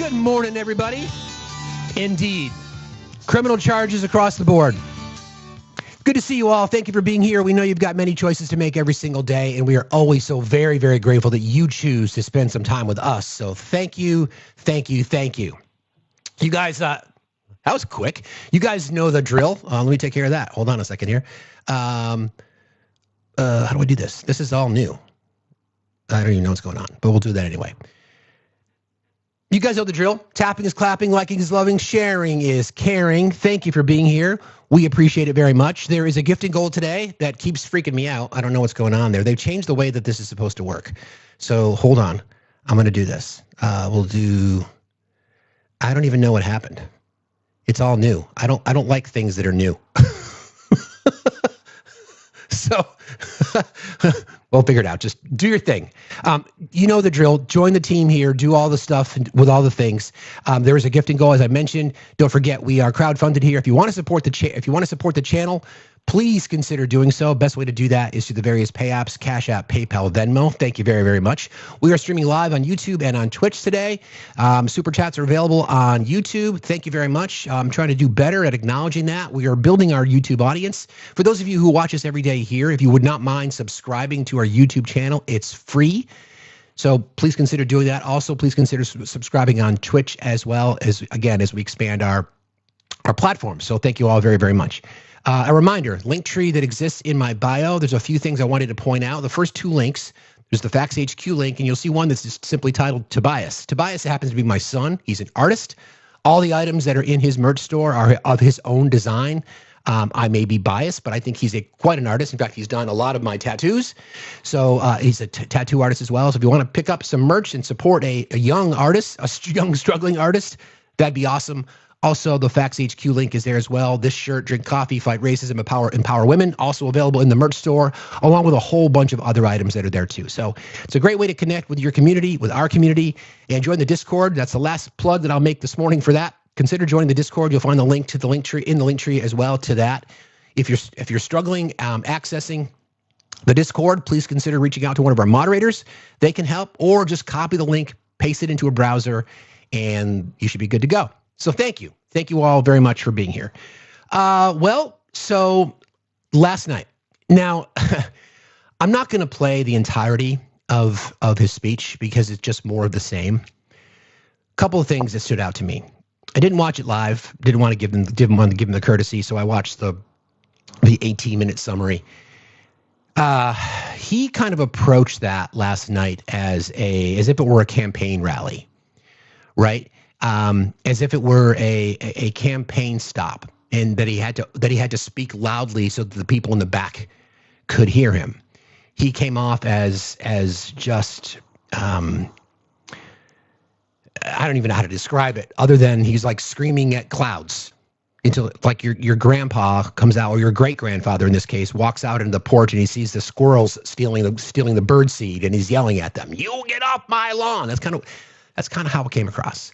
Good morning, everybody. Indeed. Criminal charges across the board. Good to see you all. Thank you for being here. We know you've got many choices to make every single day, and we are always so very, very grateful that you choose to spend some time with us. So thank you, thank you, thank you. You guys, that was quick. You guys know the drill. Let me take care of that. Hold on a second here. How do I do this? This is all new. I don't even know what's going on, but we'll do that anyway. You guys know the drill. Tapping is clapping, liking is loving, sharing is caring. Thank you for being here. We appreciate it very much. There is a gifting goal today that keeps freaking me out. I don't know what's going on there. They've changed the way that this is supposed to work. So hold on. I'm going to do this. We'll do, I don't even know what happened. It's all new. I don't like things that are new. So we'll figure it out. Just do your thing. You know the drill. Join the team here. Do all the stuff with all the things. There is a gifting goal, as I mentioned. Don't forget, we are crowdfunded here. If you want to support the channel, please consider doing so. Best way to do that is through the various pay apps: Cash App, PayPal, Venmo. Thank you very, very much. We are streaming live on YouTube and on Twitch today. Super chats are available on YouTube. Thank you very much. I'm trying to do better at acknowledging that. We are building our YouTube audience. For those of you who watch us every day here, if you would not mind subscribing to our YouTube channel, it's free. So please consider doing that. Also, please consider subscribing on Twitch as well, as we expand our platform. So thank you all very, very much. A reminder, link tree that exists in my bio. There's a few things I wanted to point out. The first two links, there's the Facts HQ link, and you'll see one that's just simply titled Tobias. Tobias happens to be my son. He's an artist. All the items that are in his merch store are of his own design. I may be biased, but I think he's quite an artist. In fact, he's done a lot of my tattoos. So he's a tattoo artist as well. So if you want to pick up some merch and support a young artist, a young struggling artist, that'd be awesome. Also, the Facts HQ link is there as well. This shirt, Drink Coffee, Fight Racism, Empower Women, also available in the merch store, along with a whole bunch of other items that are there too. So it's a great way to connect with your community, with our community, and join the Discord. That's the last plug that I'll make this morning for that. Consider joining the Discord. You'll find the link to the link tree in the link tree as well to that. If you're struggling accessing the Discord, please consider reaching out to one of our moderators. They can help, or just copy the link, paste it into a browser, and you should be good to go. So thank you. Thank you all very much for being here. So last night. Now, I'm not going to play the entirety of his speech because it's just more of the same. A couple of things that stood out to me. I didn't watch it live. Didn't want to give him the courtesy, so I watched the 18-minute summary. He kind of approached that last night as if it were a campaign rally, right? As if it were a campaign stop, and that he had to speak loudly so that the people in the back could hear him. He came off as just I don't even know how to describe it, other than he's like screaming at clouds until like your grandpa comes out, or your great grandfather in this case, walks out into the porch and he sees the squirrels stealing the bird seed, and he's yelling at them, "You get off my lawn!" That's kind of how it came across.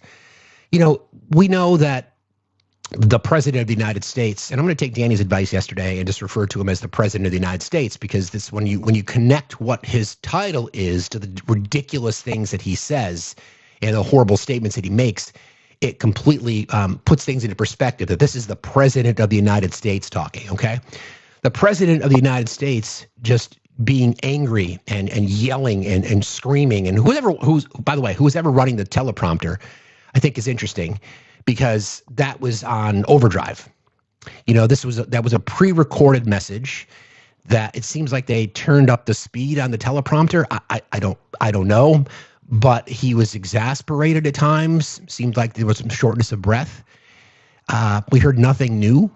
You know, we know that the president of the United States, and I'm going to take Danny's advice yesterday and just refer to him as the president of the United States, because this, when you connect what his title is to the ridiculous things that he says and the horrible statements that he makes, it completely puts things into perspective that this is the president of the United States talking, okay? The president of the United States just being angry and yelling and screaming, and who's ever running the teleprompter, I think is interesting, because that was on overdrive. You know, that was a pre-recorded message that it seems like they turned up the speed on the teleprompter. I don't know, but he was exasperated at times. Seemed like there was some shortness of breath. We heard nothing new.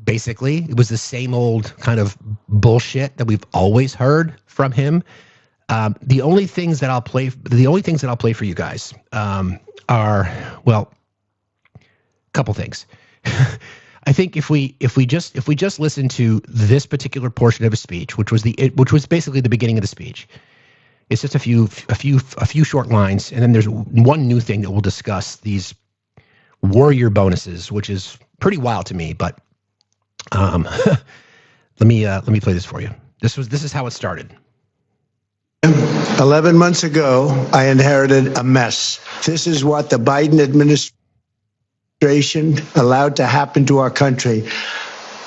Basically, it was the same old kind of bullshit that we've always heard from him. The only things that I'll play for you guys are, well, a couple things. I think if we just listen to this particular portion of his speech, which was basically the beginning of the speech, it's just a few short lines, and then there's one new thing that we'll discuss, these warrior bonuses, which is pretty wild to me. But let me play this for you. This is how it started. 11 months ago, I inherited a mess. This is what the Biden administration allowed to happen to our country,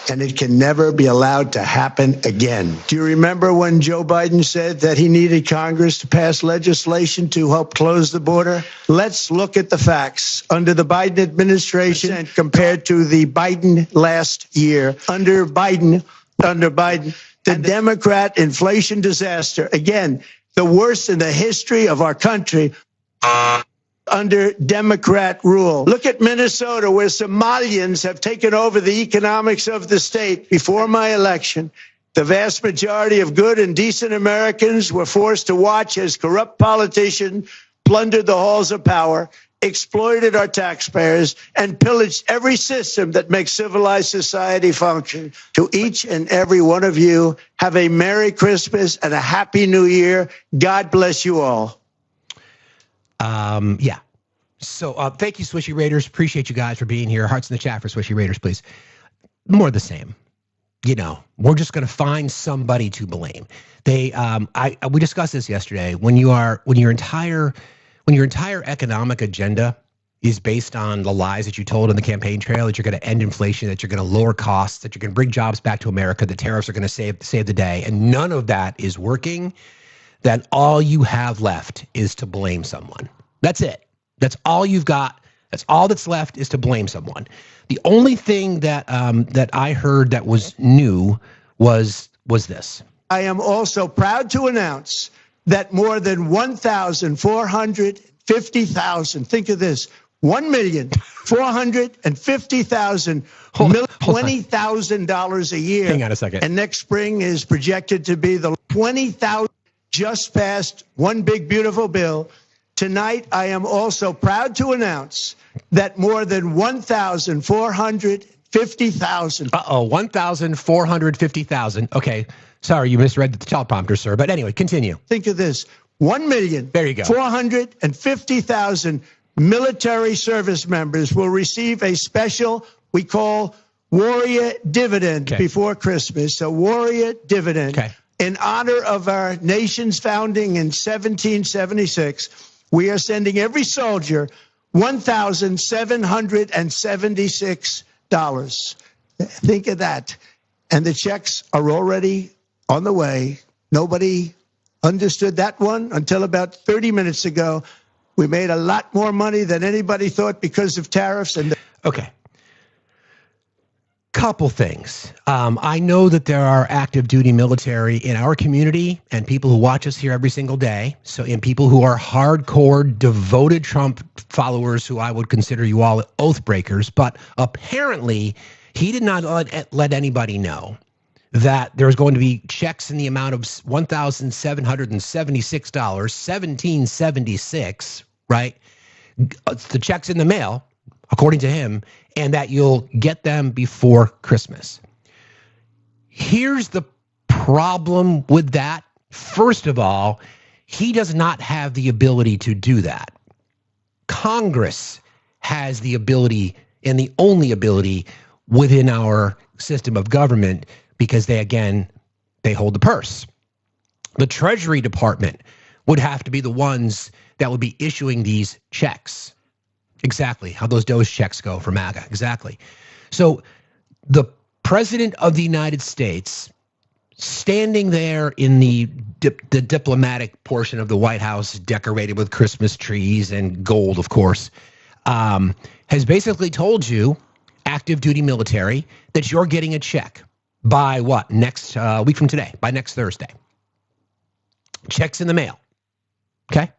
and it can never be allowed to happen again. Do you remember when Joe Biden said that he needed Congress to pass legislation to help close the border? Let's look at the facts. Under the Biden administration compared to the Biden last year, under Biden, the Democrat inflation disaster, again, the worst in the history of our country, under Democrat rule. Look at Minnesota, where Somalians have taken over the economics of the state. Before my election, the vast majority of good and decent Americans were forced to watch as corrupt politicians plundered the halls of power, exploited our taxpayers, and pillaged every system that makes civilized society function. To each and every one of you, have a Merry Christmas and a Happy New Year. God bless you all. Yeah. So thank you, Swishy Raiders. Appreciate you guys for being here. Hearts in the chat for Swishy Raiders, please. More of the same. You know, we're just going to find somebody to blame. We discussed this yesterday. When your entire economic agenda is based on the lies that you told on the campaign trail, that you're going to end inflation, that you're going to lower costs, that you're going to bring jobs back to America, the tariffs are going to save the day, and none of that is working, then all you have left is to blame someone. That's it. That's all you've got. That's all that's left is to blame someone. The only thing that that I heard that was new was this. I am also proud to announce that more than 1,450,000, think of this, 1,450,000, $20,000 a year. Hang on a second. And next spring is projected to be the 20,000, just passed one big, beautiful bill. Tonight, I am also proud to announce that more than 1,450,000. 1,450,000. Okay. Sorry, you misread the teleprompter, sir. But anyway, continue. Think of this. 1,450,000 military service members will receive a special, we call warrior dividend before Christmas. A warrior dividend. In honor of our nation's founding in 1776, we are sending every soldier $1,776. Think of that. And the checks are already on the way. Nobody understood that one until about 30 minutes ago. We made a lot more money than anybody thought because of tariffs. Okay. Couple things. I know that there are active duty military in our community and people who watch us here every single day. So, and people who are hardcore, devoted Trump followers who I would consider you all oath breakers. But apparently he did not let anybody know that there's going to be checks in the amount of $1,776, $1,776, right? The checks in the mail, according to him, and that you'll get them before Christmas. Here's the problem with that. First of all, he does not have the ability to do that. Congress has the ability and the only ability within our system of government because they hold the purse. The Treasury Department would have to be the ones that would be issuing these checks. Exactly how those Doge checks go for MAGA. Exactly. So the President of the United States standing there in the diplomatic portion of the White House, decorated with Christmas trees and gold, of course, has basically told you, active duty military, that you're getting a check by what? Next week from today, by next Thursday. Checks in the mail. Okay.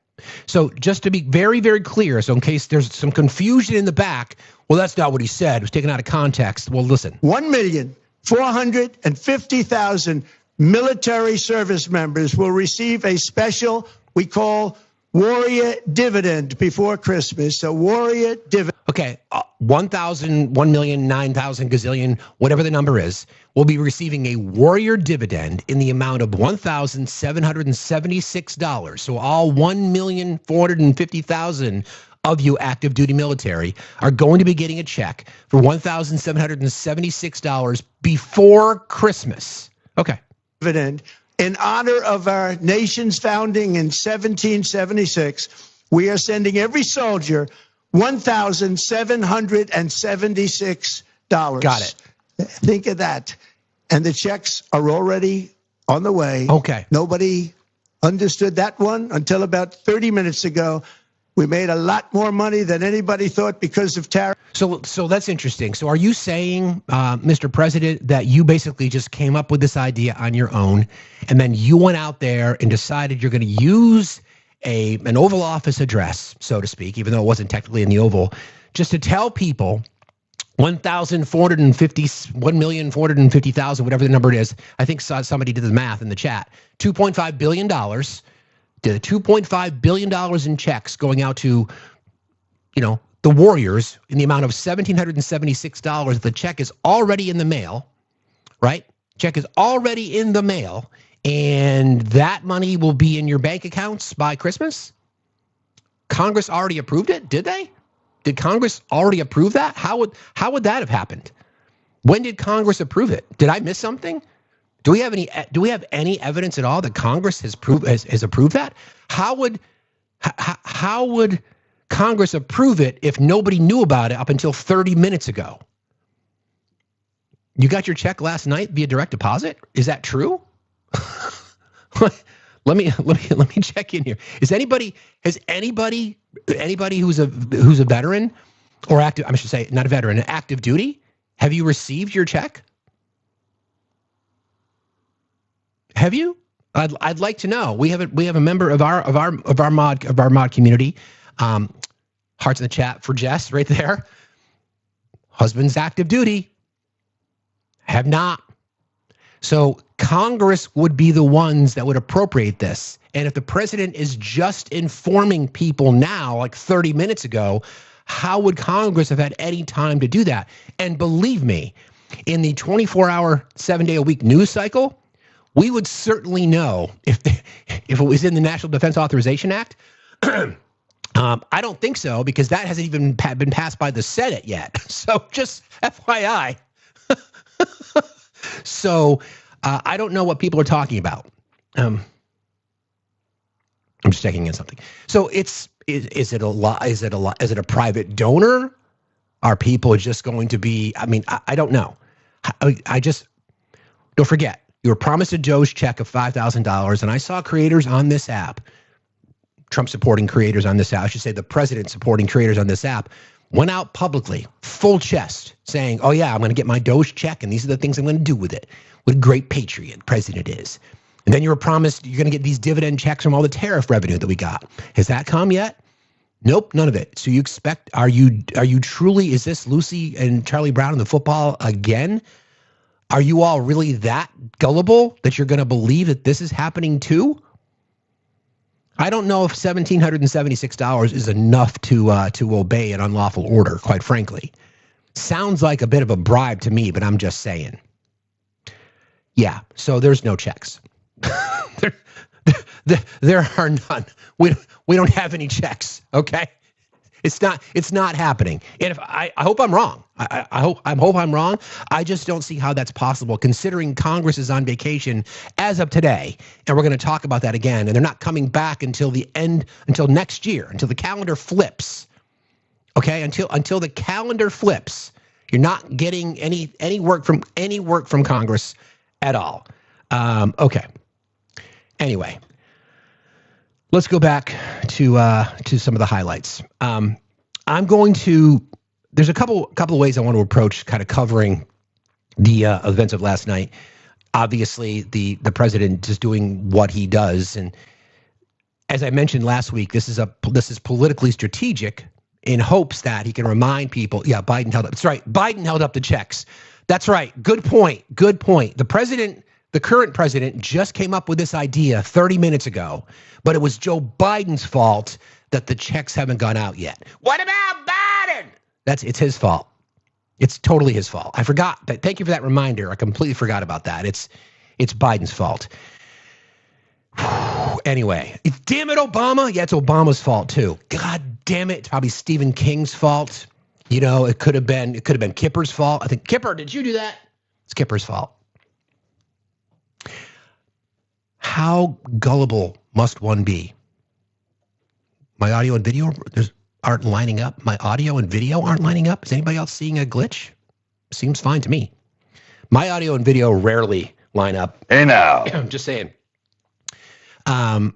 So just to be very, very clear, so in case there's some confusion in the back, well, that's not what he said. It was taken out of context. Well, listen. 1,450,000 military service members will receive a special, we call warrior dividend before Christmas. A warrior dividend. Okay, 1,000, 1,000,000, 9,000 gazillion, whatever the number is, will be receiving a warrior dividend in the amount of $1,776. So all 1,450,000 of you active duty military are going to be getting a check for $1,776 before Christmas. Okay. Dividend in honor of our nation's founding in 1776, we are sending every soldier $1,776. Got it. Think of that. And the checks are already on the way. Okay. Nobody understood that one until about 30 minutes ago. We made a lot more money than anybody thought because of tariffs. So that's interesting. So are you saying, Mr. President, that you basically just came up with this idea on your own, and then you went out there and decided you're going to use an Oval Office address, so to speak, even though it wasn't technically in the Oval, just to tell people 1,450,000, whatever the number it is. I think somebody did the math in the chat. $2.5 billion. Did $2.5 billion in checks going out to, the Warriors in the amount of $1,776. The check is already in the mail, right? Check is already in the mail, and that money will be in your bank accounts by Christmas? Congress already approved it, did they? Did Congress already approve that? How would that have happened? When did Congress approve it? Did I miss something? Do we have any evidence at all that Congress has approved that? How would Congress approve it if nobody knew about it up until 30 minutes ago? You got your check last night via direct deposit? Is that true? Let me check in here. Has anybody who's a veteran or active, I should say not a veteran, an active duty, have you received your check? Have you? I'd like to know. We have a member of our mod community. Hearts in the chat for Jess right there. Husband's active duty. Have not. So Congress would be the ones that would appropriate this. And if the president is just informing people now, like 30 minutes ago, how would Congress have had any time to do that? And believe me, in the 24-hour, 7-day-a-week news cycle, we would certainly know if it was in the National Defense Authorization Act. I don't think so, because that hasn't even been passed by the Senate yet. So just FYI. So I don't know what people are talking about. I'm just checking in something. So is it a private donor? Are people just going to be? I mean, I don't know. I just don't forget. You were promised a Doge check of $5,000, and I saw creators on this app, Trump supporting creators on this app, I should say the president supporting creators on this app, went out publicly, full chest, saying, oh yeah, I'm going to get my Doge check, and these are the things I'm going to do with it. What a great patriot president is. And then you were promised you're going to get these dividend checks from all the tariff revenue that we got. Has that come yet? Nope, none of it. So you expect, are you truly, is this Lucy and Charlie Brown in the football again? Are you all really that gullible that you're going to believe that this is happening too? I don't know if $1,776 is enough to obey an unlawful order, quite frankly. Sounds like a bit of a bribe to me, but I'm just saying. Yeah, so there's no checks. There are none. We don't have any checks, okay? It's not happening. And if I hope I'm wrong. I hope I'm wrong. I just don't see how that's possible, considering Congress is on vacation as of today, and we're going to talk about that again. And they're not coming back until next year, until the calendar flips. Okay, until the calendar flips, you're not getting any work from Congress at all. Okay. Anyway. Let's go back to some of the highlights. There's a couple of ways I want to approach kind of covering the events of last night. Obviously, the president just doing what he does, and as I mentioned last week, this is politically strategic in hopes that he can remind people. Yeah, Biden held up. That's right. Biden held up the checks. That's right. Good point. Good point. The current president just came up with this idea 30 minutes ago, but it was Joe Biden's fault that the checks haven't gone out yet. What about Biden? It's his fault. It's totally his fault. I forgot. Thank you for that reminder. I completely forgot about that. It's Biden's fault. Anyway, damn it, Obama. Yeah, it's Obama's fault too. God damn it. It's probably Stephen King's fault. You know, it could have been Kipper's fault. I think, Kipper, did you do that? It's Kipper's fault. how gullible must one be? My audio and video aren't lining up. My audio and video aren't lining up. Is anybody else seeing a glitch? Seems fine to me. My audio and video rarely line up. Hey now. I'm just saying. Does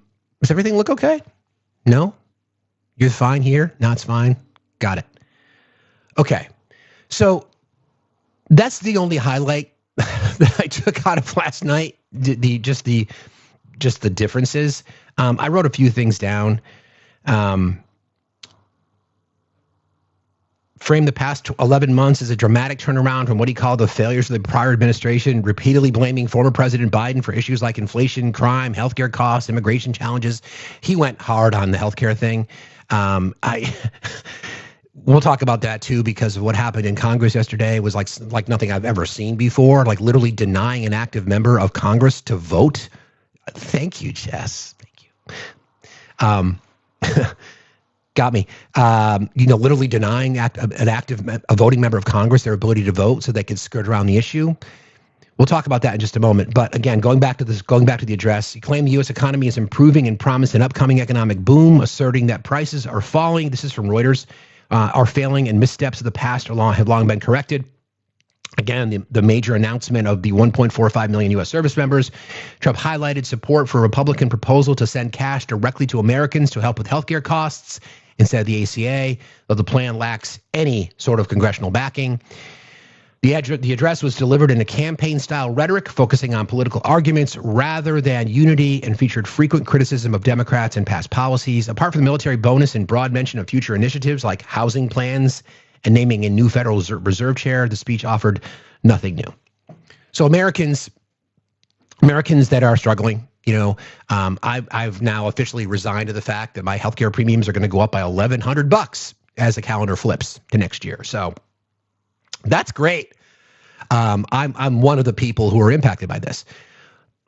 everything look okay? No? You're fine here? No, it's fine. Got it. Okay. So that's the only highlight that I took out of last night. Just the differences. I wrote a few things down. Framed the past 11 months as a dramatic turnaround from what he called the failures of the prior administration, repeatedly blaming former President Biden for issues like inflation, crime, healthcare costs, immigration challenges. He went hard on the healthcare thing. We'll talk about that too, because of what happened in Congress yesterday was like nothing I've ever seen before, like literally denying an active member of Congress to vote. Thank you, Jess. Thank you. Got me. Literally denying a voting member of Congress their ability to vote so they could skirt around the issue. We'll talk about that in just a moment. But again, going back to the address, he claimed the U.S. economy is improving and promised an upcoming economic boom, asserting that prices are falling. This is from Reuters. Are failing and missteps of the past have long been corrected. Again, the major announcement of the 1.45 million U.S. service members. Trump highlighted support for a Republican proposal to send cash directly to Americans to help with healthcare costs instead of the ACA, though the plan lacks any sort of congressional backing. The address was delivered in a campaign-style rhetoric, focusing on political arguments rather than unity, and featured frequent criticism of Democrats and past policies. Apart from the military bonus and broad mention of future initiatives like housing plans and naming a new Federal Reserve chair, the speech offered nothing new. So Americans that are struggling, I've now officially resigned to the fact that my healthcare premiums are going to go up by $1,100 as the calendar flips to next year. So that's great. I'm one of the people who are impacted by this.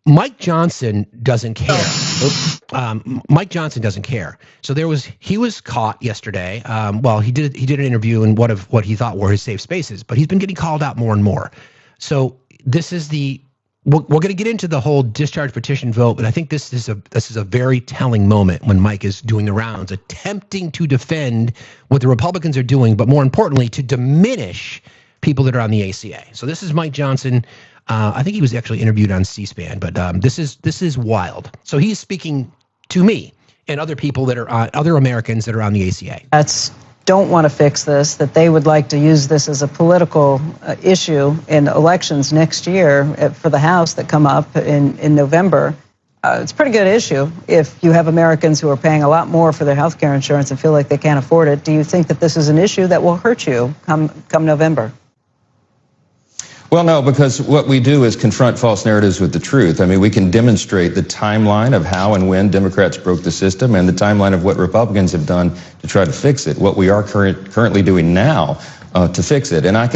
Mike Johnson doesn't care. Mike Johnson doesn't care. So he was caught yesterday. He did an interview in what he thought were his safe spaces, but he's been getting called out more and more. So this is we're going to get into the whole discharge petition vote, but I think this is a very telling moment when Mike is doing the rounds, attempting to defend what the Republicans are doing, but more importantly, to diminish people that are on the ACA. So this is Mike Johnson. I think he was actually interviewed on C-SPAN, but this is wild. So he's speaking to me and other people that are other Americans that are on the ACA. Don't want to fix this, that they would like to use this as a political issue in elections next year for the House that come up in November. It's a pretty good issue if you have Americans who are paying a lot more for their health care insurance and feel like they can't afford it. Do you think that this is an issue that will hurt you come November? Well, no, because what we do is confront false narratives with the truth. I mean, we can demonstrate the timeline of how and when Democrats broke the system and the timeline of what Republicans have done to try to fix it, what we are currently doing now to fix it. And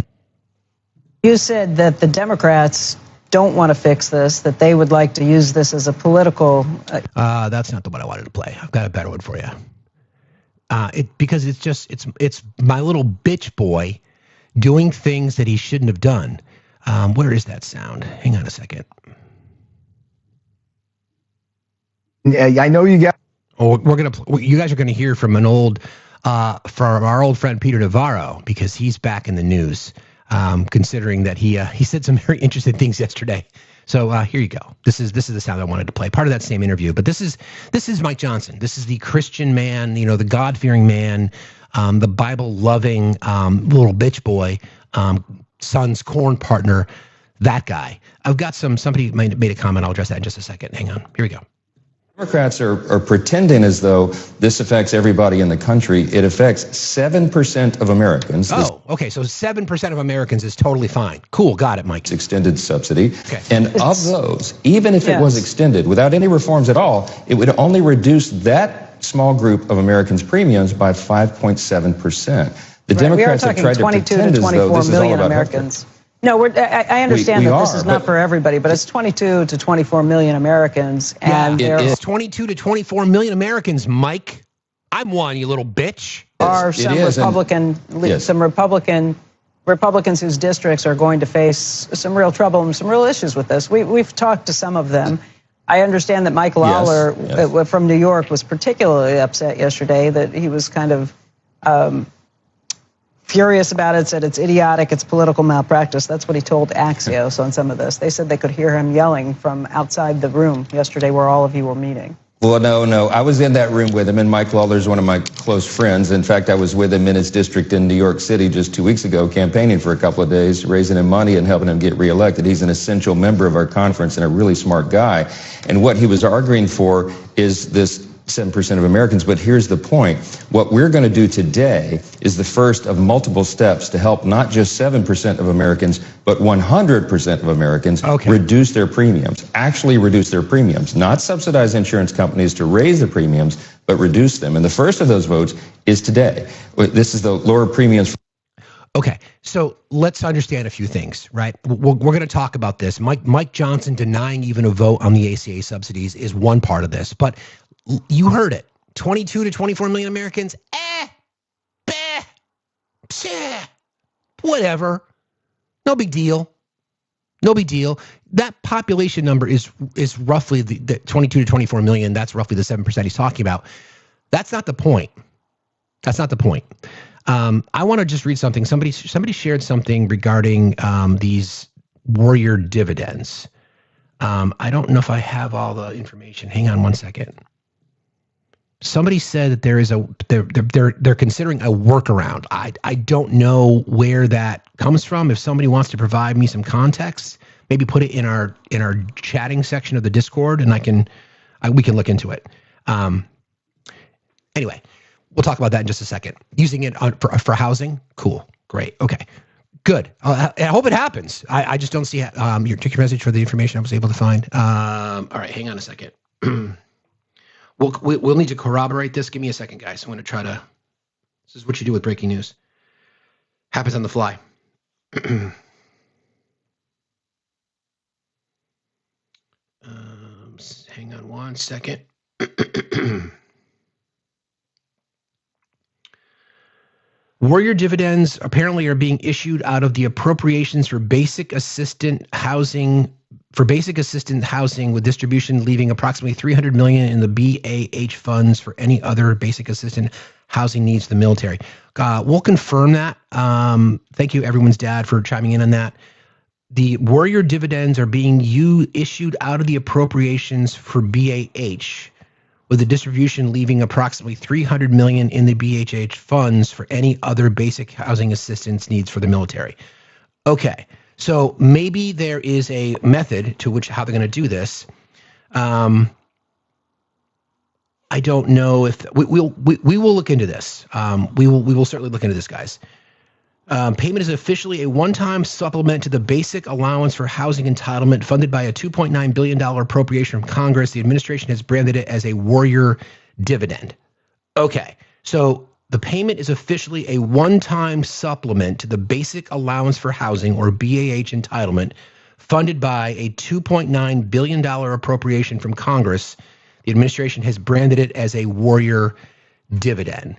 You said that the Democrats don't want to fix this, that they would like to use this as a political... That's not the one I wanted to play. I've got a better one for you. Because it's my little bitch boy doing things that he shouldn't have done. Where is that sound? Hang on a second. Yeah, I know you guys. Oh, you guys are gonna hear from from our old friend Peter Navarro, because he's back in the news, considering that he said some very interesting things yesterday. So here you go. This is the sound I wanted to play. Part of that same interview, but this is Mike Johnson. This is the Christian man, the God-fearing man, the Bible-loving little bitch boy. Son's corn partner, that guy. I've got somebody made a comment. I'll address that in just a second. Hang on. Here we go. Democrats are pretending as though this affects everybody in the country. It affects 7% of Americans. Oh, okay. So 7% of Americans is totally fine. Cool. Got it, Mike. Extended subsidy. Okay. And of those, even if it was extended without any reforms at all, it would only reduce that small group of Americans' premiums by 5.7%. The Democrats have tried to pretend as though this is all about Americans. No, I understand that this is not for everybody, but it's 22 to 24 million Americans, and it is 22 to 24 million Americans. Mike, I'm one, you little bitch. Are some Republicans whose districts are going to face some real trouble and some real issues with this. We've talked to some of them. I understand that Mike Lawler from New York was particularly upset yesterday, that he was kind of furious about it, said it's idiotic, it's political malpractice. That's what he told Axios on some of this. They said they could hear him yelling from outside the room yesterday where all of you were meeting. Well, no. I was in that room with him, and Mike Lawler's one of my close friends. In fact, I was with him in his district in New York City just 2 weeks ago, campaigning for a couple of days, raising him money and helping him get reelected. He's an essential member of our conference and a really smart guy. And what he was arguing for is this 7% of Americans. But here's the point. What we're going to do today is the first of multiple steps to help not just 7% of Americans, but 100% of Americans reduce their premiums, actually reduce their premiums, not subsidize insurance companies to raise the premiums, but reduce them. And the first of those votes is today. This is the lower premiums. Okay, so let's understand a few things, right? We're going to talk about this. Mike Johnson denying even a vote on the ACA subsidies is one part of this, but you heard it. 22 to 24 million Americans. Whatever. No big deal. No big deal. That population number is roughly the 22 to 24 million. That's roughly the 7% he's talking about. That's not the point. That's not the point. I want to just read something. Somebody shared something regarding these warrior dividends. I don't know if I have all the information. Hang on one second. Somebody said that they're considering a workaround. I don't know where that comes from. If somebody wants to provide me some context, maybe put it in our chatting section of the Discord, and we can look into it. Anyway, we'll talk about that in just a second. Using it for housing, cool, great, okay, good. I hope it happens. I just don't see your message for the information I was able to find. All right, hang on a second. We'll need to corroborate this. Give me a second, guys. I'm going to try to. This is what you do with breaking news. Happens on the fly. Hang on one second. Warrior dividends apparently are being issued out of the appropriations for basic assistance housing. With distribution leaving approximately $300 million in the BAH funds for any other basic assistance housing needs of the military. We'll confirm that. Thank you, everyone's dad, for chiming in on that. The warrior dividends are being issued out of the appropriations for BAH, with the distribution leaving approximately $300 million in the BAH funds for any other basic housing assistance needs for the military. Okay. So maybe there is a method to how they're going to do this. I don't know if we will look into this. We will certainly look into this, guys. Payment is officially a one-time supplement to the basic allowance for housing entitlement funded by a $2.9 billion appropriation from Congress. The administration has branded it as a warrior dividend. Okay, so the payment is officially a one-time supplement to the basic allowance for housing, or BAH entitlement, funded by a $2.9 billion appropriation from Congress. The administration has branded it as a warrior dividend.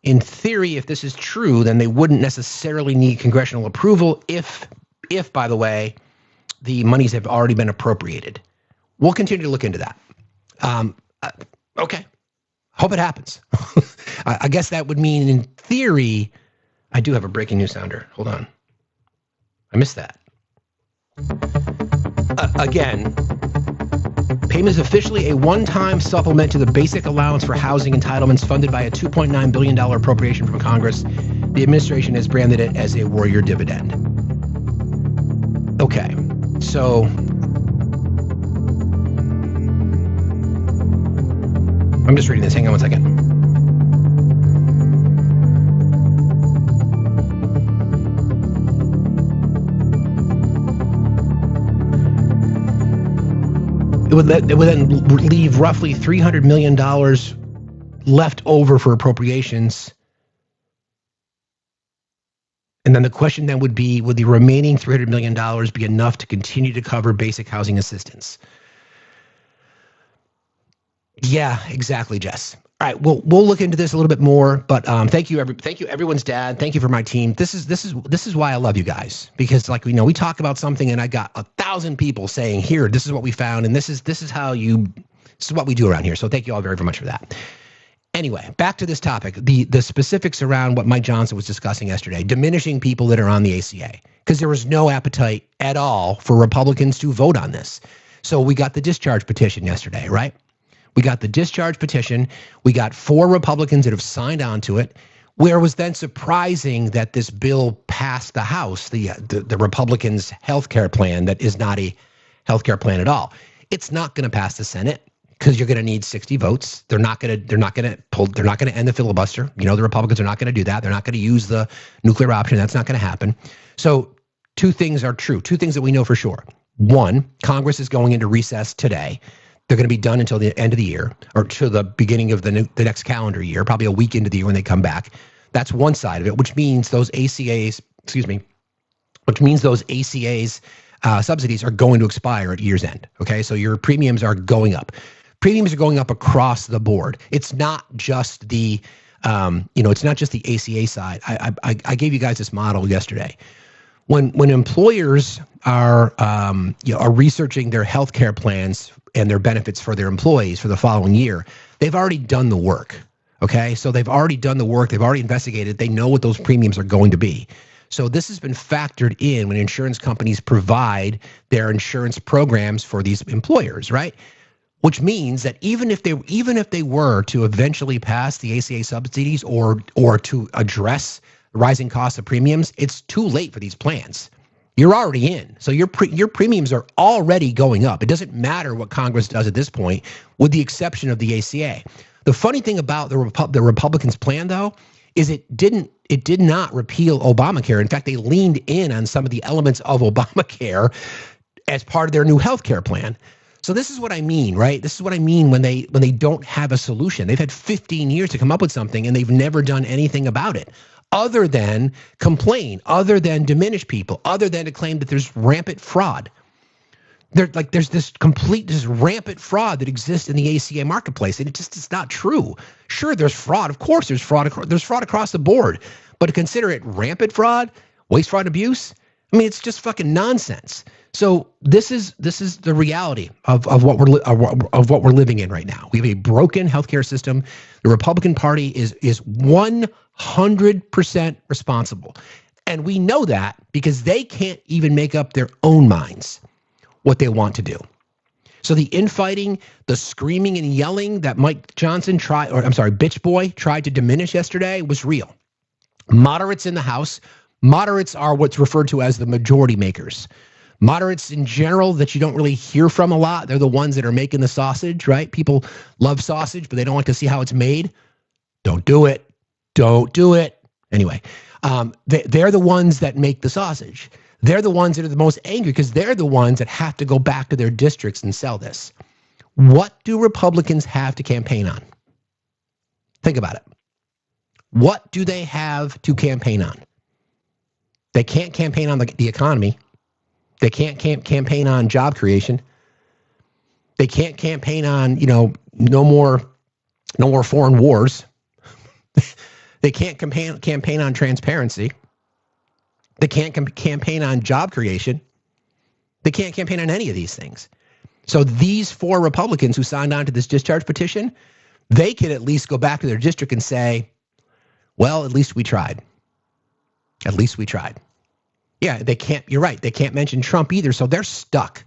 In theory, if this is true, then they wouldn't necessarily need congressional approval if, by the way, the monies have already been appropriated. We'll continue to look into that. Okay. Hope it happens. I guess that would mean, in theory, I do have a breaking news sounder. Hold on. I missed that. Again, payment is officially a one-time supplement to the basic allowance for housing entitlements funded by a $2.9 billion appropriation from Congress. The administration has branded it as a warrior dividend. Okay, so I'm just reading this. Hang on one second. It would then leave roughly $300 million left over for appropriations. And then the question then would be, would the remaining $300 million be enough to continue to cover basic housing assistance? Yeah, exactly, Jess. All right, we'll look into this a little bit more, but thank you everyone's dad. Thank you for my team. This is why I love you guys, because like we talk about something and I got 1,000 people saying, here, this is what we found, and this is what we do around here. So thank you all very, very much for that. Anyway, back to this topic, the specifics around what Mike Johnson was discussing yesterday, diminishing people that are on the ACA, because there was no appetite at all for Republicans to vote on this. So we got the discharge petition yesterday, right? We got the discharge petition. We got 4 Republicans that have signed on to it, where it was then surprising that this bill passed the House, the Republicans' health care plan that is not a health care plan at all. It's not going to pass the Senate because you're going to need 60 votes. They're not going to end the filibuster. The Republicans are not going to do that. They're not going to use the nuclear option. That's not going to happen. So 2 things are true. 2 things that we know for sure. 1, Congress is going into recess today. They're going to be done until the end of the year, or to the beginning of the next calendar year, probably a week into the year when they come back. That's one side of it, which means those ACAs, subsidies are going to expire at year's end. Okay, so your premiums are going up. Premiums are going up across the board. It's not just the, it's not just the ACA side. I gave you guys this model yesterday. When employers are researching their health care plans and their benefits for their employees for the following year, they've already done the work. Okay, so they've already done the work. They've already investigated. They know what those premiums are going to be. So this has been factored in when insurance companies provide their insurance programs for these employers, right? Which means that even if they were to eventually pass the ACA subsidies or to address the rising cost of premiums, it's too late for these plans. You're already in. So your premiums are already going up. It doesn't matter what Congress does at this point, with the exception of the ACA. The funny thing about the Republicans' plan, though, is it did not repeal Obamacare. In fact, they leaned in on some of the elements of Obamacare as part of their new health care plan. So this is what I mean, right? This is what I mean when they don't have a solution. They've had 15 years to come up with something, and they've never done anything about it, other than complain, other than diminish people, other than to claim that there's rampant fraud. There's this rampant fraud that exists in the ACA marketplace, and it's not true. Sure, there's fraud. Of course, there's fraud across the board. But to consider it rampant fraud, waste, fraud, abuse, I mean, it's just fucking nonsense. So this is the reality of what we're living in right now. We have a broken healthcare system. The Republican Party is 100% responsible, and we know that because they can't even make up their own minds what they want to do. So the infighting, the screaming and yelling that Mike Johnson Bitch Boy tried to diminish yesterday was real. Moderates in the House, moderates are what's referred to as the majority makers. Moderates in general that you don't really hear from a lot, they're the ones that are making the sausage, right? People love sausage, but they don't like to see how it's made. Don't do it. Don't do it. Anyway, they're the ones that make the sausage. They're the ones that are the most angry because they're the ones that have to go back to their districts and sell this. What do Republicans have to campaign on? Think about it. What do they have to campaign on? They can't campaign on the economy. They can't campaign on job creation. They can't campaign on, no more foreign wars. They can't campaign on transparency. They can't campaign on job creation. They can't campaign on any of these things. So these 4 Republicans who signed on to this discharge petition, they can at least go back to their district and say, well, at least we tried. At least we tried. Yeah, they can't, you're right. They can't mention Trump either. So they're stuck.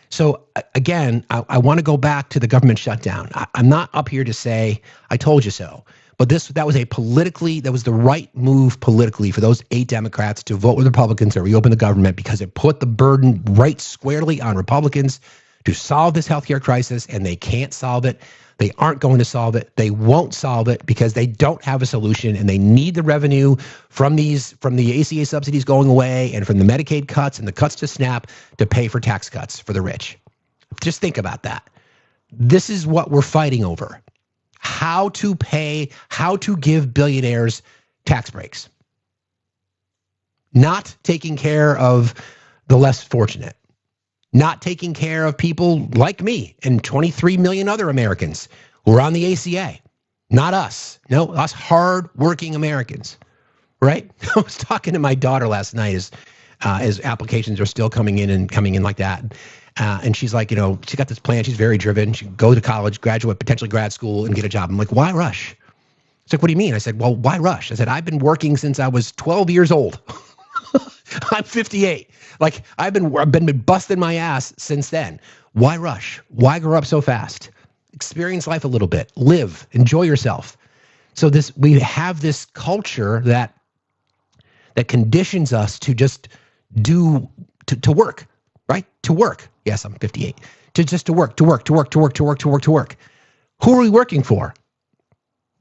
So again, I want to go back to the government shutdown. I'm not up here to say, I told you so. But that was the right move politically for those 8 Democrats to vote with Republicans to reopen the government, because it put the burden right squarely on Republicans to solve this healthcare crisis, and they can't solve it. They aren't going to solve it. They won't solve it because they don't have a solution, and they need the revenue from the ACA subsidies going away and from the Medicaid cuts and the cuts to SNAP to pay for tax cuts for the rich. Just think about that. This is what we're fighting over. How to give billionaires tax breaks. Not taking care of the less fortunate. Not taking care of people like me and 23 million other Americans who are on the ACA. Not us. No, us hard-working Americans, right? I was talking to my daughter last night as applications are still coming in like that. And she's like, she got this plan. She's very driven. She go to college, graduate, potentially grad school, and get a job. I'm like, why rush? It's like, what do you mean? I said, well, why rush? I said, I've been working since I was 12 years old. I'm 58. Like I've been busting my ass since then. Why rush? Why grow up so fast? Experience life a little bit. Live. Enjoy yourself. So we have this culture that conditions us to just to work, right? To work. Yes, I'm 58. To work. Who are we working for?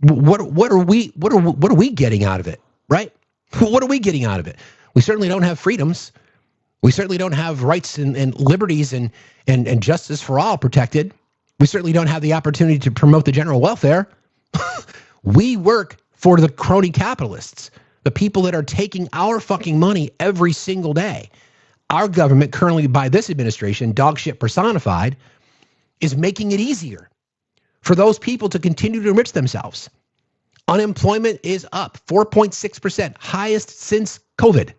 What are we getting out of it, right? What are we getting out of it? We certainly don't have freedoms. We certainly don't have rights and liberties and justice for all protected. We certainly don't have the opportunity to promote the general welfare. We work for the crony capitalists, the people that are taking our fucking money every single day. Our government, currently by this administration, dog shit personified, is making it easier for those people to continue to enrich themselves. Unemployment is up 4.6%, highest since COVID.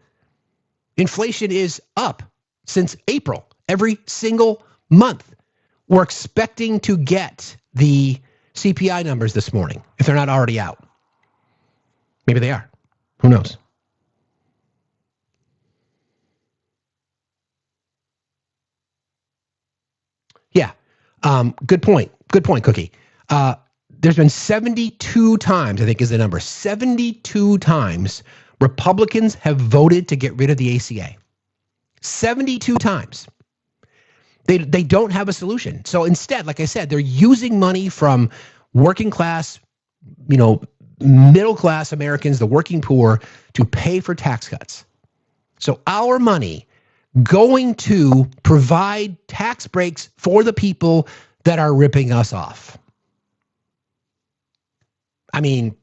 Inflation is up since April, every single month. We're expecting to get the CPI numbers this morning, if they're not already out. Maybe they are. Who knows? Yeah. Good point. Good point, Cookie. There's been 72 times, I think is the number, 72 times Republicans have voted to get rid of the ACA. 72 times. They don't have a solution. So instead, like I said, they're using money from working class, middle class Americans, the working poor, to pay for tax cuts. So our money going to provide tax breaks for the people that are ripping us off. I mean,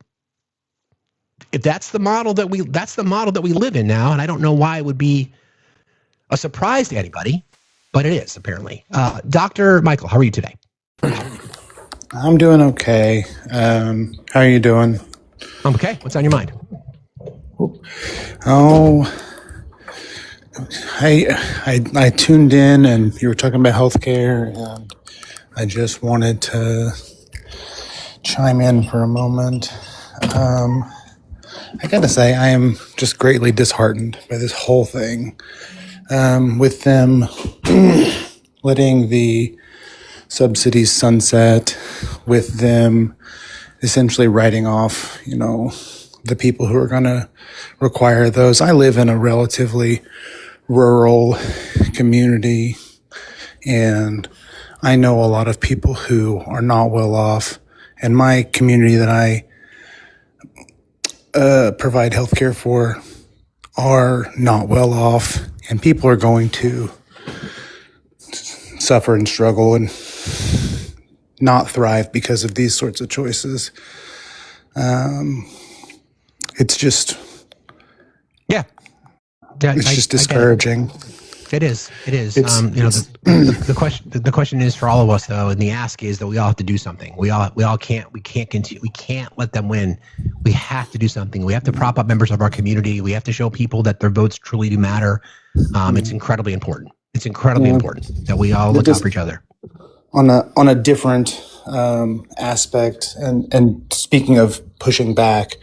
if that's the model that we live in now, and I don't know why it would be a surprise to anybody, but it is apparently. Dr. Michael, how are you today? I'm doing okay. How are you doing? I'm okay. What's on your mind? Oh, I tuned in and you were talking about healthcare, and I just wanted to chime in for a moment. I gotta say, I am just greatly disheartened by this whole thing. With them letting the subsidies sunset, with them essentially writing off, the people who are going to require those. I live in a relatively rural community, and I know a lot of people who are not well off. And my community that I provide healthcare for are not well off, and people are going to suffer and struggle and not thrive because of these sorts of choices. It's just, it's just discouraging. It is. The question is for all of us though, and the ask is that we all have to do something. We can't continue. We can't let them win. We have to do something. We have to prop up members of our community. We have to show people that their votes truly do matter. It's incredibly important. It's incredibly important that we all look out for each other. On a different aspect, and speaking of pushing back,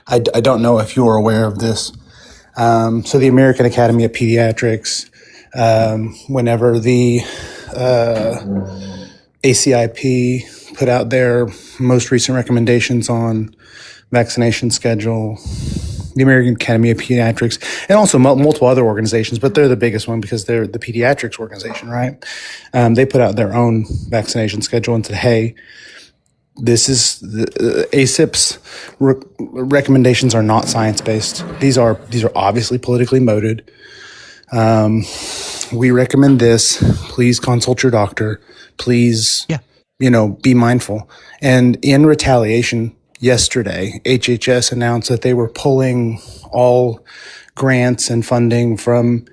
I don't know if you're aware of this. So the American Academy of Pediatrics, whenever the ACIP put out their most recent recommendations on vaccination schedule, the American Academy of Pediatrics, and also multiple other organizations, but they're the biggest one because they're the pediatrics organization, right? They put out their own vaccination schedule and said, hey, this is the ACIP's recommendations are not science-based. These are obviously politically motivated. We recommend this. Please consult your doctor. Please, be mindful. And in retaliation, yesterday, HHS announced that they were pulling all grants and funding from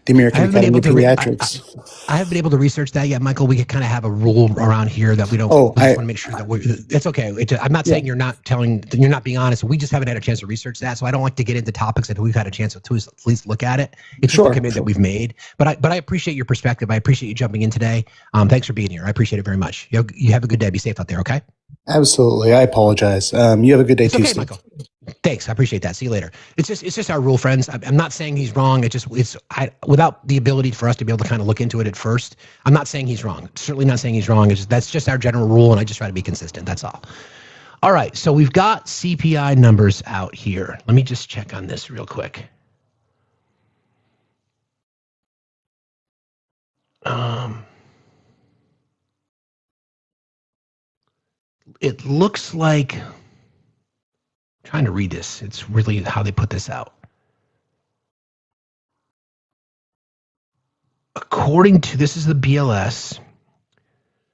the the American Academy of Pediatrics. I haven't been able to research that yet, Michael. We could kind of have a rule around here that we don't. Oh, we just want to make sure that it's okay. I'm not saying you're not being honest. We just haven't had a chance to research that, so I don't like to get into topics until we've had a chance to at least look at it. It's just a commitment that we've made. But I appreciate your perspective. I appreciate you jumping in today. Thanks for being here. I appreciate it very much. You have a good day. Be safe out there. Okay. Absolutely. I apologize. You have a good day too, okay, Michael. Thanks. I appreciate that. See you later. It's just our rule, friends. I'm not saying he's wrong. Without the ability for us to be able to kind of look into it at first. I'm not saying he's wrong. Certainly not saying he's wrong. That's just our general rule, and I just try to be consistent. That's all. All right. So we've got CPI numbers out here. Let me just check on this real quick. It looks like. Trying to read this. It's really how they put this out. According to, this is the BLS,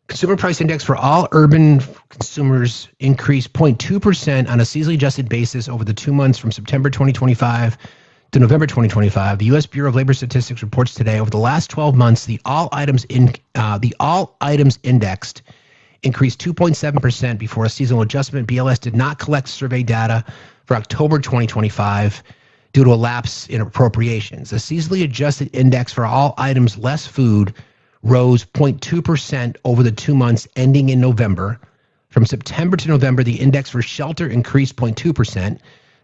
consumer price index for all urban consumers increased 0.2% on a seasonally adjusted basis over the 2 months from September 2025 to November 2025. The U.S. Bureau of Labor Statistics reports today over the last 12 months, the all items indexed increased 2.7% before a seasonal adjustment. BLS did not collect survey data for October 2025 due to a lapse in appropriations. The seasonally adjusted index for all items less food rose 0.2% over the 2 months ending in November. From September to November, the index for shelter increased 0.2%.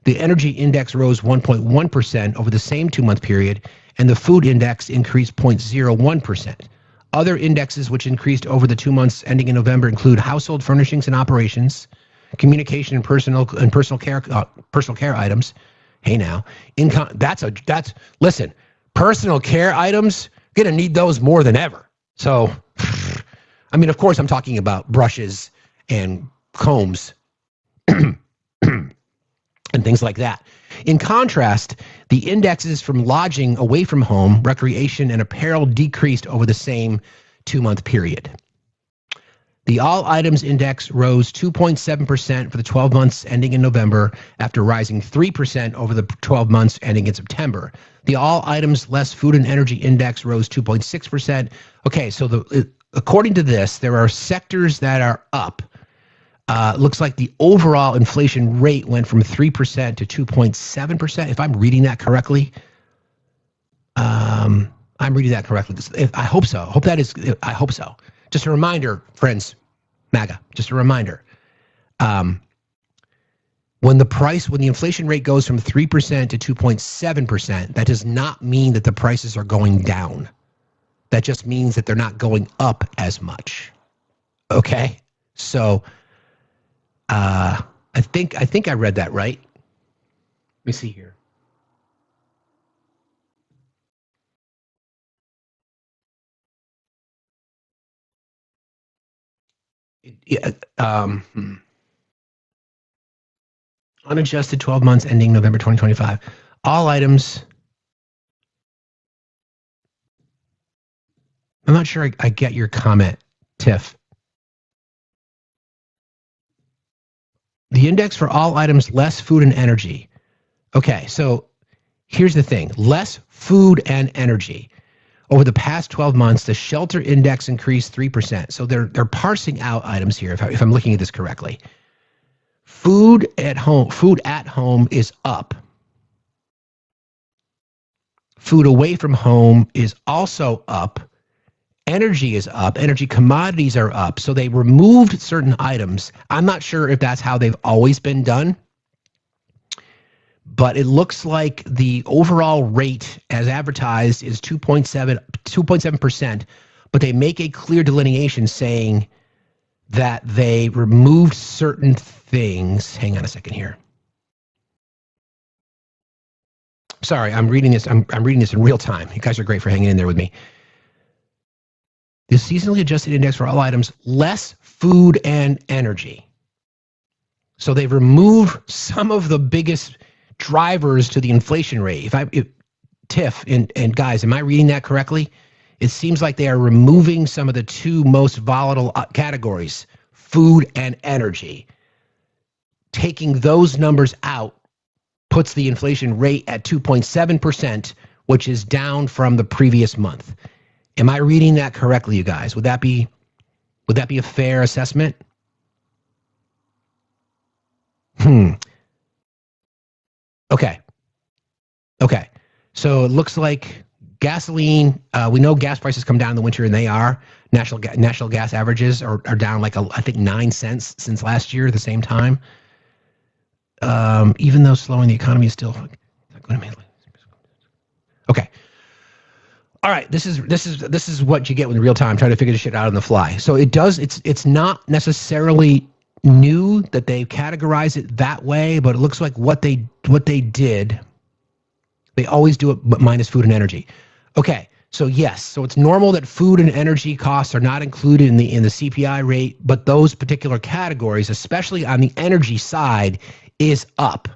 The energy index rose 1.1% over the same 2-month period, and the food index increased 0.01%. Other indexes which increased over the 2 months ending in November include household furnishings and operations, communication and personal care items. Hey now, income. Listen, personal care items, gonna need those more than ever. So, I mean, of course, I'm talking about brushes and combs and things like that. In contrast, the indexes from lodging away from home, recreation, and apparel decreased over the same 2-month period. The all items index rose 2.7% for the 12 months ending in November after rising 3% over the 12 months ending in September. The all items less food and energy index rose 2.6%. Okay, so according to this, there are sectors that are up. Looks like the overall inflation rate went from 3% to 2.7%. If I'm reading that correctly, I hope so. I hope so. Just a reminder, friends, MAGA, just a reminder. When the inflation rate goes from 3% to 2.7%, that does not mean that the prices are going down. That just means that they're not going up as much. Okay? So, I think I read that right. Let me see here. Unadjusted 12 months ending November 2025. All items. I'm not sure I get your comment, Tiff. The index for all items less food and energy. Okay, so here's the thing. Less food and energy. Over the past 12 months, the shelter index increased 3%. So they're parsing out items here, if I'm looking at this correctly. Food at home is up. Food away from home is also up. Energy is up. Energy commodities are up. So they removed certain items. I'm not sure if that's how they've always been done, but it looks like the overall rate as advertised is 2.7%, but they make a clear delineation saying that they removed certain things. Hang on a second here. Sorry, I'm reading this. I'm reading this in real time. You guys are great for hanging in there with me. The seasonally adjusted index for all items, less food and energy. So they've removed some of the biggest drivers to the inflation rate. Tiff and guys, am I reading that correctly? It seems like they are removing some of the two most volatile categories, food and energy. Taking those numbers out puts the inflation rate at 2.7%, which is down from the previous month. Am I reading that correctly, you guys? Would that be a fair assessment? Okay. So it looks like gasoline, we know gas prices come down in the winter, and they are. National gas averages are down like, I think, 9 cents since last year at the same time. Even though slowing the economy is still okay. All right, this is what you get with real time, trying to figure this shit out on the fly. So it's not necessarily new that they categorize it that way, but it looks like what they did, they always do it but minus food and energy. Okay, so yes, so it's normal that food and energy costs are not included in the CPI rate, but those particular categories, especially on the energy side, is up.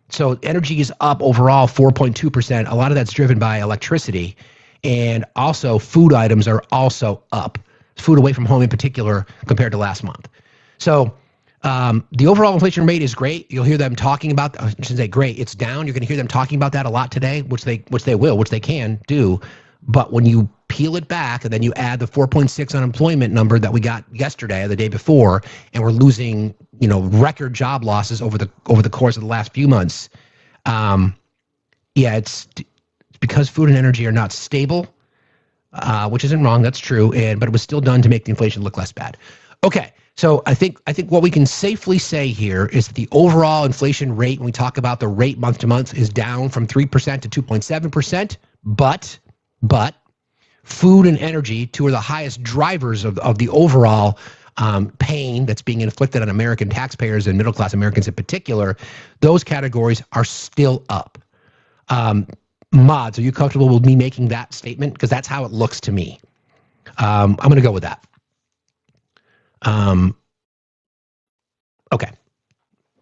So energy is up overall 4.2%. A lot of that's driven by electricity, and also food items are also up. Food away from home in particular compared to last month. So the overall inflation rate is great. You'll hear them talking about, I shouldn't say great, it's down. You're going to hear them talking about that a lot today, which they can do. But when you peel it back and then you add the 4.6 unemployment number that we got yesterday or the day before, and we're losing, record job losses over the course of the last few months. It's because food and energy are not stable, which isn't wrong. That's true. But it was still done to make the inflation look less bad. Okay. So I think what we can safely say here is that the overall inflation rate, when we talk about the rate month to month, is down from 3% to 2.7%. But food and energy, two are the highest drivers of the overall pain that's being inflicted on American taxpayers and middle-class Americans in particular. Those categories are still up. Mods, are you comfortable with me making that statement? Because that's how it looks to me. I'm going to go with that. Okay.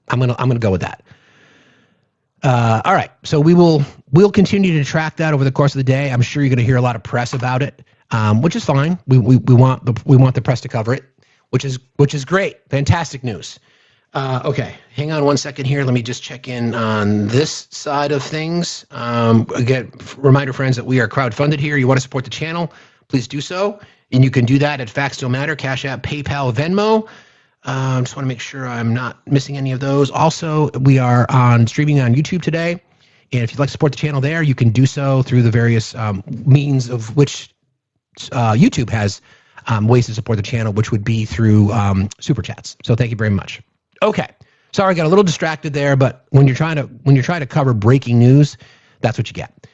I'm gonna go with that. All right. So we'll continue to track that over the course of the day. I'm sure you're going to hear a lot of press about it, which is fine. We want the press to cover it, which is great. Fantastic news. Okay. Hang on one second here. Let me just check in on this side of things. Again, reminder, friends, that we are crowdfunded here. You want to support the channel, please do so. And you can do that at Factsstillmatter, Cash App, PayPal, Venmo. Just want to make sure I'm not missing any of those. Also, we are streaming on YouTube today. And if you'd like to support the channel there, you can do so through the various means of which YouTube has ways to support the channel, which would be through Super Chats. So thank you very much. Okay. Sorry, I got a little distracted there, but when you're trying to cover breaking news, that's what you get.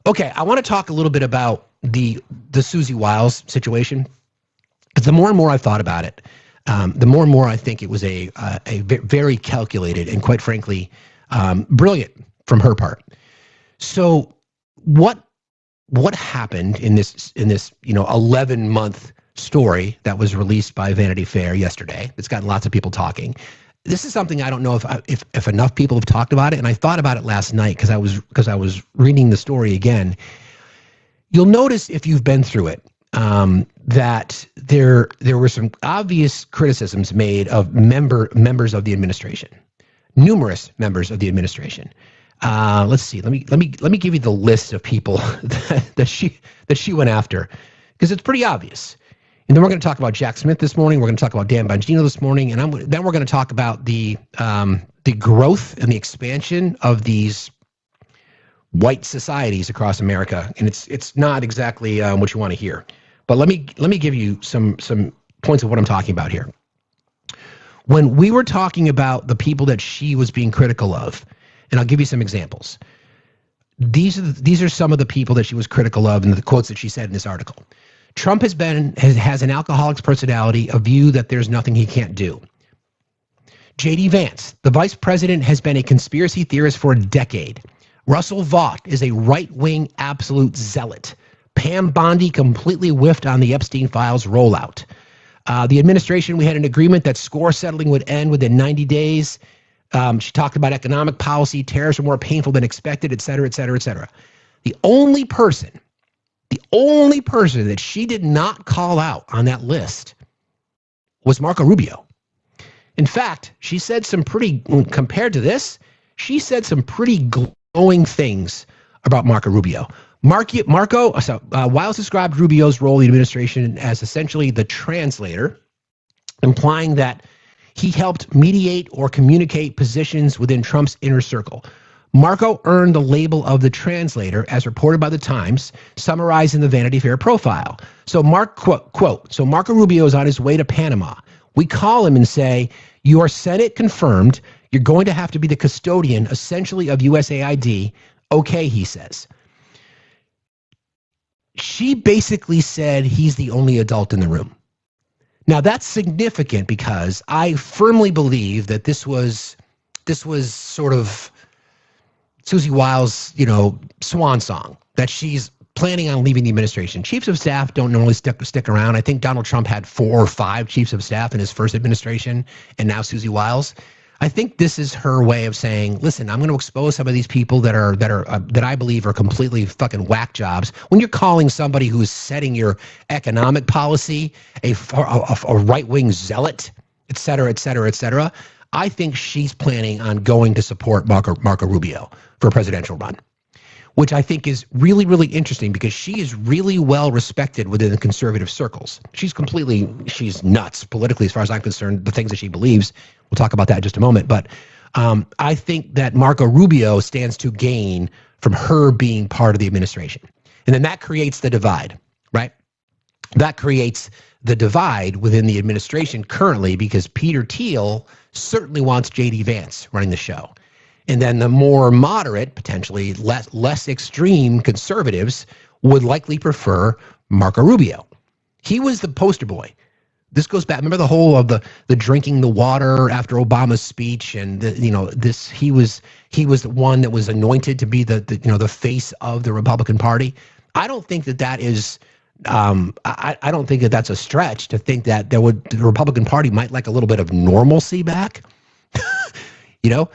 Okay, I want to talk a little bit about the Susie Wiles situation, because the more and more I've thought about it, the more and more I think it was a very calculated and, quite frankly, brilliant from her part. So what happened in this 11-month story that was released by Vanity Fair yesterday? It's gotten lots of people talking. This is something I don't know if enough people have talked about it, and I thought about it last night because I was reading the story again. You'll notice, if you've been through it, that there were some obvious criticisms made of members of the administration, numerous members of the administration. Let's see. Let me give you the list of people that she went after, because it's pretty obvious. And then we're going to talk about Jack Smith this morning. We're going to talk about Dan Bongino this morning, and then we're going to talk about the growth and the expansion of these white societies across America. And it's not exactly what you want to hear. But let me give you some points of what I'm talking about here. When we were talking about the people that she was being critical of, and I'll give you some examples. These are some of the people that she was critical of, and the quotes that she said in this article. Trump has an alcoholic's personality, a view that there's nothing he can't do. J.D. Vance, the vice president, has been a conspiracy theorist for a decade. Russell Vought is a right-wing absolute zealot. Pam Bondi completely whiffed on the Epstein files rollout. The administration, we had an agreement that score settling would end within 90 days. She talked about economic policy, tariffs are more painful than expected, et cetera, et cetera, et cetera. The only person that she did not call out on that list was Marco Rubio. In fact, she said compared to this, she said some pretty glowing things about Marco Rubio. Wiles described Rubio's role in the administration as essentially the translator, implying that he helped mediate or communicate positions within Trump's inner circle. Marco earned the label of the translator, as reported by the Times, summarized in the Vanity Fair profile. So so Marco Rubio is on his way to Panama. We call him and say, "You are Senate confirmed. You're going to have to be the custodian, essentially, of USAID." Okay, he says. She basically said he's the only adult in the room. Now, that's significant because I firmly believe that this was sort of Susie Wiles', swan song, that she's planning on leaving the administration. Chiefs of staff don't normally stick around. I think Donald Trump had 4 or 5 chiefs of staff in his first administration, and now Susie Wiles. I think this is her way of saying, listen, I'm going to expose some of these people that I believe are completely fucking whack jobs. When you're calling somebody who's setting your economic policy a right-wing zealot, et cetera, et cetera, et cetera, I think she's planning on going to support Marco Rubio for a presidential run, which I think is really, really interesting because she is really well respected within the conservative circles. She's nuts politically, as far as I'm concerned, the things that she believes. We'll talk about that in just a moment. But I think that Marco Rubio stands to gain from her being part of the administration. And then that creates the divide, right? That creates the divide within the administration currently because Peter Thiel certainly wants J.D. Vance running the show. And then the more moderate, potentially less extreme conservatives would likely prefer Marco Rubio. He was the poster boy. This goes back. Remember the whole of the drinking the water after Obama's speech, and he was the one that was anointed to be the face of the Republican Party. I don't think that is. I don't think that that's a stretch to think that the Republican Party might like a little bit of normalcy back. I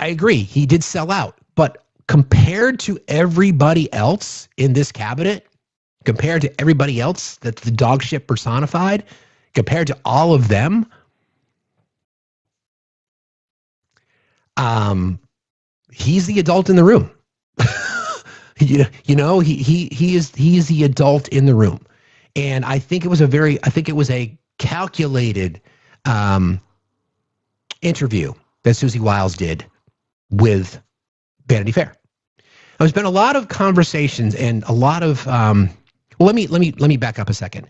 agree. He did sell out, but compared to everybody else in this cabinet, compared to everybody else that's the dog shit personified, compared to all of them, he's the adult in the room. He is the adult in the room. And I think it was a calculated interview that Susie Wiles did with Vanity Fair. There's been a lot of conversations and a lot of let me back up a second.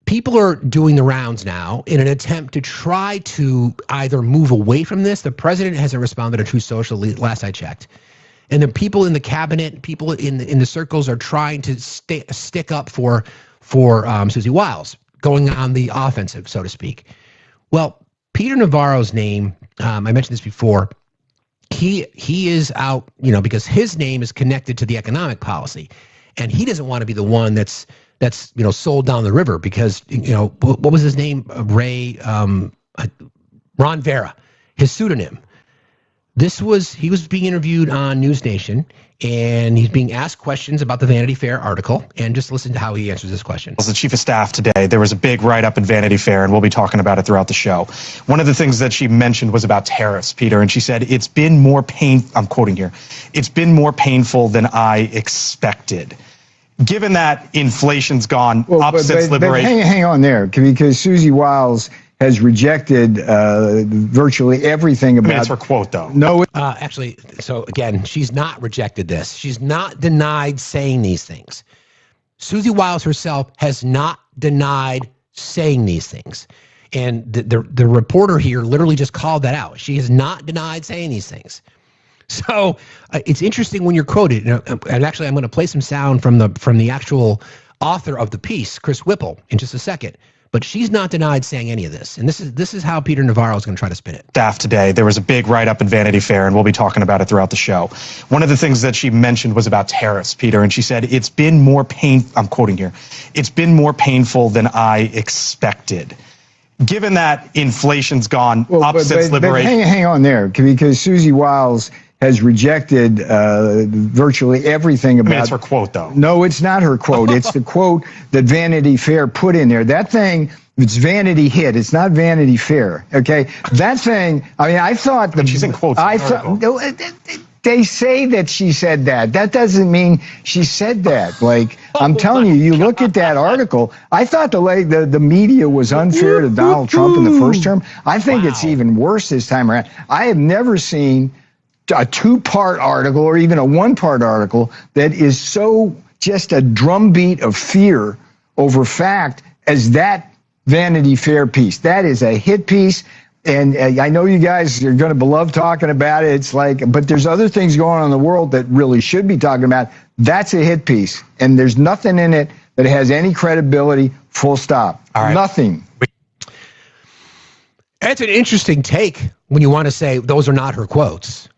People are doing the rounds now in an attempt to try to either move away from this. The president hasn't responded to Truth Social last I checked. And the people in the cabinet, people in the circles are trying to stick up for Susie Wiles, going on the offensive, so to speak. Well, Peter Navarro's name, I mentioned this before, he is out, because his name is connected to the economic policy. And he doesn't want to be the one that's sold down the river because, what was his name? Ron Vera, his pseudonym. He was being interviewed on News Nation, and he's being asked questions about the Vanity Fair article, and just listen to how he answers this question. As the chief of staff today, there was a big write-up in Vanity Fair, and we'll be talking about it throughout the show. One of the things that she mentioned was about tariffs, Peter, and she said, I'm quoting here, "It's been more painful than I expected." Given that inflation's gone up since liberation. Hang on there, because Susie Wiles has rejected virtually everything about. That's her quote, though. No, actually, so again, she's not rejected this. She's not denied saying these things. Susie Wiles herself has not denied saying these things, and the reporter here literally just called that out. She has not denied saying these things. So it's interesting when you're quoted. And actually, I'm going to play some sound from the actual author of the piece, Chris Whipple, in just a second. But she's not denied saying any of this. And this is how Peter Navarro is going to try to spin it. Staff today, there was a big write-up in Vanity Fair, and we'll be talking about it throughout the show. One of the things that she mentioned was about tariffs, Peter, and she said, I'm quoting here, "It's been more painful than I expected." Given that inflation's gone up since liberation. Hang on there, because Susie Wiles has rejected virtually everything about. That's her quote, though. No, it's not her quote. It's the quote that Vanity Fair put in there. That thing It's Vanity Hit. It's not Vanity Fair. Okay, that thing. I mean, I thought she's in quotes. I thought they say that she said that. That doesn't mean she said that. Like I'm telling you, you look at that article. I thought the media was unfair to Donald Trump in the first term. I think it's even worse this time around. I have never seen a two-part article or even a one-part article that is so just a drumbeat of fear over fact as that Vanity Fair piece. That is a hit piece, and I know you guys are going to love talking about it. It's like, but there's other things going on in the world that really should be talking about. That's a hit piece, and there's nothing in it that has any credibility, full stop. All right. Nothing. That's an interesting take when you want to say those are not her quotes.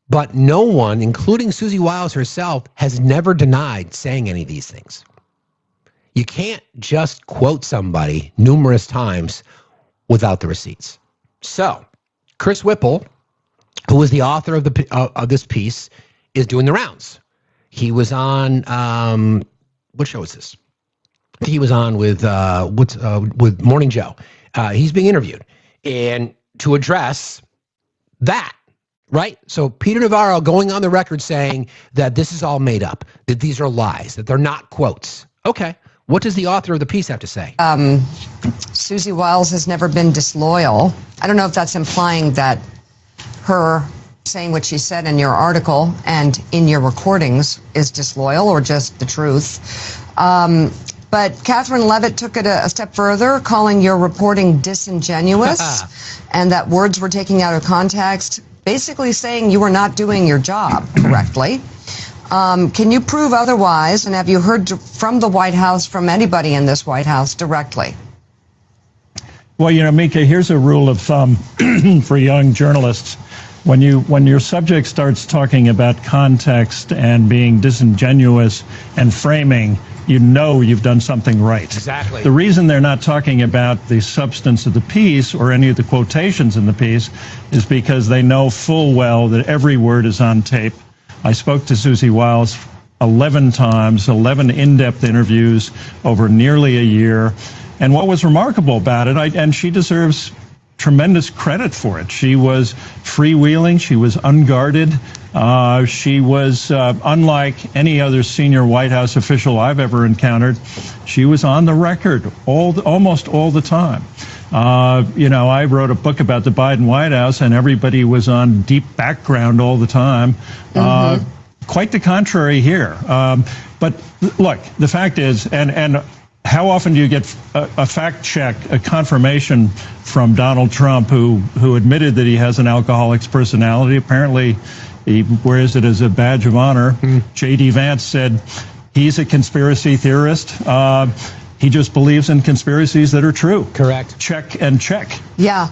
But no one, including Susie Wiles herself, has never denied saying any of these things. You can't just quote somebody numerous times without the receipts. So, Chris Whipple, who is the author of this piece, is doing the rounds. He was on what show is this? He was on with Morning Joe. He's being interviewed, and to address that. Right? So Peter Navarro going on the record saying that this is all made up, that these are lies, that they're not quotes. Okay. What does the author of the piece have to say? Susie Wiles has never been disloyal. I don't know if that's implying that her saying what she said in your article and in your recordings is disloyal or just the truth. But Catherine Levitt took it a step further, calling your reporting disingenuous and that words were taken out of context, basically saying you were not doing your job correctly. Can you prove otherwise? And have you heard from the White House, from anybody in this White House directly? Well, you know, Mika, here's a rule of thumb for young journalists. When your subject starts talking about context and being disingenuous and framing, you know you've done something right. Exactly. The reason they're not talking about the substance of the piece or any of the quotations in the piece is because they know full well that every word is on tape. I spoke to Susie Wiles 11 times, 11 in-depth interviews over nearly a year. And what was remarkable about it, and she deserves tremendous credit for it. She was freewheeling. She was unguarded. She was unlike any other senior White House official I've ever encountered. She was on the record almost all the time. You know, I wrote a book about the Biden White House, and everybody was on deep background all the time. Quite the contrary here. But look, the fact is, and how often do you get a fact check, a confirmation from Donald Trump, who admitted that he has an alcoholic's personality? Apparently, he wears it as a badge of honor. J.D. Vance said he's a conspiracy theorist. He just believes in conspiracies that are true. Correct. Check and check. Yeah.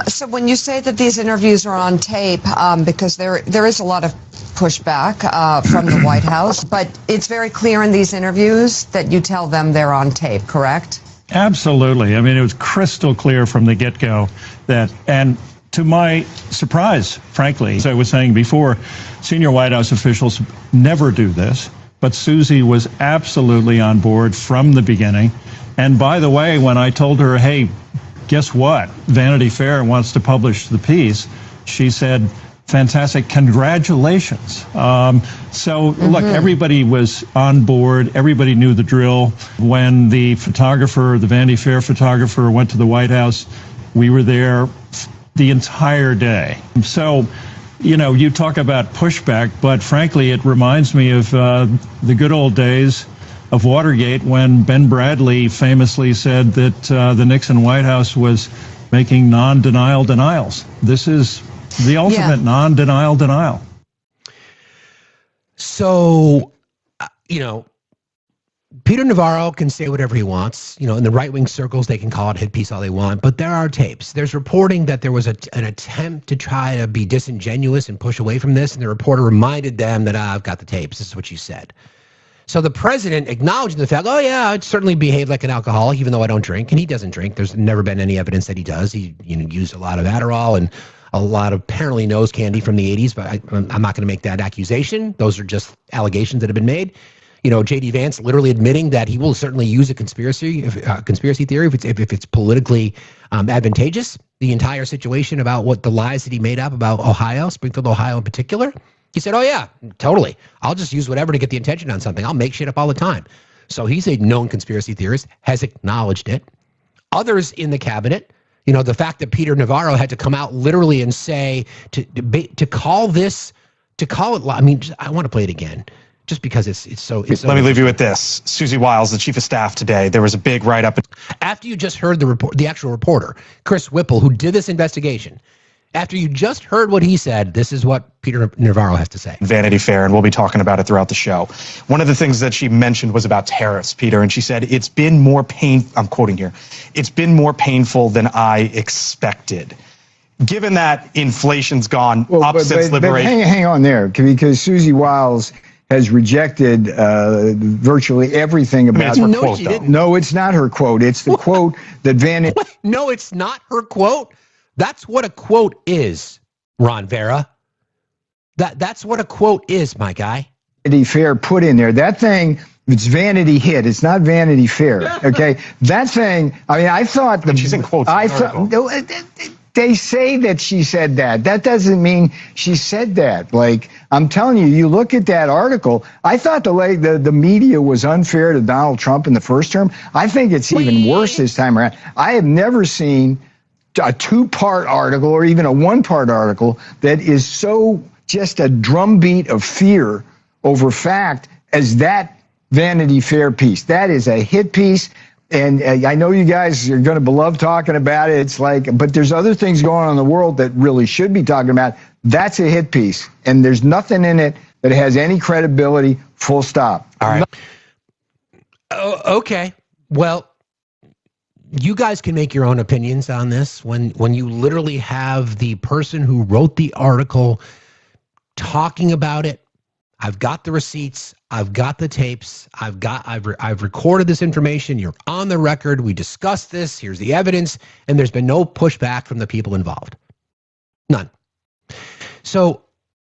So when you say that these interviews are on tape, because there is a lot of pushback from the White House, but it's very clear in these interviews that you tell them they're on tape, correct? Absolutely. I mean, it was crystal clear from the get-go that, and to my surprise, frankly, as I was saying before, senior White House officials never do this, but Susie was absolutely on board from the beginning. And by the way, when I told her, hey, guess what? Vanity Fair wants to publish the piece, she said, fantastic, congratulations. Look, everybody was on board. Everybody knew the drill. When the photographer, the Vanity Fair photographer, went to the White House, we were there the entire day. So, you know, you talk about pushback, but frankly, it reminds me of the good old days of Watergate, when Ben Bradley famously said that the Nixon White House was making non-denial denials. This is the ultimate non-denial denial. So, you know, Peter Navarro can say whatever he wants. You know, in the right-wing circles, they can call it hit piece all they want. But there are tapes. There's reporting that there was an attempt to try to be disingenuous and push away from this. And the reporter reminded them that, I've got the tapes. This is what you said. So the president acknowledged the fact, oh, yeah, I'd certainly behave like an alcoholic, even though I don't drink. And he doesn't drink. There's never been any evidence that he does. He used a lot of Adderall and a lot of apparently nose candy from the 80s. But I'm not going to make that accusation. Those are just allegations that have been made. J.D. Vance literally admitting that he will certainly use a conspiracy theory if it's politically advantageous. The entire situation about what the lies that he made up about Ohio, Springfield, Ohio in particular. He said, oh, yeah, totally. I'll just use whatever to get the attention on something. I'll make shit up all the time. So he's a known conspiracy theorist, has acknowledged it. Others in the cabinet, the fact that Peter Navarro had to come out literally and say, to call it, I want to play it again. Just because it's so. Let me leave you with this. Susie Wiles, the chief of staff today, there was a big write-up. After you just heard the actual reporter, Chris Whipple, who did this investigation, after you just heard what he said, this is what Peter Navarro has to say. Vanity Fair, and we'll be talking about it throughout the show. One of the things that she mentioned was about tariffs, Peter, and she said, it's been more I'm quoting here, it's been more painful than I expected. Given that inflation's gone up since liberation. But hang on there, because Susie Wiles has rejected virtually everything about her quote, though. No, it's not her quote. It's the quote that Vanity. No, it's not her quote. That's what a quote is, Ron Vera. That's what a quote is, my guy. Vanity Fair put in there. That thing, it's Vanity Hit. It's not Vanity Fair. Okay, that thing. I mean, I thought she's in quotes. They say that she said that. That doesn't mean she said that. Like, I'm telling you, you look at that article, I thought the media was unfair to Donald Trump in the first term. I think it's even worse this time around. I have never seen a two-part article or even a one-part article that is so just a drumbeat of fear over fact as that Vanity Fair piece. That is a hit piece. And I know you guys are going to love talking about it. It's like, but there's other things going on in the world that really should be talking about. That's a hit piece. And there's nothing in it that has any credibility, full stop. All right. Okay. Well, you guys can make your own opinions on this when you literally have the person who wrote the article talking about it. I've got the receipts. I've got the tapes. I've recorded this information. You're on the record. We discussed this. Here's the evidence. And there's been no pushback from the people involved. None. So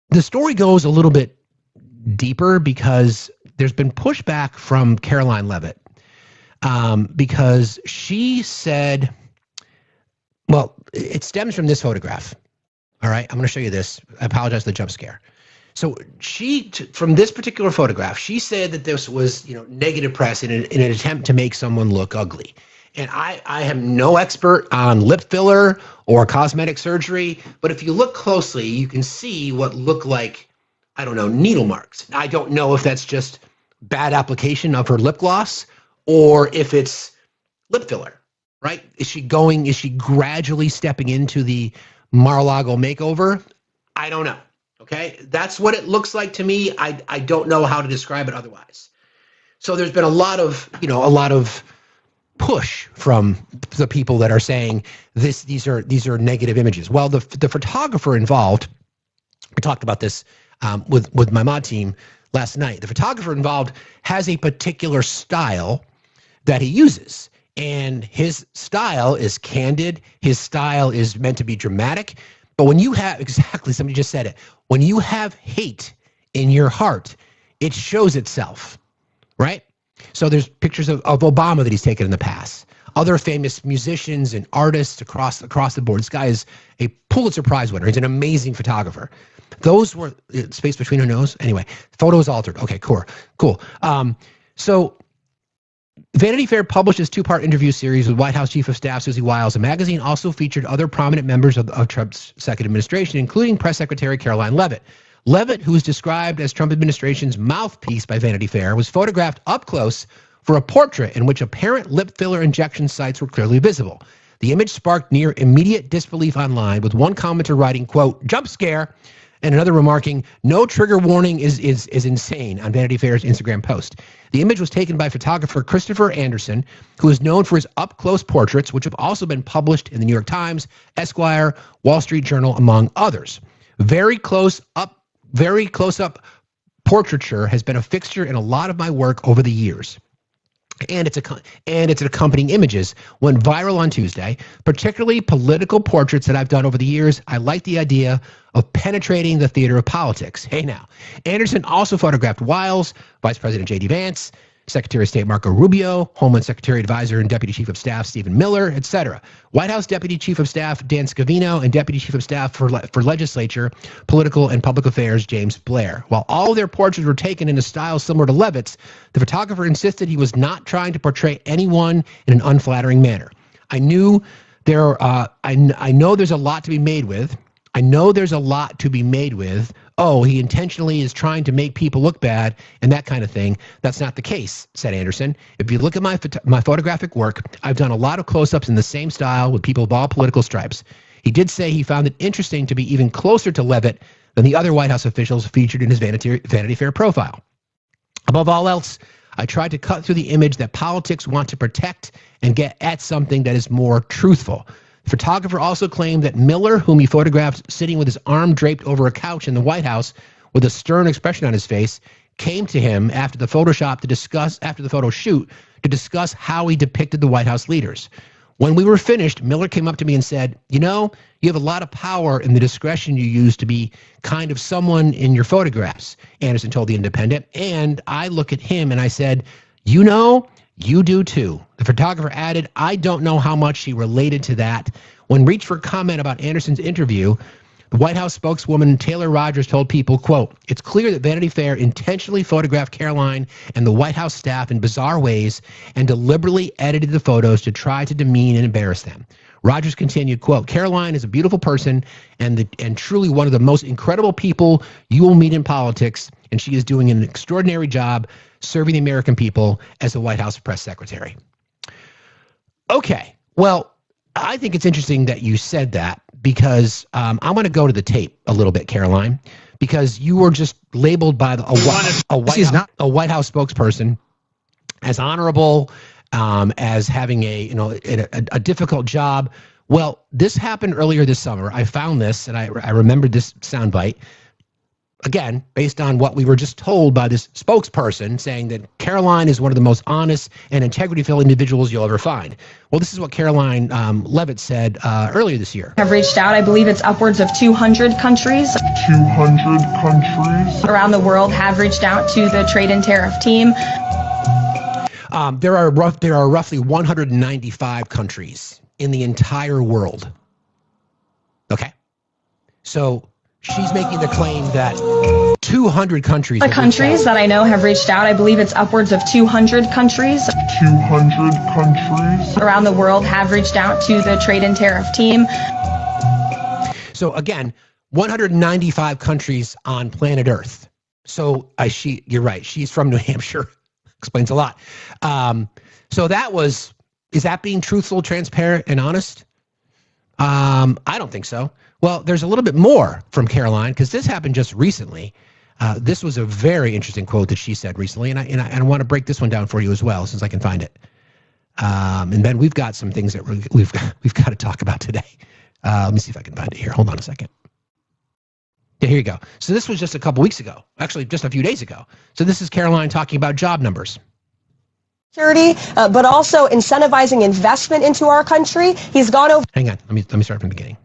the story goes a little bit deeper because there's been pushback from Caroline Leavitt because she said, well, it stems from this photograph. All right, I'm going to show you this. I apologize for the jump scare. So from this particular photograph, she said that this was, negative press in an attempt to make someone look ugly. And I am no expert on lip filler or cosmetic surgery, but if you look closely, you can see what look like, I don't know, needle marks. I don't know if that's just bad application of her lip gloss or if it's lip filler, right? Is she gradually stepping into the Mar-a-Lago makeover? I don't know. Okay, that's what it looks like to me. I don't know how to describe it otherwise. So there's been a lot of push from the people that are saying these are negative images. Well, the photographer involved, we talked about this with my mod team last night. The photographer involved has a particular style that he uses, and his style is candid. His style is meant to be dramatic. But when you have, exactly, somebody just said it, when you have hate in your heart, it shows itself, right? So there's pictures of Obama that he's taken in the past, other famous musicians and artists across the board. This guy is a Pulitzer Prize winner. He's an amazing photographer. Those were, space between her nose? Anyway, photos altered. Okay, cool. So Vanity Fair published this two-part interview series with White House Chief of Staff Susie Wiles. The magazine also featured other prominent members of Trump's second administration, including Press Secretary Caroline Leavitt. Leavitt, who is described as Trump administration's mouthpiece by Vanity Fair, was photographed up close for a portrait in which apparent lip filler injection sites were clearly visible. The image sparked near immediate disbelief online, with one commenter writing, quote, "jump scare," and another remarking, "no trigger warning is insane," on Vanity Fair's Instagram post. The image was taken by photographer Christopher Anderson, who is known for his up-close portraits, which have also been published in the New York Times, Esquire, Wall Street Journal, among others. Very close-up portraiture has been a fixture in a lot of my work over the years. and its accompanying images went viral on Tuesday, particularly political portraits that I've done over the years. I like the idea of penetrating the theater of politics. Hey now, Anderson also photographed Wiles, Vice President J.D. Vance, Secretary of State Marco Rubio, Homeland Secretary Advisor and Deputy Chief of Staff Stephen Miller, etc. White House Deputy Chief of Staff Dan Scavino and Deputy Chief of Staff for Legislature, Political and Public Affairs James Blair. While all of their portraits were taken in a style similar to Levitt's, the photographer insisted he was not trying to portray anyone in an unflattering manner. I know there's a lot to be made with. Oh, he intentionally is trying to make people look bad and that kind of thing. That's not the case, said Anderson. If you look at my photographic work, I've done a lot of close-ups in the same style with people of all political stripes. He did say he found it interesting to be even closer to Levitt than the other White House officials featured in his Vanity Fair profile. Above all else, I tried to cut through the image that politics want to protect and get at something that is more truthful. The photographer also claimed that Miller, whom he photographed sitting with his arm draped over a couch in the White House with a stern expression on his face, came to him after the photo shoot to discuss how he depicted the White House leaders. When we were finished, Miller came up to me and said, "You know, you have a lot of power in the discretion you use to be kind of someone in your photographs," Anderson told The Independent. And I look at him and I said, "You know, you do too." The photographer added, "I don't know how much she related to that." When reached for comment about Anderson's interview, the White House spokeswoman Taylor Rogers told People, quote, "It's clear that Vanity Fair intentionally photographed Caroline and the White House staff in bizarre ways and deliberately edited the photos to try to demean and embarrass them." Rogers continued, quote, "Caroline is a beautiful person and truly one of the most incredible people you will meet in politics, and she is doing an extraordinary job serving the American people as the White House press secretary." Okay, well, I think it's interesting that you said that because I want to go to the tape a little bit, Caroline, because you were just labeled by a White House spokesperson as honorable, as having a difficult job. Well, this happened earlier this summer. I found this and I remembered this soundbite. Again, based on what we were just told by this spokesperson saying that Caroline is one of the most honest and integrity-filled individuals you'll ever find. Well, this is what Caroline Levitt said earlier this year. Have reached out. I believe it's upwards of 200 countries. 200 countries around the world have reached out to the trade and tariff team. There are roughly 195 countries in the entire world. Okay, so she's making the claim that 200 countries. The countries that I know have reached out, I believe it's upwards of 200 countries. 200 countries around the world have reached out to the trade and tariff team. So again, 195 countries on planet Earth. So you're right. She's from New Hampshire. Explains a lot. Is that being truthful, transparent, and honest? I don't think so. Well, there's a little bit more from Caroline because this happened just recently. This was a very interesting quote that she said recently, and I want to break this one down for you as well, since I can find it. And then we've got some things that we've got to talk about today. Let me see if I can find it here. Hold on a second. Yeah, here you go. So this was just a couple weeks ago, actually just a few days ago. So this is Caroline talking about job numbers. Security, but also incentivizing investment into our country. He's gone over. Hang on. Let me start from the beginning.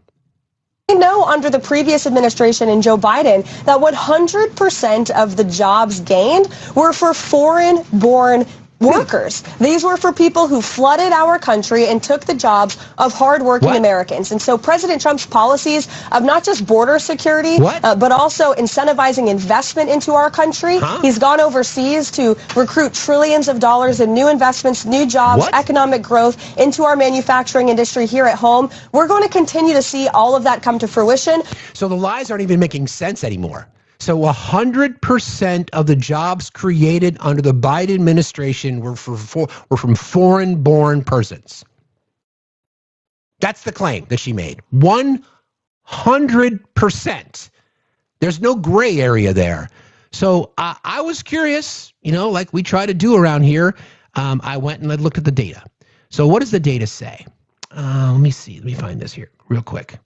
We know under the previous administration and Joe Biden that 100% of the jobs gained were for foreign-born workers. These were for people who flooded our country and took the jobs of hardworking Americans. And so President Trump's policies of not just border security, but also incentivizing investment into our country. He's gone overseas to recruit trillions of dollars in new investments, new jobs, economic growth into our manufacturing industry here at home. We're going to continue to see all of that come to fruition. So the lies aren't even making sense anymore. So 100% of the jobs created under the Biden administration were from foreign-born persons. That's the claim that she made. 100%. There's no gray area there. So I was curious, like we try to do around here. I went and I looked at the data. So what does the data say? Let me see. Let me find this here real quick.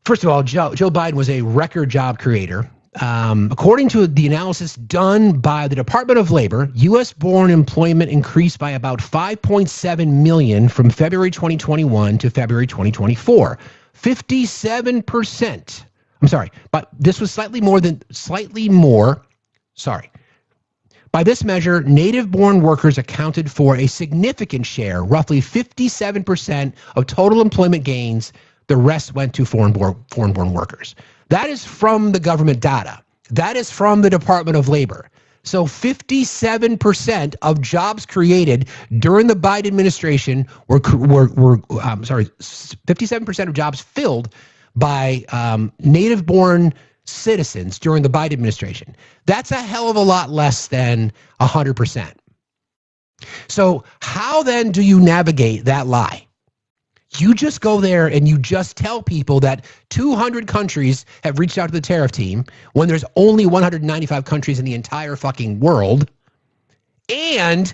First of all, Joe Biden was a record job creator. According to the analysis done by the Department of Labor, U.S.-born employment increased by about 5.7 million from February 2021 to February 2024. 57%. I'm sorry, but this was slightly more. Sorry. By this measure, native-born workers accounted for a significant share, roughly 57% of total employment gains. The rest went to foreign-born workers. That is from the government data. That is from the Department of Labor. So 57% of jobs created during the Biden administration were 57% of jobs filled by native-born citizens during the Biden administration. That's a hell of a lot less than 100%. So how then do you navigate that lie? You just go there and you just tell people that 200 countries have reached out to the tariff team when there's only 195 countries in the entire fucking world. And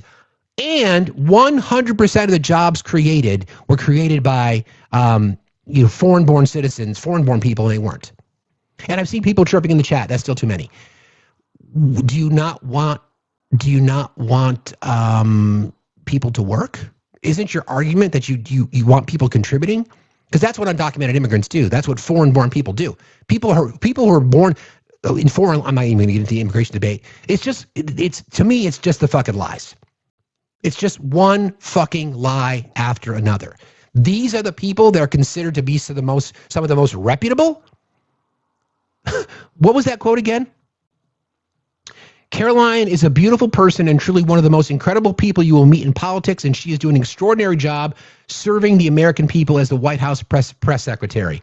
100% of the jobs created were created by foreign-born citizens, foreign-born people, and they weren't. And I've seen people chirping in the chat. That's still too many. Do you not want people to work? Isn't your argument that you want people contributing? Because that's what undocumented immigrants do. That's what foreign-born people do. People who are born in foreign. I'm not even going to get into the immigration debate. It's to me, it's just the fucking lies. It's just one fucking lie after another. These are the people that are considered to be some of the most reputable. What was that quote again? Caroline is a beautiful person and truly one of the most incredible people you will meet in politics, and she is doing an extraordinary job serving the American people as the White House press secretary.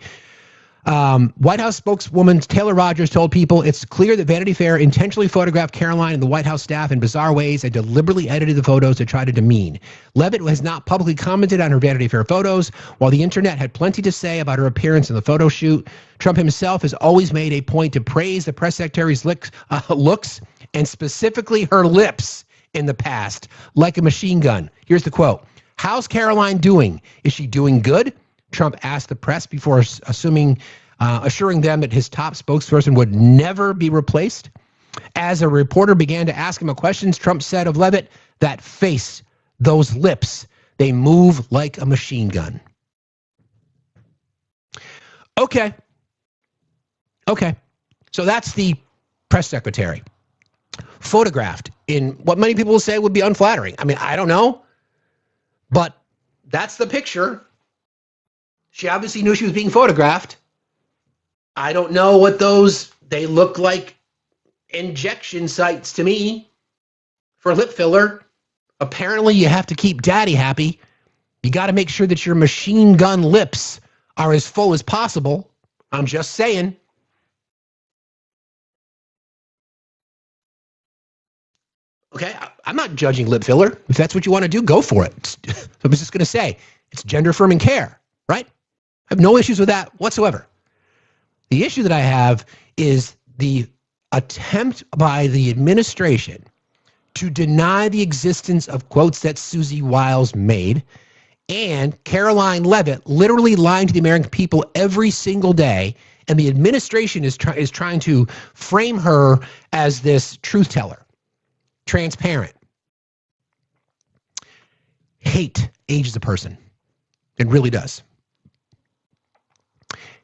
White House spokeswoman Taylor Rogers told People, it's clear that Vanity Fair intentionally photographed Caroline and the White House staff in bizarre ways and deliberately edited the photos to try to demean. Leavitt has not publicly commented on her Vanity Fair photos. While the internet had plenty to say about her appearance in the photo shoot, Trump himself has always made a point to praise the press secretary's looks and specifically her lips in the past, like a machine gun. Here's the quote. How's Caroline doing? Is she doing good? Trump asked the press before assuring them that his top spokesperson would never be replaced. As a reporter began to ask him questions, Trump said of Leavitt, that face, those lips, they move like a machine gun. Okay. So that's the press secretary. Photographed in what many people will say would be unflattering. I mean, I don't know, but that's the picture. She obviously knew she was being photographed. I don't know what they look like injection sites to me for lip filler. Apparently you have to keep daddy happy. You got to make sure that your machine gun lips are as full as possible. I'm just saying. Okay, I'm not judging lip filler. If that's what you want to do, go for it. I was just going to say, it's gender affirming care, right? I have no issues with that whatsoever. The issue that I have is the attempt by the administration to deny the existence of quotes that Susie Wiles made, and Caroline Leavitt literally lying to the American people every single day, and the administration is trying to frame her as this truth teller. Transparent. Hate ages a person. It really does.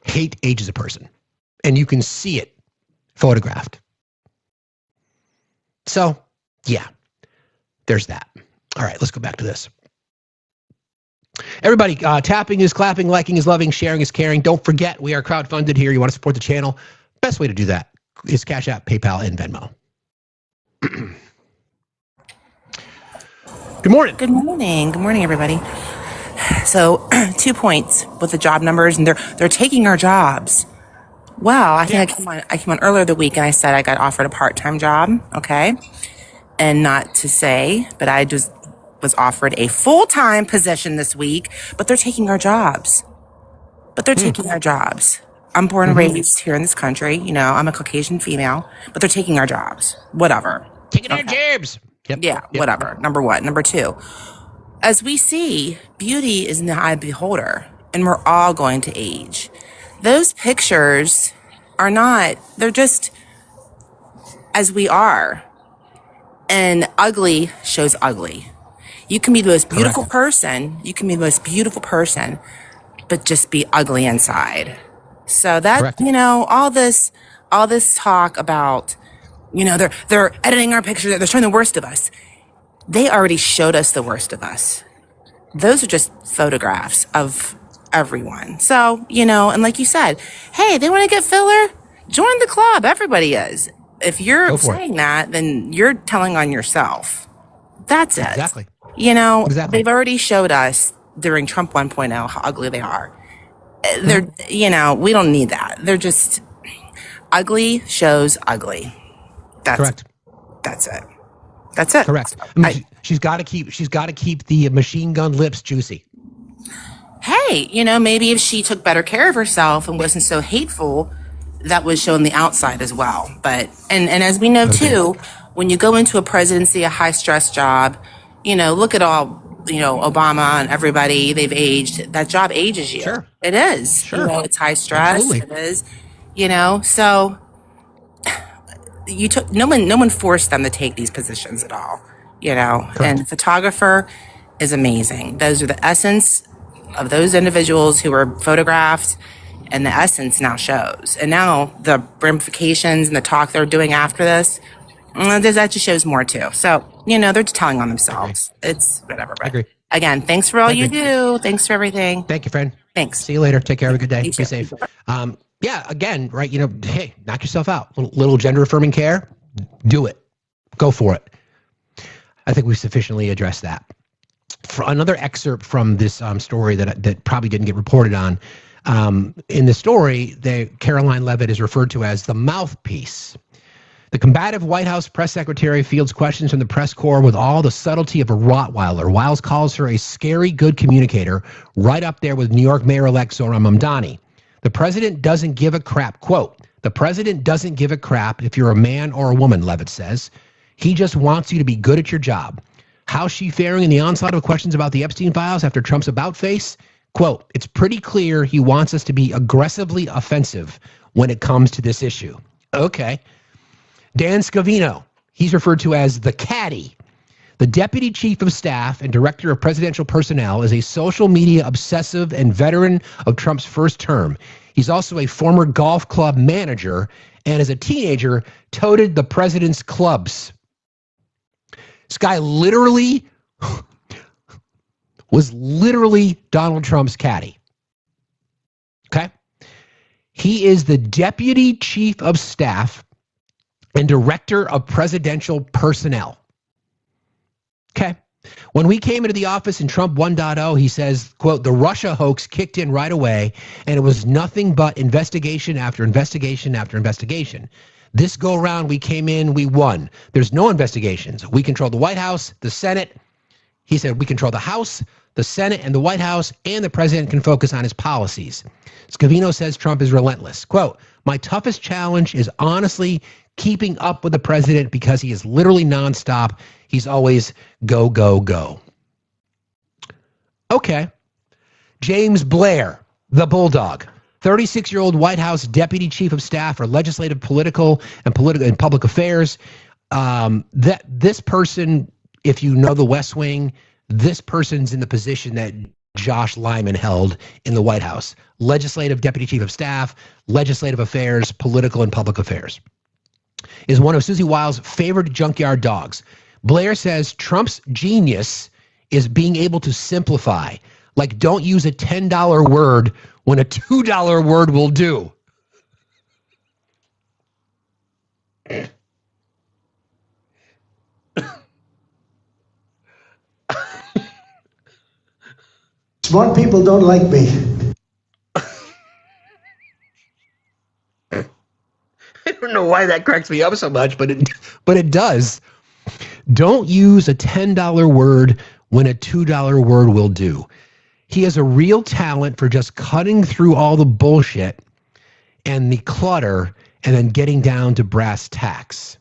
Hate ages a person. And you can see it photographed. So, yeah, there's that. All right, let's go back to this. Everybody, tapping is clapping, liking is loving, sharing is caring. Don't forget, we are crowdfunded here. You want to support the channel? Best way to do that is Cash App, PayPal, and Venmo. Good morning. Good morning. Good morning, everybody. So 2 points with the job numbers, and they're taking our jobs. Well, I think I came on earlier the week and I said I got offered a part-time job, okay? And not to say, but I just was offered a full-time position this week, but they're taking our jobs. Taking our jobs. I'm born and raised here in this country. You know, I'm a Caucasian female, but they're taking our jobs. Whatever. Taking our jobs. Yep. Whatever. Number one. Number two, as we see, beauty is in the eye of the beholder, and we're all going to age. Those pictures are not, they're just as we are. And ugly shows ugly. You can be the most beautiful person. You can be the most beautiful person, but just be ugly inside. So that, all this talk about, they're editing our pictures, they're showing the worst of us. They already showed us the worst of us. Those are just photographs of everyone. So, and like you said, hey, they want to get filler? Join the club. Everybody is. If you're saying that, then you're telling on yourself. That's it. Exactly. They've already showed us during Trump 1.0 how ugly they are. They're, we don't need that. They're just ugly shows ugly. That's correct. That's it. That's it. Correct. I mean, she's got to keep the machine gun lips juicy. Hey, maybe if she took better care of herself and wasn't so hateful, that was shown the outside as well. But and as we know too, when you go into a presidency, a high stress job, look at all Obama and everybody, they've aged. That job ages you. Sure. It is. Sure. It's high stress. Absolutely. It is. So you took no one forced them to take these positions at all. Correct. And photographer is amazing. Those are the essence of those individuals who were photographed, and the essence now shows. And now the ramifications and the talk they're doing after this, that just shows more too. So, they're just telling on themselves. It's whatever. But I agree. Again, thanks for all you do. Thanks for everything. Thank you, friend. Thanks. See you later. Take care. Have a good day. Be safe. Yeah, again, right, hey, knock yourself out. Little gender affirming care, do it. Go for it. I think we've sufficiently addressed that. For another excerpt from this story that probably didn't get reported on, in the story, Caroline Levitt is referred to as the mouthpiece. The combative White House press secretary fields questions from the press corps with all the subtlety of a Rottweiler. Wiles calls her a scary good communicator, right up there with New York Mayor-elect Zohran Mamdani. The president doesn't give a crap. Quote, the president doesn't give a crap if you're a man or a woman, Levitt says. He just wants you to be good at your job. How's she faring in the onslaught of questions about the Epstein files after Trump's about face? Quote, it's pretty clear he wants us to be aggressively offensive when it comes to this issue. Okay. Dan Scavino, he's referred to as the caddy. The deputy chief of staff and director of presidential personnel is a social media obsessive and veteran of Trump's first term. He's also a former golf club manager and as a teenager toted the president's clubs. This guy literally was Donald Trump's caddy. Okay? He is the deputy chief of staff and director of presidential personnel. Okay. When we came into the office in Trump 1.0, he says, quote, the Russia hoax kicked in right away, and it was nothing but investigation after investigation after investigation. This go around, we came in, we won. There's no investigations. We control the White House, the Senate. He said, we control the House, the Senate, and the White House, and the president can focus on his policies. Scavino says Trump is relentless. Quote, my toughest challenge is honestly keeping up with the president because he is literally nonstop. He's always go, go, go. Okay. James Blair, the Bulldog, 36-year-old White House deputy chief of staff for legislative, political, and public affairs. This person, if you know the West Wing, this person's in the position that Josh Lyman held in the White House. Legislative deputy chief of staff, legislative affairs, political and public affairs. Is one of Susie Wiles' favorite junkyard dogs. Blair says Trump's genius is being able to simplify. Like, don't use a $10 word when a $2 word will do. Smart people don't like me. I don't know why that cracks me up so much, but it does. Don't use a $10 word when a $2 word will do. He has a real talent for just cutting through all the bullshit and the clutter and then getting down to brass tacks.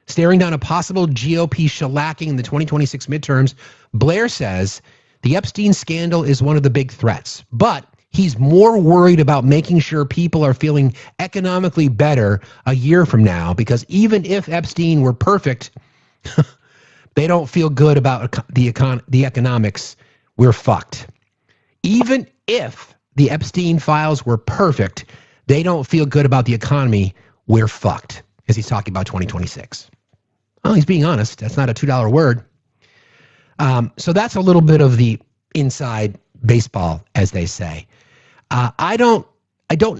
Staring down a possible GOP shellacking in the 2026 midterms, Blair says the Epstein scandal is one of the big threats, but He's more worried about making sure people are feeling economically better a year from now, because even if Epstein were perfect, they don't feel good about the economics. We're fucked. Even if the Epstein files were perfect, they don't feel good about the economy. We're fucked. Because he's talking about 2026. Well, he's being honest. That's not a $2 word. So that's a little bit of the inside baseball, as they say. I don't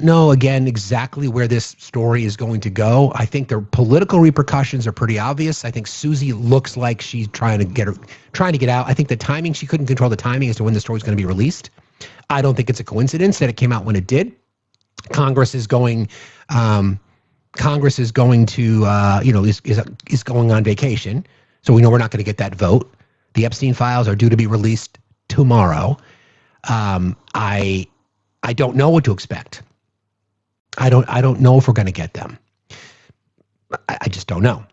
know, again, exactly where this story is going to go. I think the political repercussions are pretty obvious. I think Susie looks like she's trying to get out. I think the timing, she couldn't control the timing as to when the story is going to be released. I don't think it's a coincidence that it came out when it did. Congress is going to, is going on vacation. So we know we're not going to get that vote. The Epstein files are due to be released tomorrow. I don't know what to expect. I don't know if we're going to get them. I just don't know.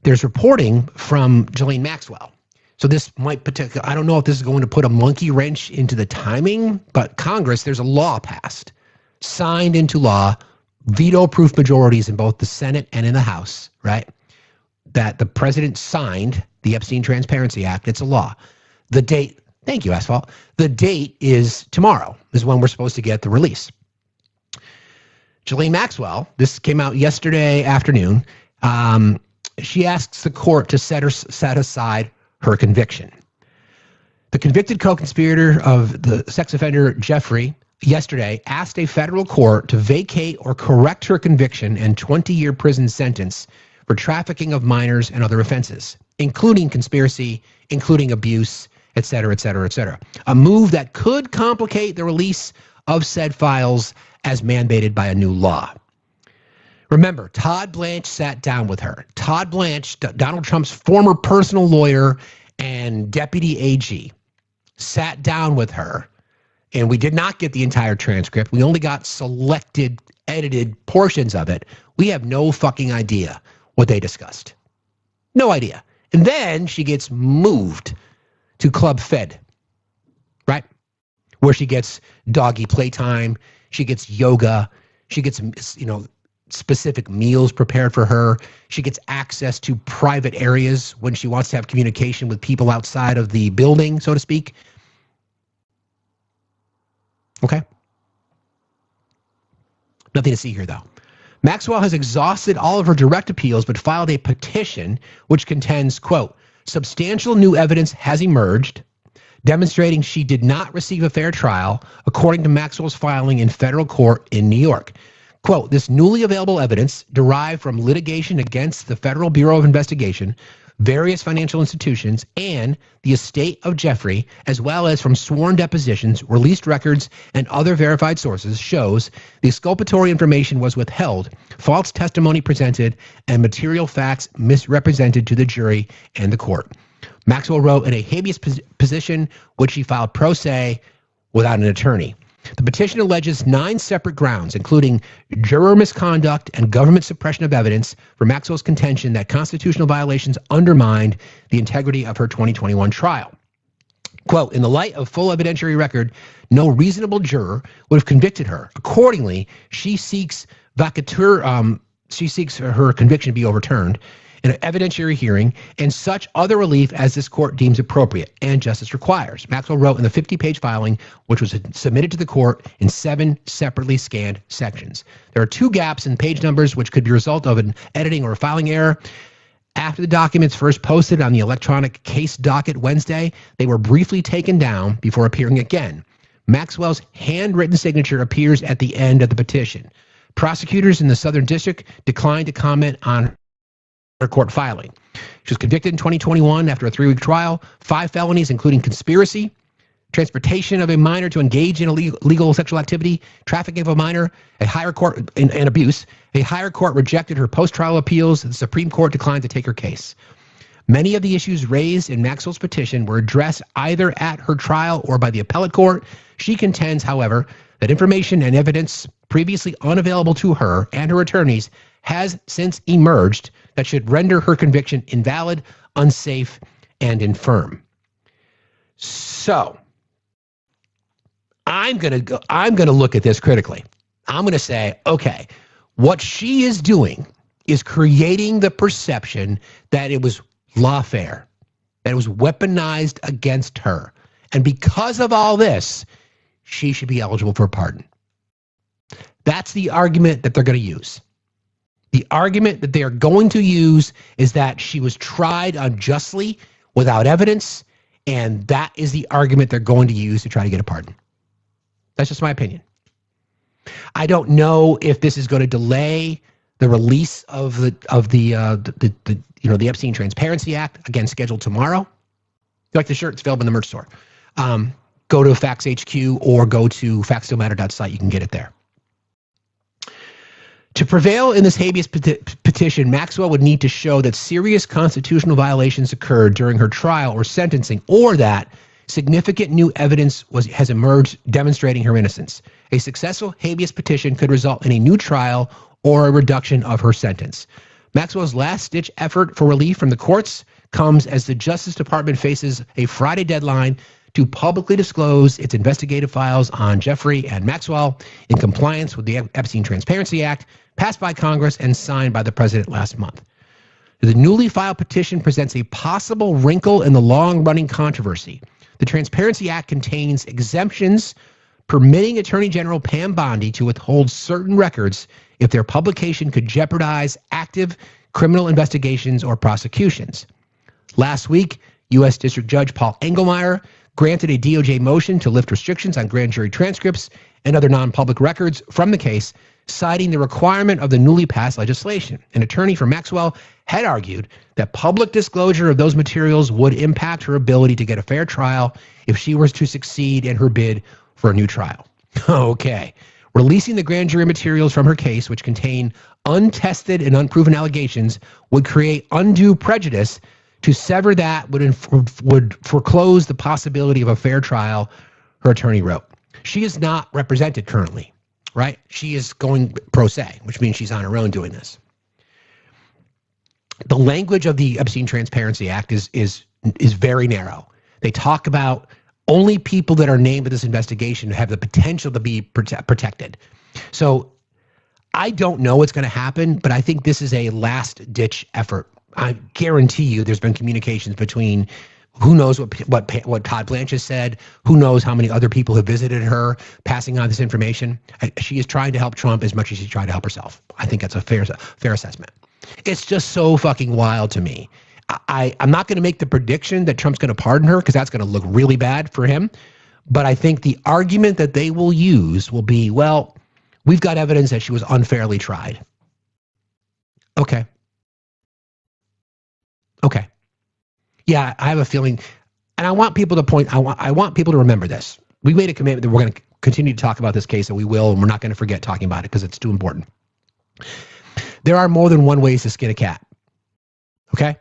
There's reporting from Ghislaine Maxwell. So this might I don't know if this is going to put a monkey wrench into the timing, but Congress, there's a law passed, signed into law, veto-proof majorities in both the Senate and in the House, right? That the president signed the Epstein Transparency Act. It's a law. The date, thank you, Asphalt. The date is tomorrow, is when we're supposed to get the release. Ghislaine Maxwell, this came out yesterday afternoon. She asks the court to set aside her conviction. The convicted co-conspirator of the sex offender Jeffrey yesterday asked a federal court to vacate or correct her conviction and 20-year prison sentence for trafficking of minors and other offenses, including conspiracy, including abuse, et cetera, et cetera, et cetera. A move that could complicate the release of said files as mandated by a new law. Remember, Todd Blanche sat down with her. Todd Blanche, Donald Trump's former personal lawyer and deputy AG, sat down with her, and we did not get the entire transcript. We only got selected, edited portions of it. We have no fucking idea what they discussed. No idea. And then she gets moved to Club Fed, right? Where she gets doggy playtime, she gets yoga, she gets, specific meals prepared for her. She gets access to private areas when she wants to have communication with people outside of the building, so to speak. Okay. Nothing to see here, though. Maxwell has exhausted all of her direct appeals, but filed a petition which contends, quote, substantial new evidence has emerged demonstrating she did not receive a fair trial, according to Maxwell's filing in federal court in New York. Quote, this newly available evidence derived from litigation against the Federal Bureau of Investigation, various financial institutions, and the estate of Jeffrey, as well as from sworn depositions, released records, and other verified sources, shows the exculpatory information was withheld, false testimony presented, and material facts misrepresented to the jury and the court. Maxwell wrote in a habeas petition, which she filed pro se without an attorney. The petition alleges 9 separate grounds, including juror misconduct and government suppression of evidence, for Maxwell's contention that constitutional violations undermined the integrity of her 2021 trial. Quote, in the light of full evidentiary record, no reasonable juror would have convicted her. Accordingly, she seeks her conviction to be overturned in an evidentiary hearing and such other relief as this court deems appropriate and justice requires. Maxwell wrote in the 50-page filing, which was submitted to the court in 7 separately scanned sections. There are 2 gaps in page numbers, which could be a result of an editing or a filing error. After the documents first posted on the electronic case docket Wednesday, they were briefly taken down before appearing again. Maxwell's handwritten signature appears at the end of the petition. Prosecutors in the Southern District declined to comment on her court filing. She was convicted in 2021 after a 3-week trial, 5 felonies, including conspiracy, transportation of a minor to engage in illegal sexual activity, trafficking of a minor, a higher court, and abuse. A higher court rejected her post-trial appeals. The Supreme Court declined to take her case. Many of the issues raised in Maxwell's petition were addressed either at her trial or by the appellate court. She contends, however, that information and evidence previously unavailable to her and her attorneys has since emerged that should render her conviction invalid, unsafe, and infirm. So, I'm going to look at this critically. I'm going to say, okay, what she is doing is creating the perception that it was lawfare, that it was weaponized against her. And because of all this, she should be eligible for a pardon. That's the argument that they're going to use. The argument that they are going to use is that she was tried unjustly without evidence, and that is the argument they're going to use to try to get a pardon. That's just my opinion. I don't know if this is going to delay the release of the Epstein Transparency Act, again scheduled tomorrow. If you like the shirt, it's available in the merch store. Go to Facts HQ or go to factsstillmatter.site. You can get it there. To prevail in this habeas petition, Maxwell would need to show that serious constitutional violations occurred during her trial or sentencing, or that significant new evidence has emerged demonstrating her innocence. A successful habeas petition could result in a new trial or a reduction of her sentence. Maxwell's last-ditch effort for relief from the courts comes as the Justice Department faces a Friday deadline to publicly disclose its investigative files on Jeffrey and Maxwell in compliance with the Epstein Transparency Act, passed by Congress and signed by the president last month. The newly filed petition presents a possible wrinkle in the long-running controversy. The Transparency Act contains exemptions permitting Attorney General Pam Bondi to withhold certain records if their publication could jeopardize active criminal investigations or prosecutions. Last week, U.S. District Judge Paul Engelmeyer granted a DOJ motion to lift restrictions on grand jury transcripts and other non-public records from the case, citing the requirement of the newly passed legislation. An attorney for Maxwell had argued that public disclosure of those materials would impact her ability to get a fair trial if she was to succeed in her bid for a new trial. Okay. Releasing the grand jury materials from her case, which contain untested and unproven allegations, would create undue prejudice. To sever that would foreclose the possibility of a fair trial, her attorney wrote. She is not represented currently, right? She is going pro se, which means she's on her own doing this. The language of the Epstein Transparency Act is very narrow. They talk about only people that are named in this investigation have the potential to be protected. So I don't know what's going to happen, but I think this is a last-ditch effort. I guarantee you there's been communications between who knows what Todd Blanche has said, who knows how many other people have visited her, passing on this information. She is trying to help Trump as much as she's trying to help herself. I think that's a fair assessment. It's just so fucking wild to me. I'm not going to make the prediction that Trump's going to pardon her because that's going to look really bad for him. But I think the argument that they will use will be, well, we've got evidence that she was unfairly tried. Okay. Okay. Yeah, I have a feeling, and I want people to I want people to remember this. We made a commitment that we're going to continue to talk about this case, and we will, and we're not going to forget talking about it because it's too important. There are more than one ways to skin a cat. Okay?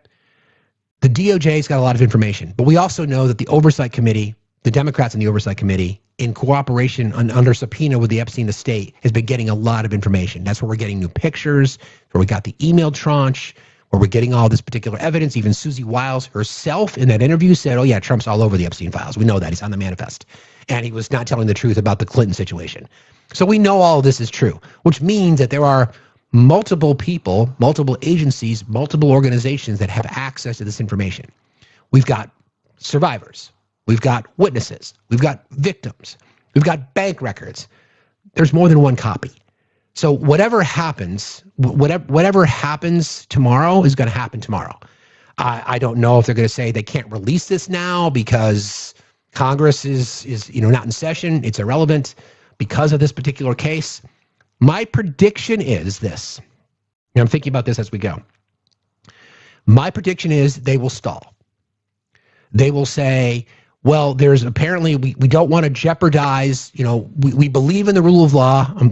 The DOJ's got a lot of information, but we also know that the Oversight Committee, the Democrats in the Oversight Committee, in cooperation under subpoena with the Epstein estate, has been getting a lot of information. That's where we're getting new pictures, where we got the email tranche, where we're getting all this particular evidence. Even Susie Wiles herself in that interview said, oh yeah, Trump's all over the Epstein files. We know that. He's on the manifest. And he was not telling the truth about the Clinton situation. So we know all of this is true, which means that there are multiple people, multiple agencies, multiple organizations that have access to this information. We've got survivors. We've got witnesses. We've got victims. We've got bank records. There's more than one copy. So whatever happens tomorrow is going to happen tomorrow. I don't know if they're going to say they can't release this now because Congress is not in session. It's irrelevant because of this particular case. My prediction is this. And I'm thinking about this as we go. My prediction is they will stall. They will say, well, there's apparently, we don't want to jeopardize, we believe in the rule of law. I'm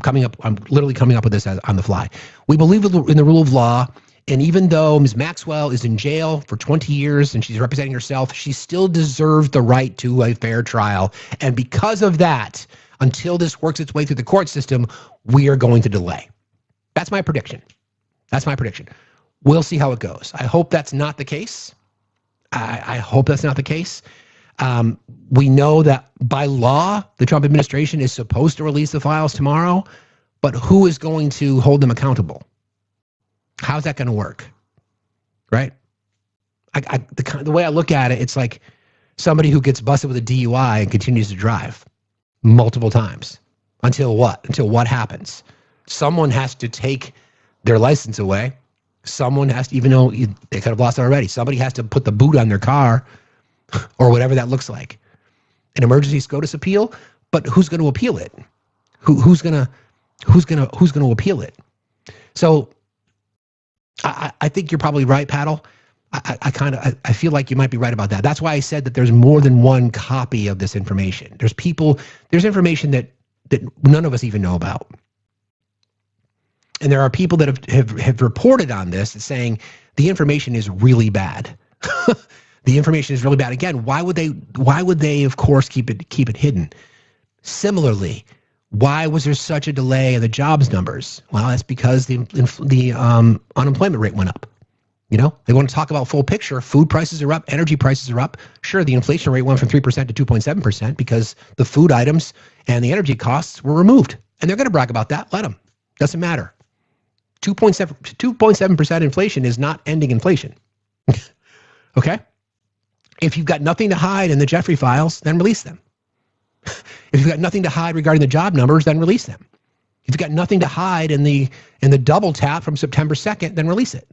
literally coming up with this on the fly. We believe in the rule of law. And even though Ms. Maxwell is in jail for 20 years and she's representing herself, she still deserves the right to a fair trial. And because of that, until this works its way through the court system, we are going to delay. That's my prediction. That's my prediction. We'll see how it goes. I hope that's not the case. I hope that's not the case. We know that by law, the Trump administration is supposed to release the files tomorrow, but who is going to hold them accountable? How's that going to work? Right? The way I look at it, it's like somebody who gets busted with a DUI and continues to drive multiple times. Until what? Until what happens? Someone has to take their license away. Someone has to, even though they could have lost it already, somebody has to put the boot on their car or whatever that looks like. An emergency SCOTUS appeal, but who's going to appeal it? Who's going to appeal it? So I think you're probably right, Paddle. I feel like you might be right about that. That's why I said that there's more than one copy of this information. There's information that none of us even know about. And there are people that have reported on this saying the information is really bad. The information is really bad. Again, why would they of course keep it hidden? Similarly, why was there such a delay in the jobs numbers? Well, that's because the unemployment rate went up. You know, they want to talk about full picture. Food prices are up, energy prices are up. Sure, the inflation rate went from 3% to 2.7% because the food items and the energy costs were removed. And they're going to brag about that. Let them. Doesn't matter. 2.7% inflation is not ending inflation. Okay? If you've got nothing to hide in the Jeffrey files, then release them. If you've got nothing to hide regarding the job numbers, then release them. If you've got nothing to hide in the double tap from September 2nd, then release it.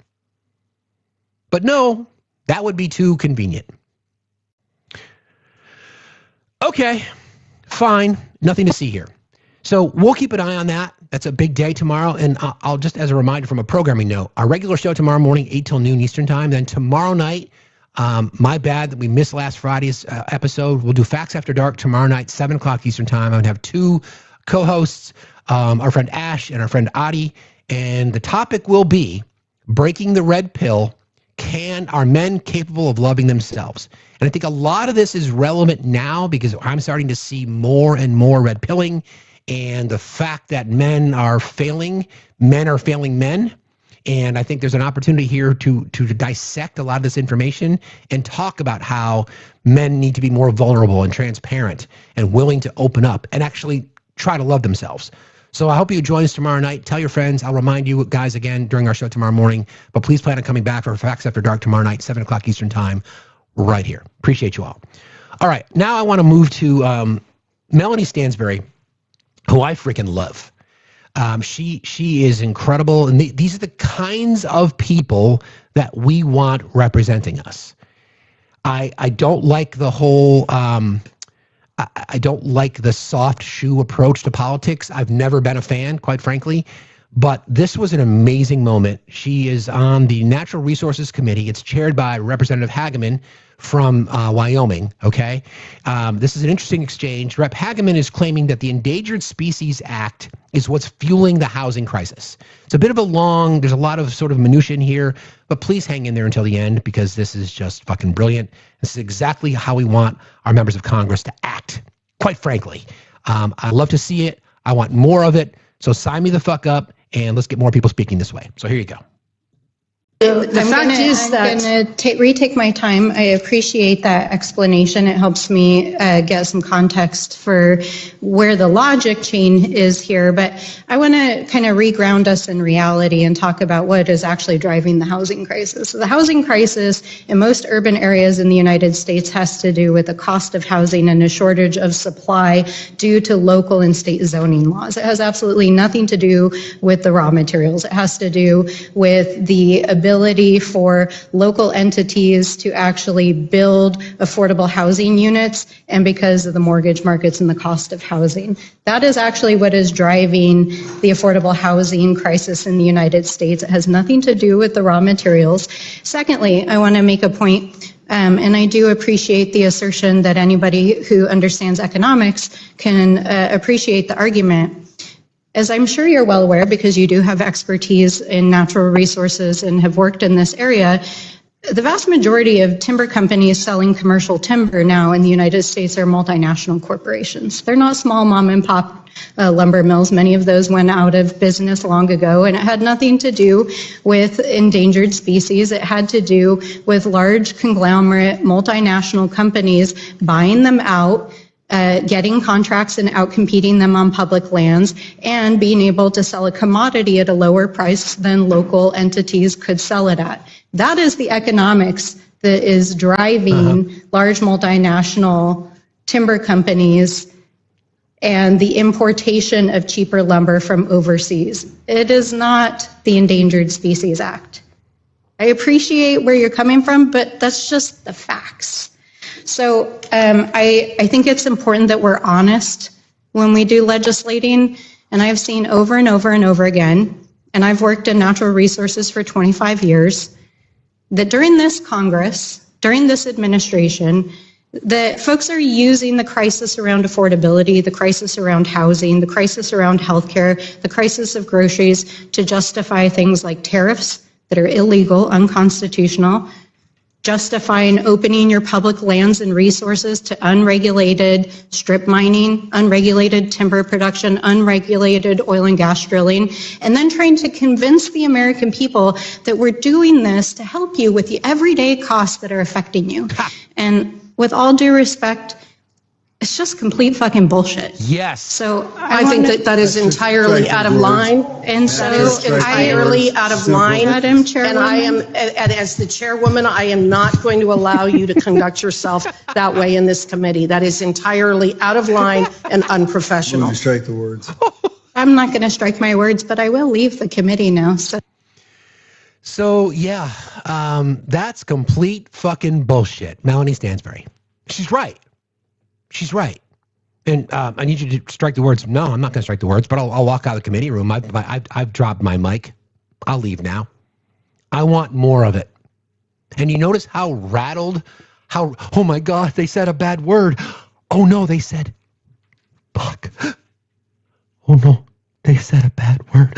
But no, that would be too convenient. Okay, fine. Nothing to see here. So we'll keep an eye on that. That's a big day tomorrow. And I'll just, as a reminder from a programming note, our regular show tomorrow morning, 8 till noon Eastern time. Then tomorrow night, my bad that we missed last Friday's episode. We'll do Facts After Dark tomorrow night, 7 o'clock Eastern time. I would have two co-hosts, our friend Ash and our friend Adi. And the topic will be breaking the red pill. Are men capable of loving themselves? And I think a lot of this is relevant now because I'm starting to see more and more red pilling and the fact that men are failing men. And I think there's an opportunity here to dissect a lot of this information and talk about how men need to be more vulnerable and transparent and willing to open up and actually try to love themselves. So I hope you join us tomorrow night. Tell your friends. I'll remind you guys again during our show tomorrow morning. But please plan on coming back for Facts After Dark tomorrow night, 7 o'clock Eastern time, right here. Appreciate you all. All right. Now I want to move to Melanie Stansbury, who I freaking love. She is incredible. And these are the kinds of people that we want representing us. I don't like the whole... I don't like the soft shoe approach to politics. I've never been a fan, quite frankly. But this was an amazing moment. She is on the Natural Resources Committee. It's chaired by Representative Hageman from Wyoming, okay? This is an interesting exchange. Rep. Hageman is claiming that the Endangered Species Act is what's fueling the housing crisis. It's a bit of there's a lot of sort of minutia in here, but please hang in there until the end because this is just fucking brilliant. This is exactly how we want our members of Congress to act, quite frankly. I love to see it. I want more of it. So sign me the fuck up and let's get more people speaking this way. So here you go. So I'm going to retake my time. I appreciate that explanation. It helps me get some context for where the logic chain is here. But I want to kind of reground us in reality and talk about what is actually driving the housing crisis. So the housing crisis in most urban areas in the United States has to do with the cost of housing and a shortage of supply due to local and state zoning laws. It has absolutely nothing to do with the raw materials. It has to do with the ability for local entities to actually build affordable housing units and because of the mortgage markets and the cost of housing. That is actually what is driving the affordable housing crisis in the United States. It has nothing to do with the raw materials. Secondly, I want to make a point, and I do appreciate the assertion that anybody who understands economics can appreciate the argument. As I'm sure you're well aware, because you do have expertise in natural resources and have worked in this area, the vast majority of timber companies selling commercial timber now in the United States are multinational corporations. They're not small mom and pop lumber mills. Many of those went out of business long ago, and it had nothing to do with endangered species. It had to do with large conglomerate multinational companies buying them out, getting contracts and outcompeting them on public lands, and being able to sell a commodity at a lower price than local entities could sell it at. That is the economics that is driving large multinational timber companies and the importation of cheaper lumber from overseas. It is not the Endangered Species Act. I appreciate where you're coming from, but that's just the facts. So I think it's important that we're honest when we do legislating, and I've seen over and over and over again, and I've worked in natural resources for 25 years, that during this Congress, during this administration, that folks are using the crisis around affordability, the crisis around housing, the crisis around healthcare, the crisis of groceries to justify things like tariffs that are illegal, unconstitutional, justifying opening your public lands and resources to unregulated strip mining, unregulated timber production, unregulated oil and gas drilling, and then trying to convince the American people that we're doing this to help you with the everyday costs that are affecting you. And with all due respect, it's just complete fucking bullshit. Yes. So I think that is entirely out of line. And so entirely out of line. Madam Chairwoman. And I am, and as the chairwoman, I am not going to allow you to conduct yourself that way in this committee. That is entirely out of line and unprofessional. Strike the words. I'm not going to strike my words, but I will leave the committee now. So yeah, that's complete fucking bullshit. Melanie Stansbury. She's right. She's right. And I need you to strike the words. No, I'm not going to strike the words, but I'll walk out of the committee room. I've dropped my mic. I'll leave now. I want more of it. And you notice how rattled, oh my God, they said a bad word. Oh no, they said, fuck. Oh no, they said a bad word.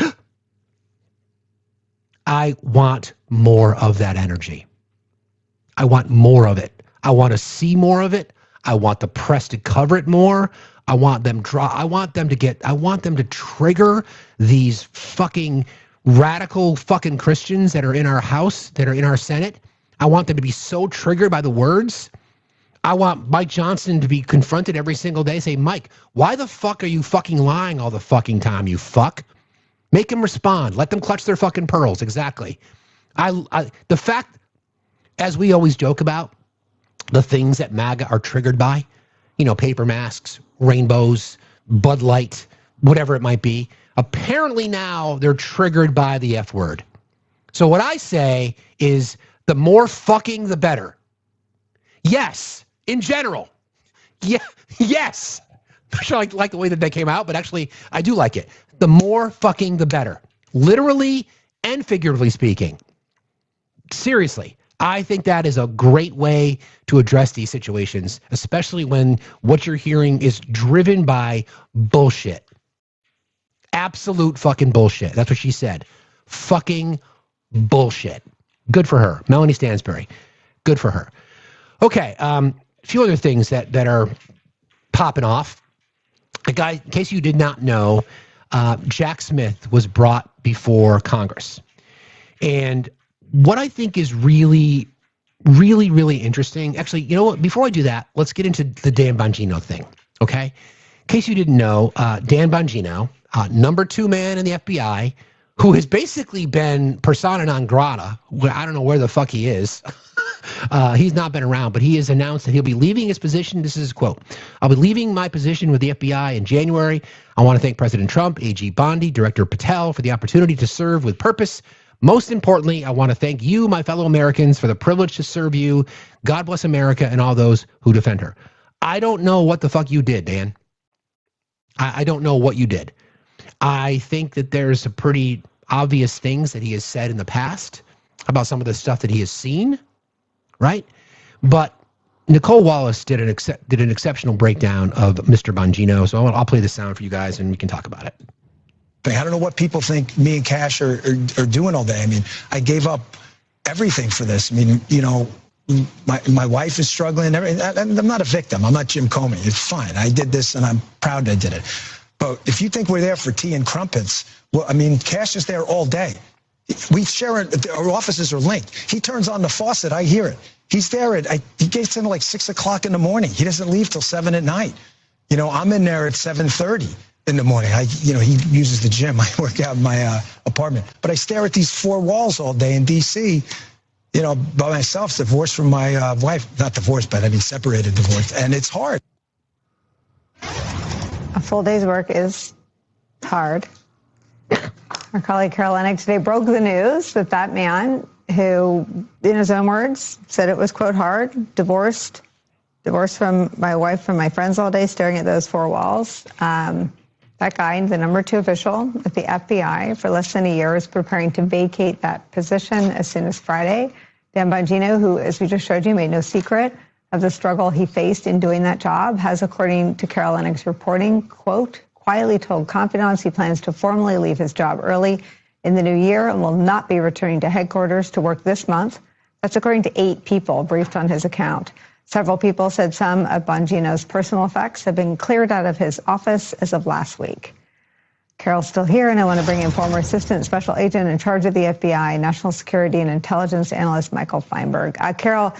I want more of that energy. I want more of it. I want to see more of it. I want the press to cover it more. I want them to trigger these fucking radical fucking Christians that are in our House, that are in our Senate. I want them to be so triggered by the words. I want Mike Johnson to be confronted every single day. Say, Mike, why the fuck are you fucking lying all the fucking time, you fuck? Make them respond. Let them clutch their fucking pearls. Exactly. The fact, as we always joke about, the things that MAGA are triggered by, paper masks, rainbows, Bud Light, whatever it might be. Apparently now they're triggered by the F word. So what I say is the more fucking, the better. Yes, in general. Yeah, yes. I'm sure I like the way that they came out, but actually I do like it. The more fucking, the better. Literally and figuratively speaking. Seriously. I think that is a great way to address these situations, especially when what you're hearing is driven by bullshit. Absolute fucking bullshit. That's what she said. Fucking bullshit. Good for her. Melanie Stansbury. Good for her. Okay, a few other things that are popping off. A guy, in case you did not know, Jack Smith was brought before Congress. And what I think is really, really, really interesting, actually, you know what? Before I do that, let's get into the Dan Bongino thing, okay? In case you didn't know, Dan Bongino, number 2 man in the FBI, who has basically been persona non grata. I don't know where the fuck he is. He's not been around, but he has announced that he'll be leaving his position. This is his quote. I'll be leaving my position with the FBI in January. I want to thank President Trump, AG Bondi, Director Patel for the opportunity to serve with purpose. Most importantly, I want to thank you, my fellow Americans, for the privilege to serve you. God bless America and all those who defend her. I don't know what the fuck you did, Dan. I don't know what you did. I think that there's some pretty obvious things that he has said in the past about some of the stuff that he has seen, right? But Nicole Wallace did an exceptional breakdown of Mr. Bongino, so I'll play the sound for you guys and we can talk about it. I don't know what people think me and Cash are doing all day. I mean, I gave up everything for this. I mean, my wife is struggling. I'm not a victim. I'm not Jim Comey. It's fine. I did this and I'm proud I did it. But if you think we're there for tea and crumpets, well, I mean, Cash is there all day. We share it. Our offices are linked. He turns on the faucet. I hear it. He's there he gets in like 6 o'clock in the morning. He doesn't leave till 7 at night. You know, I'm in there at 7:30 in the morning. He uses the gym. I work out in my apartment. But I stare at these four walls all day in D.C., you know, by myself, divorced from my wife. Not divorced, but I mean separated, divorced. And it's hard. A full day's work is hard. Our colleague Carol Lennox today broke the news that that man who, in his own words, said it was, quote, hard, divorced from my wife, from my friends all day, staring at those four walls. That guy, the number 2 official at the FBI for less than a year, is preparing to vacate that position as soon as Friday. Dan Bongino, who, as we just showed you, made no secret of the struggle he faced in doing that job, has, according to Carol Lennox reporting, quote, quietly told confidants he plans to formally leave his job early in the new year and will not be returning to headquarters to work this month. That's according to 8 people briefed on his account. Several people said some of Bongino's personal effects have been cleared out of his office as of last week. Carol's still here, and I want to bring in former assistant special agent in charge of the FBI, national security and intelligence analyst Michael Feinberg. Carol,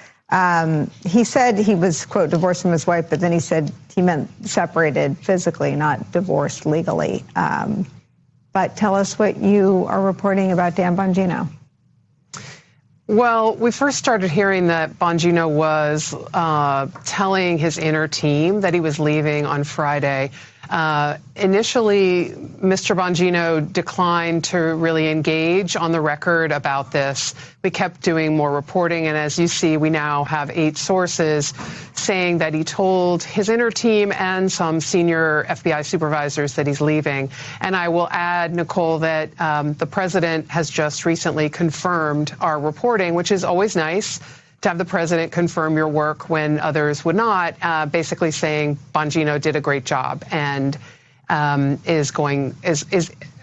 he said he was, quote, divorced from his wife, but then he said he meant separated physically, not divorced legally. But tell us what you are reporting about Dan Bongino. Well, we first started hearing that Bongino was telling his inner team that he was leaving on Friday. Initially, Mr. Bongino declined to really engage on the record about this. We kept doing more reporting, and as you see, we now have 8 sources saying that he told his inner team and some senior FBI supervisors that he's leaving. And I will add, Nicole, that the president has just recently confirmed our reporting, which is always nice to have the president confirm your work when others would not, basically saying Bongino did a great job and is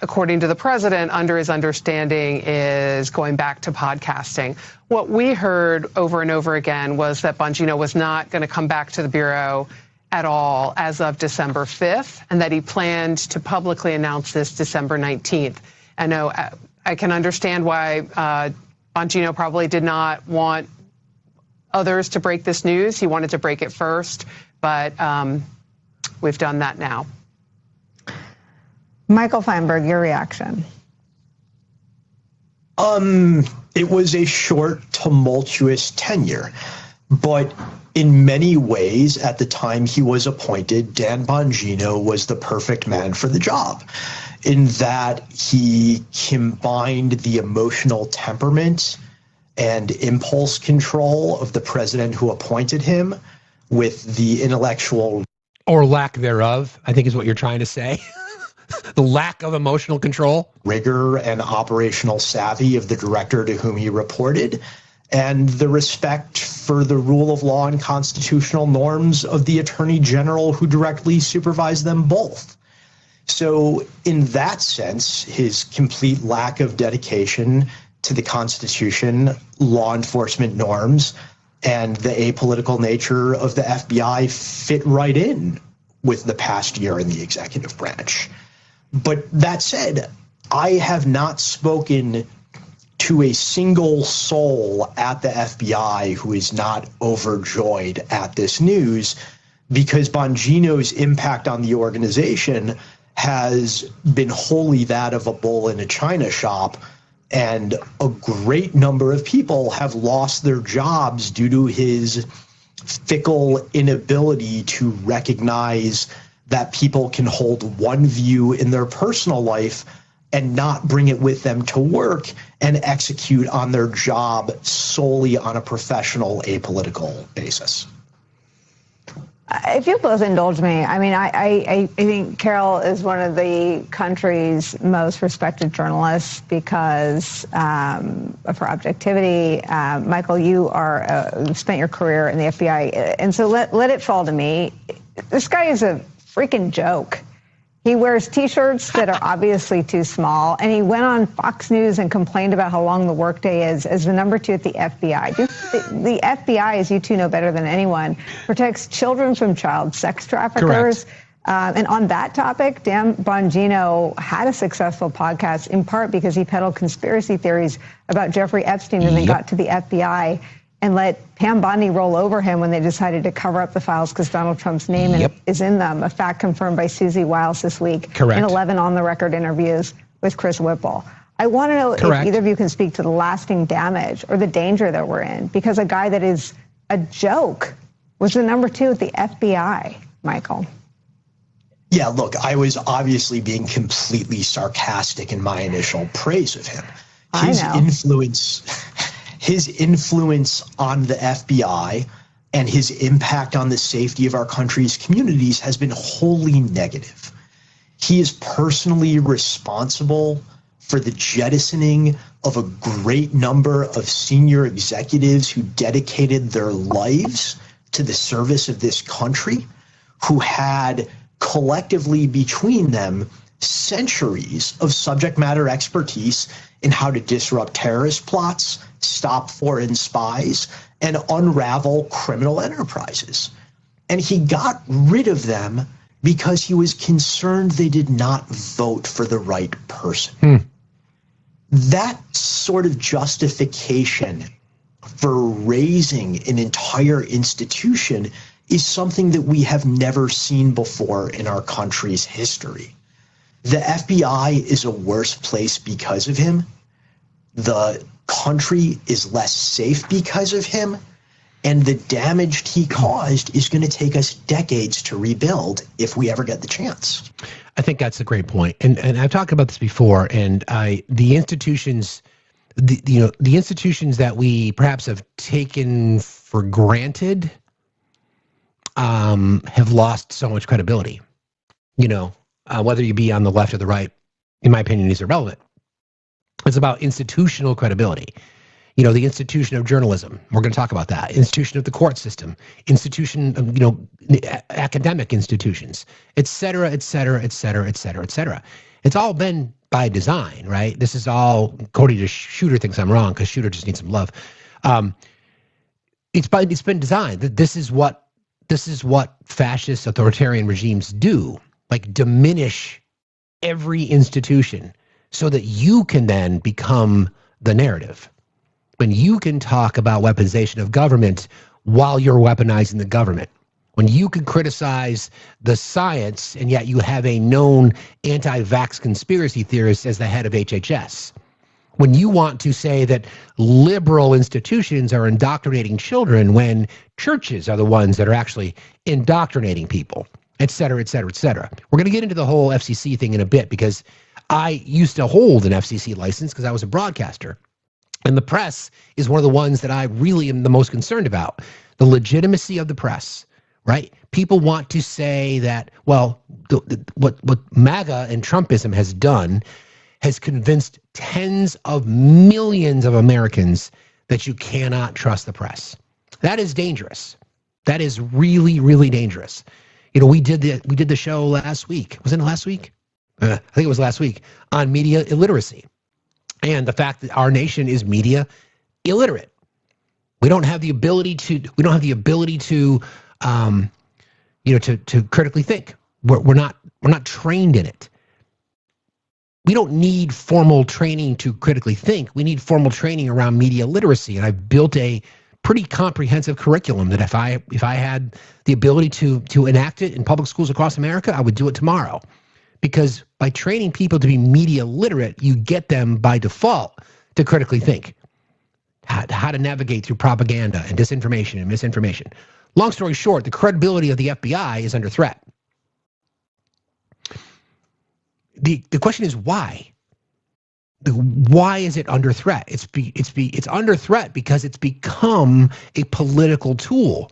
according to the president, under his understanding, is going back to podcasting. What we heard over and over again was that Bongino was not going to come back to the Bureau at all as of December 5th, and that he planned to publicly announce this December 19th. I know I can understand why Bongino probably did not want others to break this news. He wanted to break it first, but we've done that now. Michael Feinberg, your reaction? It was a short, tumultuous tenure, but in many ways, at the time he was appointed, Dan Bongino was the perfect man for the job, in that he combined the emotional temperament and impulse control of the president who appointed him with the intellectual, or lack thereof, I think is what you're trying to say. The lack of emotional control, rigor and operational savvy of the director to whom he reported, and the respect for the rule of law and constitutional norms of the attorney general who directly supervised them both. So in that sense, his complete lack of dedication to the Constitution, law enforcement norms, and the apolitical nature of the FBI fit right in with the past year in the executive branch. But that said, I have not spoken to a single soul at the FBI who is not overjoyed at this news, because Bongino's impact on the organization has been wholly that of a bull in a china shop. And a great number of people have lost their jobs due to his fickle inability to recognize that people can hold one view in their personal life and not bring it with them to work and execute on their job solely on a professional, apolitical basis. If you'll both indulge me, I mean, I think Carol is one of the country's most respected journalists because of her objectivity. Michael, you spent your career in the FBI, and so let it fall to me. This guy is a freaking joke. He wears T-shirts that are obviously too small, and he went on Fox News and complained about how long the workday is as the number 2 at the FBI. The FBI, as you two know better than anyone, protects children from child sex traffickers. And on that topic, Dan Bongino had a successful podcast in part because he peddled conspiracy theories about Jeffrey Epstein and then got to the FBI and let Pam Bondi roll over him when they decided to cover up the files because Donald Trump's name is in them, a fact confirmed by Susie Wiles this week in 11 on-the-record interviews with Chris Whipple. I want to know if either of you can speak to the lasting damage or the danger that we're in, because a guy that is a joke was the number 2 at the FBI, Michael. Yeah, look, I was obviously being completely sarcastic in my initial praise of him. His influence on the FBI and his impact on the safety of our country's communities has been wholly negative. He is personally responsible for the jettisoning of a great number of senior executives who dedicated their lives to the service of this country, who had collectively between them centuries of subject matter expertise in how to disrupt terrorist plots, stop foreign spies, and unravel criminal enterprises. And he got rid of them because he was concerned they did not vote for the right person. That sort of justification for raising an entire institution is something that we have never seen before in our country's history. The FBI is a worse place because of him. The country is less safe because of him. And the damage he caused is going to take us decades to rebuild if we ever get the chance. I think that's a great point. And I've talked about this before, and the institutions, the institutions that we perhaps have taken for granted have lost so much credibility. Whether you be on the left or the right, in my opinion, is irrelevant. It's about institutional credibility. The institution of journalism. We're going to talk about that. Institution of the court system. Institution of, academic institutions, et cetera, et cetera, et cetera, et cetera, et cetera. It's all been by design, right? This is all, according to Shooter thinks I'm wrong because Shooter just needs some love. It's been designed. This is what fascist authoritarian regimes do, like diminish every institution so that you can then become the narrative. When you can talk about weaponization of government while you're weaponizing the government, when you can criticize the science and yet you have a known anti-vax conspiracy theorist as the head of HHS, when you want to say that liberal institutions are indoctrinating children when churches are the ones that are actually indoctrinating people, et cetera, et cetera, et cetera. We're going to get into the whole FCC thing in a bit because I used to hold an FCC license because I was a broadcaster. And the press is one of the ones that I really am the most concerned about. The legitimacy of the press, right? People want to say that, well, what MAGA and Trumpism has done has convinced tens of millions of Americans that you cannot trust the press. That is dangerous. That is really, really dangerous. We did the show last week. Was it last week? I think it was last week on media illiteracy. And the fact that our nation is media illiterate. We don't have the ability to critically think. We're not trained in it. We don't need formal training to critically think. We need formal training around media literacy. And I've built a pretty comprehensive curriculum that if I had the ability to enact it in public schools across America, I would do it tomorrow. Because by training people to be media literate, you get them by default to critically think, how to navigate through propaganda and disinformation and misinformation. Long story short, the credibility of the FBI is under threat. The question is why? Why is it under threat? It's under threat because it's become a political tool,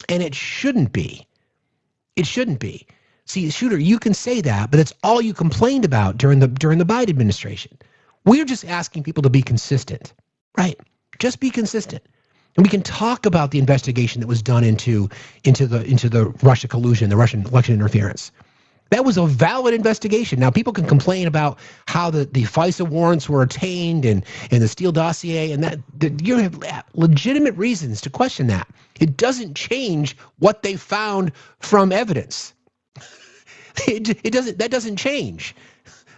and it shouldn't be. It shouldn't be. See, Shooter, you can say that, but that's all you complained about during the Biden administration. We're just asking people to be consistent, right? Just be consistent. And we can talk about the investigation that was done into the Russia collusion, the Russian election interference. That was a valid investigation. Now, people can complain about how the FISA warrants were obtained and the Steele dossier, and that you have legitimate reasons to question that. It doesn't change what they found from evidence. That doesn't change.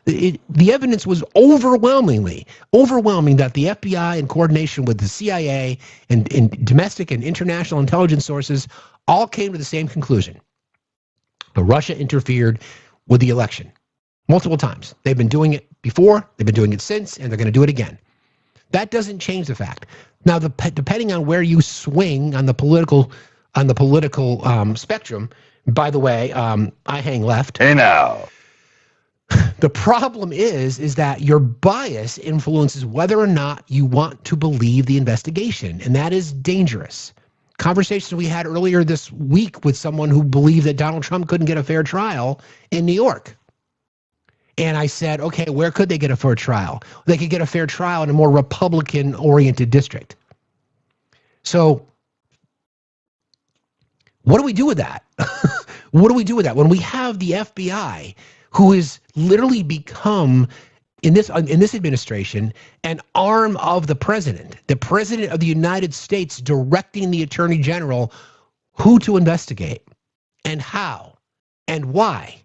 The evidence was overwhelming that the FBI, in coordination with the CIA and domestic and international intelligence sources, all came to the same conclusion. But Russia interfered with the election multiple times. They've been doing it before, they've been doing it since, and they're going to do it again. That doesn't change the fact. Now, depending on where you swing on the political spectrum, by the way, I hang left. Hey now. The problem is that your bias influences whether or not you want to believe the investigation, and that is dangerous. Conversations we had earlier this week with someone who believed that Donald Trump couldn't get a fair trial in New York. And I said, okay, where could they get a fair trial? They could get a fair trial in a more Republican-oriented district. So what do we do with that? What do we do with that? When we have the FBI, who has literally become, in this administration, an arm of the president of the United States directing the attorney general who to investigate and how and why.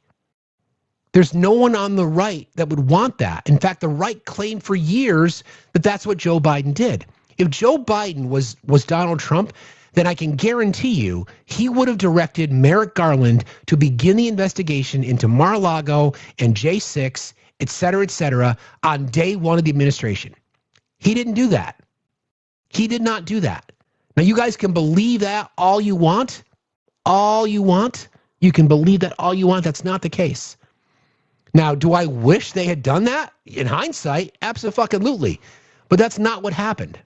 There's no one on the right that would want that. In fact, the right claimed for years that that's what Joe Biden did. If Joe Biden was Donald Trump, then I can guarantee you he would have directed Merrick Garland to begin the investigation into Mar-a-Lago and J6, et cetera, on day one of the administration. He didn't do that. He did not do that. Now, you guys can believe that all you want. All you want. You can believe that all you want. That's not the case. Now, do I wish they had done that? In hindsight, absolutely. But that's not what happened.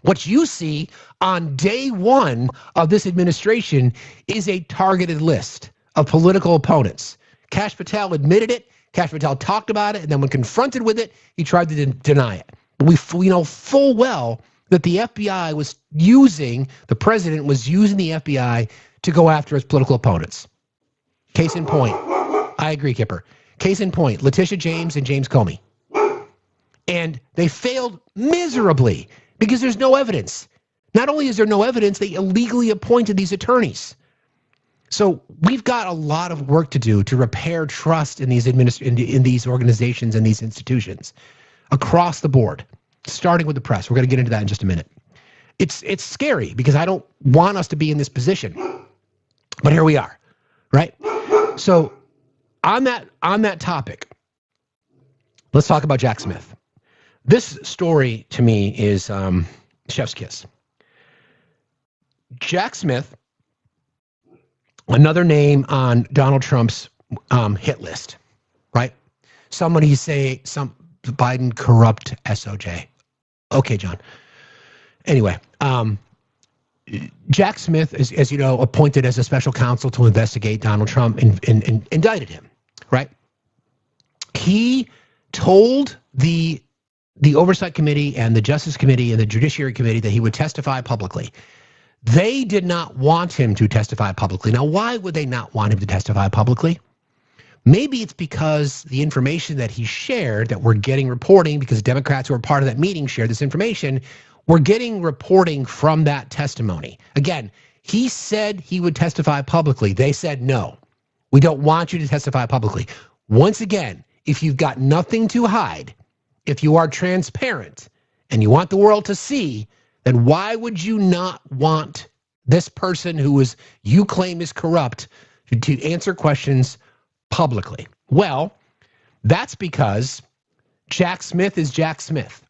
What you see on day one of this administration is a targeted list of political opponents. Kash Patel admitted it. Kash Patel talked about it. And then when confronted with it, he tried to deny it. We know full well that the FBI was using, the president was using the FBI to go after his political opponents. Case in point. I agree, Kipper. Case in point, Letitia James and James Comey. And they failed miserably because there's no evidence. Not only is there no evidence, they illegally appointed these attorneys. So we've got a lot of work to do to repair trust in these in these organizations and these institutions across the board, starting with the press. We're going to get into that in just a minute. It's scary because I don't want us to be in this position, but here we are, right? So on that topic, let's talk about Jack Smith. This story to me is chef's kiss. Jack Smith, another name on Donald Trump's hit list, right? Somebody say some Biden corrupt SOJ. Okay, John. Anyway, Jack Smith is, as you know, appointed as a special counsel to investigate Donald Trump and indicted him, right? He told the Oversight Committee and the Justice Committee and the Judiciary Committee that he would testify publicly. They did not want him to testify publicly. Now, why would they not want him to testify publicly? Maybe it's because the information that he shared, that we're getting reporting, because Democrats who were part of that meeting shared this information, we're getting reporting from that testimony. Again, he said he would testify publicly. They said, no, we don't want you to testify publicly. Once again, if you've got nothing to hide, if you are transparent and you want the world to see, then why would you not want this person who you claim is corrupt to answer questions publicly? Well, that's because Jack Smith is Jack Smith.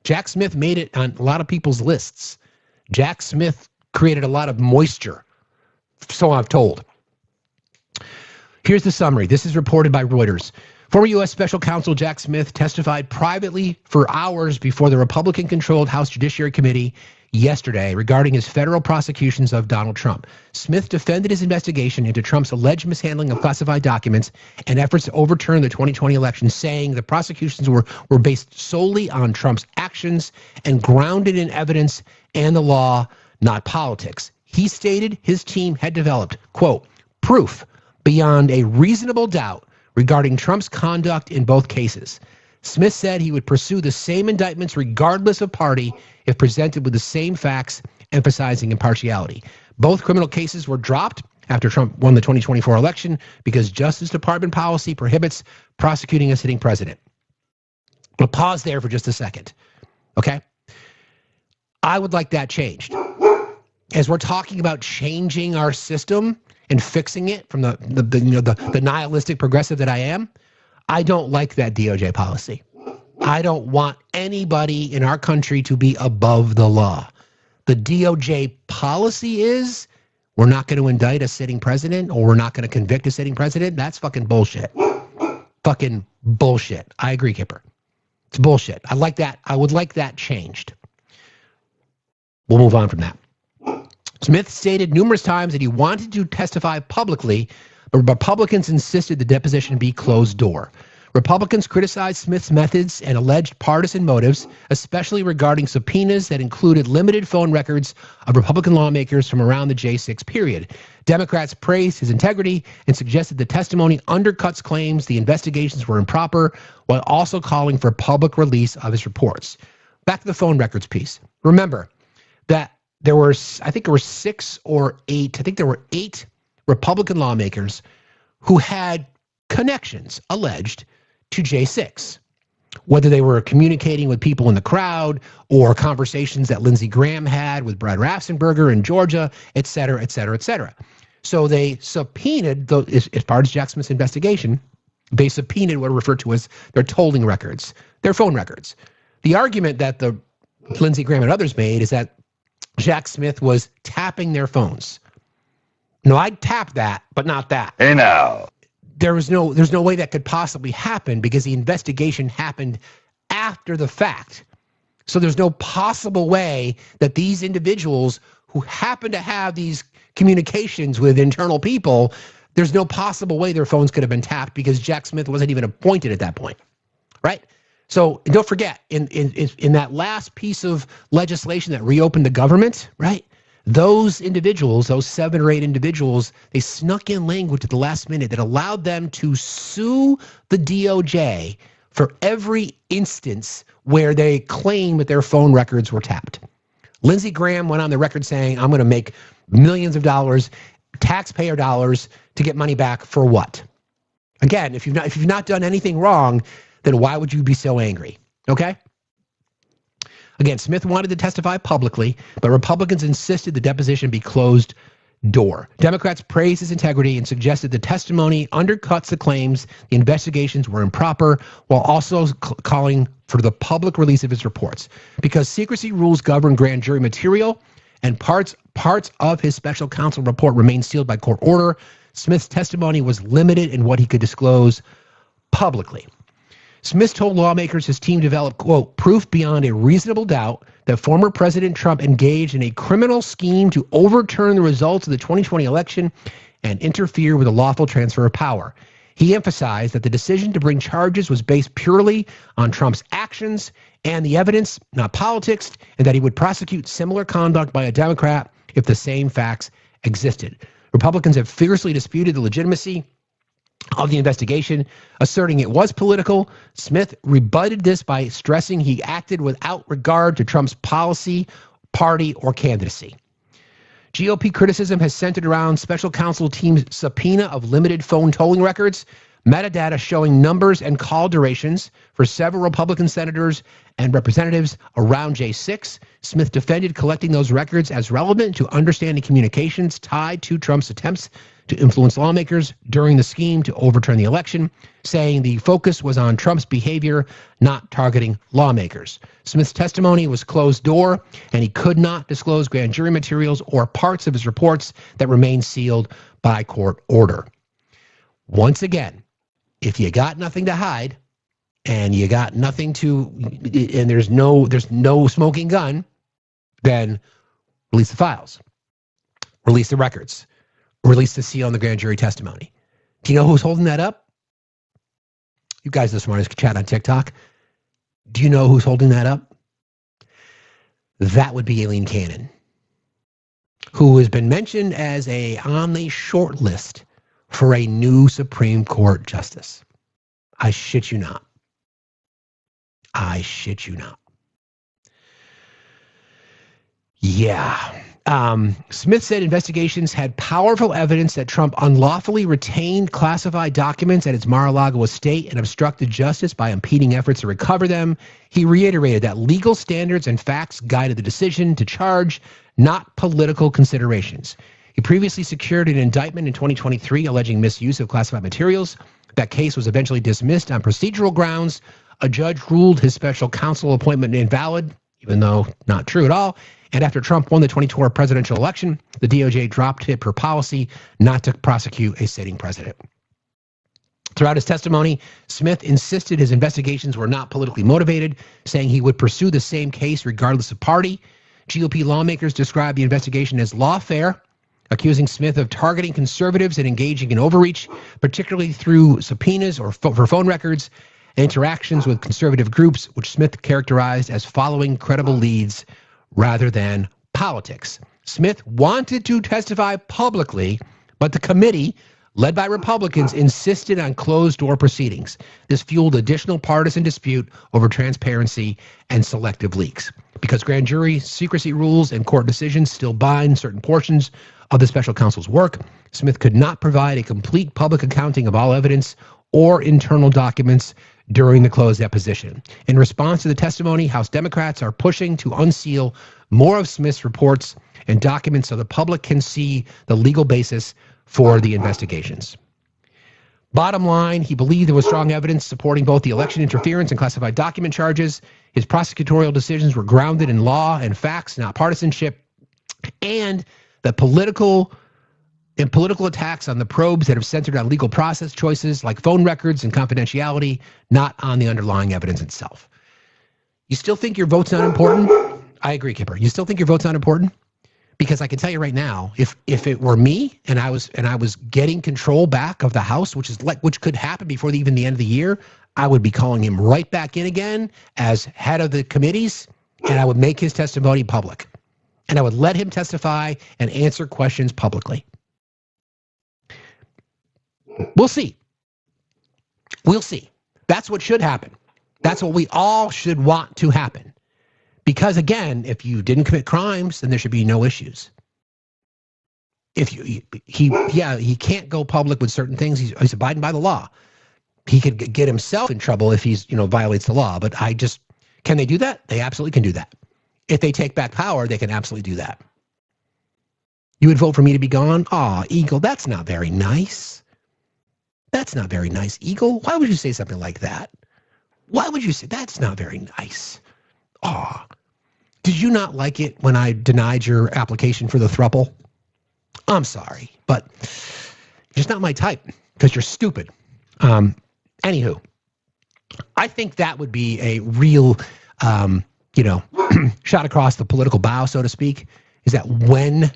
Jack Smith made it on a lot of people's lists. Jack Smith created a lot of moisture, so I've told. Here's the summary. This is reported by Reuters. Former U.S. Special Counsel Jack Smith testified privately for hours before the Republican-controlled House Judiciary Committee yesterday regarding his federal prosecutions of Donald Trump. Smith defended his investigation into Trump's alleged mishandling of classified documents and efforts to overturn the 2020 election, saying the prosecutions were based solely on Trump's actions and grounded in evidence and the law, not politics. He stated his team had developed, quote, proof beyond a reasonable doubt regarding Trump's conduct in both cases. Smith said he would pursue the same indictments regardless of party if presented with the same facts, emphasizing impartiality. Both criminal cases were dropped after Trump won the 2024 election because Justice Department policy prohibits prosecuting a sitting president. We'll pause there for just a second, okay? I would like that changed. As we're talking about changing our system and fixing it from the nihilistic progressive that I am, I don't like that DOJ policy. I don't want anybody in our country to be above the law. The DOJ policy is we're not going to indict a sitting president or we're not going to convict a sitting president. That's fucking bullshit. Fucking bullshit. I agree, Kipper. It's bullshit. I like that. I would like that changed. We'll move on from that. Smith stated numerous times that he wanted to testify publicly, but Republicans insisted the deposition be closed door. Republicans criticized Smith's methods and alleged partisan motives, especially regarding subpoenas that included limited phone records of Republican lawmakers from around the J6 period. Democrats praised his integrity and suggested the testimony undercuts claims the investigations were improper, while also calling for public release of his reports. Back to the phone records piece. Remember that there were, I think there were 6 or 8, I think there were 8 Republican lawmakers who had connections, alleged, to J6, whether they were communicating with people in the crowd or conversations that Lindsey Graham had with Brad Raffensperger in Georgia, et cetera, et cetera, et cetera. So they subpoenaed, as part of Jack Smith's investigation, they subpoenaed what are referred to as their tolling records, their phone records. The argument that the Lindsey Graham and others made is that Jack Smith was tapping their phones. No, I'd tap that, but not that. Hey now. There's no way that could possibly happen because the investigation happened after the fact. So there's no possible way that these individuals who happen to have these communications with internal people, there's no possible way their phones could have been tapped because Jack Smith wasn't even appointed at that point, right? So don't forget, in that last piece of legislation that reopened the government, right? Those individuals, those 7 or 8 individuals, they snuck in language at the last minute that allowed them to sue the DOJ for every instance where they claim that their phone records were tapped. Lindsey Graham went on the record saying, I'm going to make millions of dollars, taxpayer dollars, to get money back for what? Again, if you've not done anything wrong, then why would you be so angry? Okay? Again, Smith wanted to testify publicly, but Republicans insisted the deposition be closed door. Democrats praised his integrity and suggested the testimony undercuts the claims the investigations were improper, while also calling for the public release of his reports. Because secrecy rules govern grand jury material and parts of his special counsel report remain sealed by court order, Smith's testimony was limited in what he could disclose publicly. Smith told lawmakers his team developed, quote, proof beyond a reasonable doubt that former President Trump engaged in a criminal scheme to overturn the results of the 2020 election and interfere with a lawful transfer of power. He emphasized that the decision to bring charges was based purely on Trump's actions and the evidence, not politics, and that he would prosecute similar conduct by a Democrat if the same facts existed. Republicans have fiercely disputed the legitimacy of the investigation, asserting it was political. Smith rebutted this by stressing he acted without regard to Trump's policy, party, or candidacy. GOP criticism has centered around special counsel team's subpoena of limited phone tolling records, metadata showing numbers and call durations for several Republican senators and representatives around J6. Smith defended collecting those records as relevant to understanding communications tied to Trump's attempts to influence lawmakers during the scheme to overturn the election, saying the focus was on Trump's behavior, not targeting lawmakers. Smith's testimony was closed door, and he could not disclose grand jury materials or parts of his reports that remain sealed by court order. Once again, if you got nothing to hide and you got nothing to, and there's no smoking gun, then release the files, release the records, release the seal on the grand jury testimony. Do you know who's holding that up? You guys this morning can chat on TikTok. Do you know who's holding that up? That would be Aileen Cannon, who has been mentioned as on the short list for a new Supreme Court justice. I shit you not. I shit you not. Yeah. Smith said investigations had powerful evidence that Trump unlawfully retained classified documents at its Mar-a-Lago estate and obstructed justice by impeding efforts to recover them. He reiterated that legal standards and facts guided the decision to charge, not political considerations. He previously secured an indictment in 2023 alleging misuse of classified materials. That case was eventually dismissed on procedural grounds. A judge ruled his special counsel appointment invalid, even though not true at all. And after Trump won the 2024 presidential election, the DOJ dropped it per policy not to prosecute a sitting president. Throughout his testimony, Smith insisted his investigations were not politically motivated, saying he would pursue the same case regardless of party. GOP lawmakers described the investigation as lawfare, accusing Smith of targeting conservatives and engaging in overreach, particularly through subpoenas or for phone records and interactions with conservative groups, which Smith characterized as following credible leads rather than politics. Smith wanted to testify publicly, but the committee, led by Republicans, insisted on closed-door proceedings. This fueled additional partisan dispute over transparency and selective leaks. Because grand jury secrecy rules and court decisions still bind certain portions of the special counsel's work, Smith could not provide a complete public accounting of all evidence or internal documents during the closed deposition. In response to the testimony, House Democrats are pushing to unseal more of Smith's reports and documents so the public can see the legal basis for the investigations. Bottom line, he believed there was strong evidence supporting both the election interference and classified document charges. His prosecutorial decisions were grounded in law and facts, not partisanship, and the political attacks on the probes that have centered on legal process choices like phone records and confidentiality, not on the underlying evidence itself. You still think your vote's not important? I agree, Kipper. You still think your vote's not important? Because I can tell you right now, if it were me and I was getting control back of the House, which could happen before even the end of the year, I would be calling him right back in again as head of the committees, and I would make his testimony public. And I would let him testify and answer questions publicly. We'll see. We'll see. That's what should happen. That's what we all should want to happen. Because again, if you didn't commit crimes, then there should be no issues. He can't go public with certain things. He's abiding by the law. He could get himself in trouble if he's, violates the law. But can they do that? They absolutely can do that. If they take back power, they can absolutely do that. You would vote for me to be gone? Aw, Eagle, that's not very nice. That's not very nice, Eagle. Why would you say something like that? Why would you say that's not very nice? Aw. Did you not like it when I denied your application for the throuple? I'm sorry, but just not my type because you're stupid. Anywho, I think that would be a real, shot across the political bow, so to speak, is that when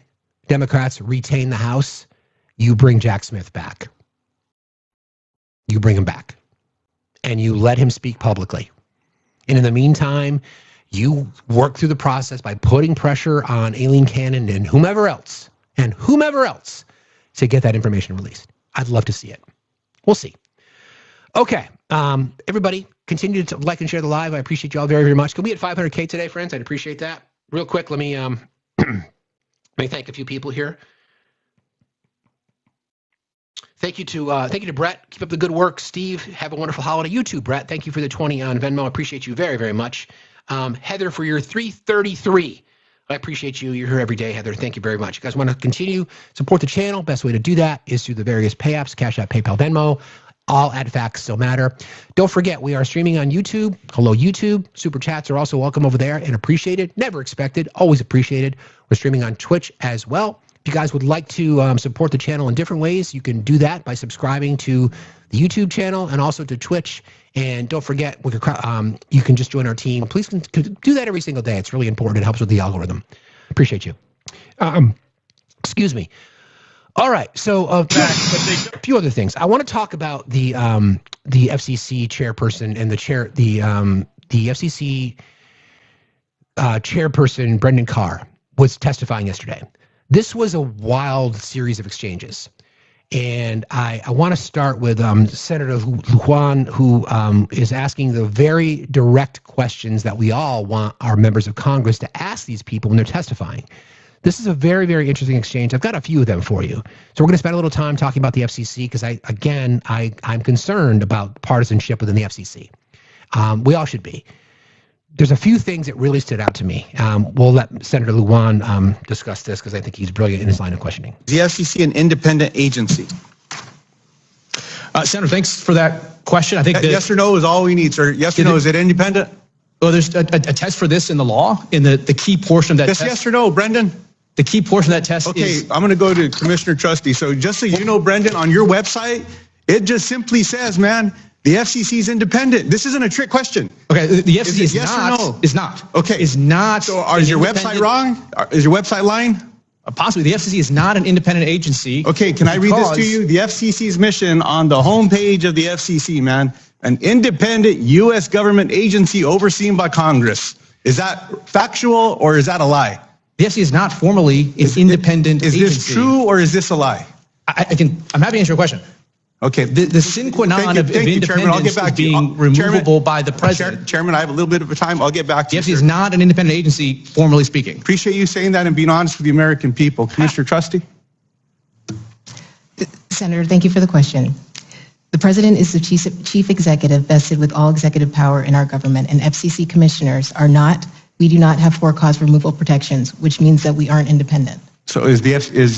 Democrats retain the House, you bring Jack Smith back. You bring him back and you let him speak publicly. And in the meantime, you work through the process by putting pressure on Aileen Cannon and whomever else to get that information released. I'd love to see it. We'll see. Okay. Everybody, continue to like and share the live. I appreciate you all very, very much. Can we hit 500K today, friends? I'd appreciate that. Real quick, let me thank a few people here. Thank you to Brett. Keep up the good work. Steve, have a wonderful holiday. You too, Brett. Thank you for the 20 on Venmo. I appreciate you very, very much. Heather, for your 333. I appreciate you. You're here every day, Heather. Thank you very much. You guys want to continue support the channel? Best way to do that is through the various pay apps, Cash App, PayPal, Venmo, all at Factsstillmatter. Don't forget, we are streaming on YouTube. Hello, YouTube. Super chats are also welcome over there and appreciated. Never expected, always appreciated. We're streaming on Twitch as well. If you guys would like to support the channel in different ways, you can do that by subscribing to the YouTube channel and also to Twitch. And don't forget, you can just join our team. Please do that every single day. It's really important. It helps with the algorithm. Appreciate you. Excuse me. All right. So a few other things. I want to talk about the FCC chairperson and the FCC chairperson, Brendan Carr, was testifying yesterday. This was a wild series of exchanges. And I want to start with Senator Lujan, who is asking the very direct questions that we all want our members of Congress to ask these people when they're testifying. This is a very, very interesting exchange. I've got a few of them for you. So we're going to spend a little time talking about the FCC because I'm concerned about partisanship within the FCC. We all should be. There's a few things that really stood out to me. We'll let Senator Lujan discuss this because I think he's brilliant in his line of questioning. Is the FCC an independent agency? Senator, thanks for that question. I think yes or no is all we need, sir. Yes or no, is it independent? Well, there's a test for this in the law, in the key portion of that test. Yes or no, Brendan? The key portion of that test is... Okay, I'm going to go to Commissioner Trusty. So just so you know, Brendan, on your website, it just simply says, man, the FCC is independent. This isn't a trick question. Okay, the FCC is yes not. Or no? Is not. Okay. Is not. So is your website wrong? Is your website lying? Possibly. The FCC is not an independent agency. Okay, can I read this to you? The FCC's mission on the homepage of the FCC, man. An independent U.S. government agency overseen by Congress. Is that factual or is that a lie? The FCC is not formally an independent agency. Is this true or is this a lie? I'm happy to answer your question. Okay. The sine qua non of independence is being removable by the president. Chairman, I have a little bit of time. I'll get back to you. The FCC is not an independent agency, formally speaking. Appreciate you saying that and being honest with the American people. Commissioner Trusty? Senator, thank you for the question. The president is the chief executive vested with all executive power in our government, and FCC commissioners are not, we do not have for-cause removal protections, which means that we aren't independent. So is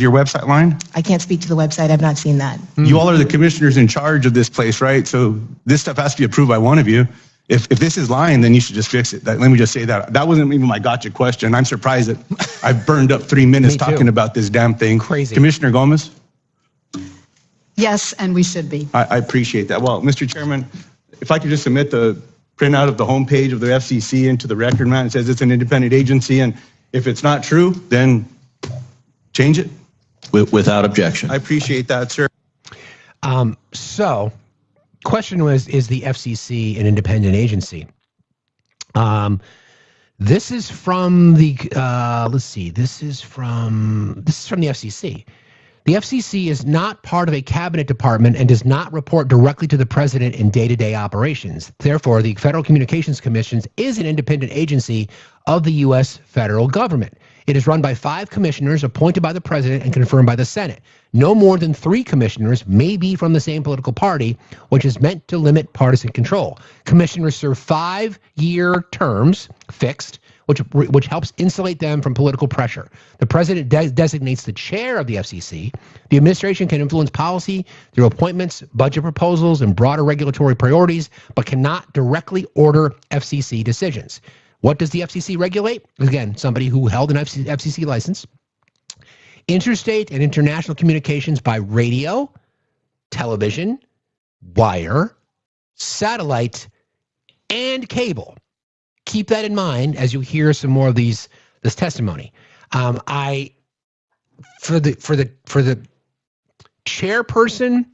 your website lying? I can't speak to the website. I've not seen that. You all are the commissioners in charge of this place, right? So this stuff has to be approved by one of you. If this is lying, then you should just fix it. Let me just say that. That wasn't even my gotcha question. I'm surprised that I burned up 3 minutes talking about this damn thing. Crazy. Commissioner Gomez? Yes, and we should be. I appreciate that. Well, Mr. Chairman, if I could just submit the printout of the homepage of the FCC into the record, man, it says it's an independent agency, and if it's not true, then change it. Without objection. I appreciate that, sir. So, question was, is the FCC an independent agency? This is from the, let's see, this is from the FCC. The FCC is not part of a cabinet department and does not report directly to the president in day-to-day operations. Therefore, the Federal Communications Commission is an independent agency of the U.S. federal government. It is run by 5 commissioners appointed by the president and confirmed by the Senate. No more than 3 commissioners may be from the same political party, which is meant to limit partisan control. Commissioners serve 5-year terms, fixed, which helps insulate them from political pressure. The president designates the chair of the FCC. The administration can influence policy through appointments, budget proposals, and broader regulatory priorities, but cannot directly order FCC decisions. What does the FCC regulate? Again, somebody who held an FCC license. Interstate and international communications by radio, television, wire, satellite, and cable. Keep that in mind as you hear some more of this testimony. For the chairperson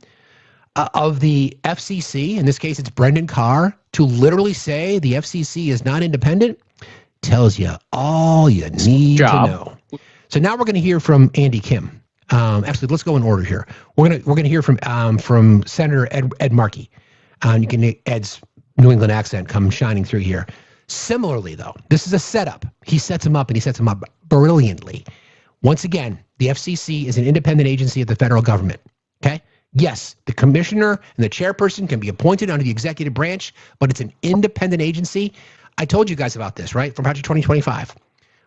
of the FCC, in this case it's Brendan Carr, to literally say the FCC is not independent tells you all you need to know. So now we're going to hear from Andy Kim. Actually, let's go in order here. We're gonna hear from Senator Ed Markey. You can Ed's New England accent come shining through here. Similarly, though, this is a setup. He sets him up, and he sets him up brilliantly. Once again, the FCC is an independent agency of the federal government. Okay? Yes, the commissioner and the chairperson can be appointed under the executive branch, but it's an independent agency. I told you guys about this, right, from Project 2025.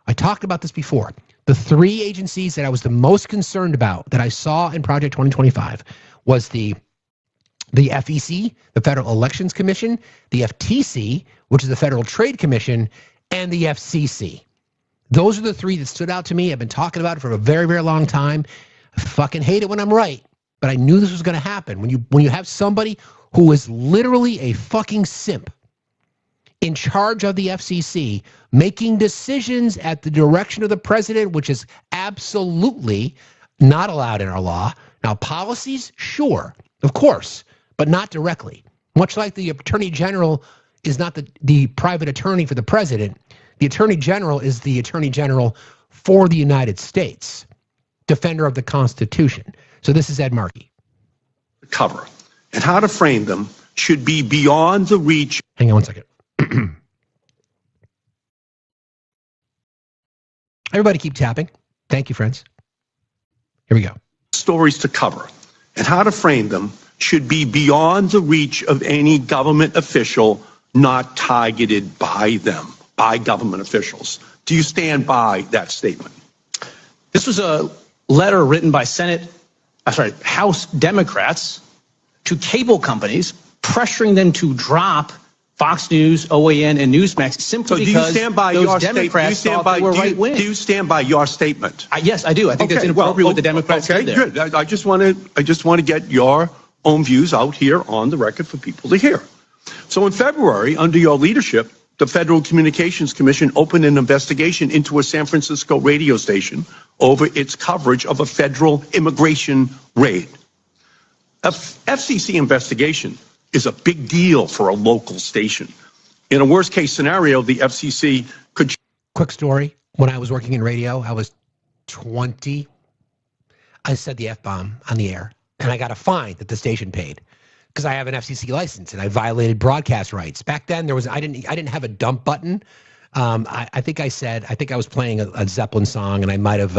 I talked about this before. The 3 agencies that I was the most concerned about that I saw in Project 2025 was the FEC, the Federal Elections Commission, the FTC, which is the Federal Trade Commission, and the FCC. Those are the 3 that stood out to me. I've been talking about it for a very, very long time. I fucking hate it when I'm right, but I knew this was going to happen. When you have somebody who is literally a fucking simp in charge of the FCC, making decisions at the direction of the president, which is absolutely not allowed in our law. Now, policies, sure, of course, but not directly. Much like the Attorney General is not the private attorney for the president, the Attorney General is the Attorney General for the United States, defender of the Constitution. So this is Ed Markey. Cover and how to frame them should be beyond the reach. Hang on one second. Everybody keep tapping. Thank you, friends. Here we go. Stories to cover and how to frame them should be beyond the reach of any government official not targeted by them, by government officials. Do you stand by that statement? This was a letter written by House Democrats to cable companies, pressuring them to drop Fox News, OAN, and Newsmax simply because those Democrats thought they were right-wing. Do you stand by your statement? Yes, I do. I think that's inappropriate what the Democrats said there. Good. I just want to get your own views out here on the record for people to hear. So in February, under your leadership, the Federal Communications Commission opened an investigation into a San Francisco radio station over its coverage of a federal immigration raid. A FCC investigation is a big deal for a local station. In a worst-case scenario, the FCC could... Quick story. When I was working in radio, I was 20. I said the F-bomb on the air, and I got a fine that the station paid because I have an FCC license and I violated broadcast rights. Back then, I didn't have a dump button. I think I was playing a Zeppelin song, and I might have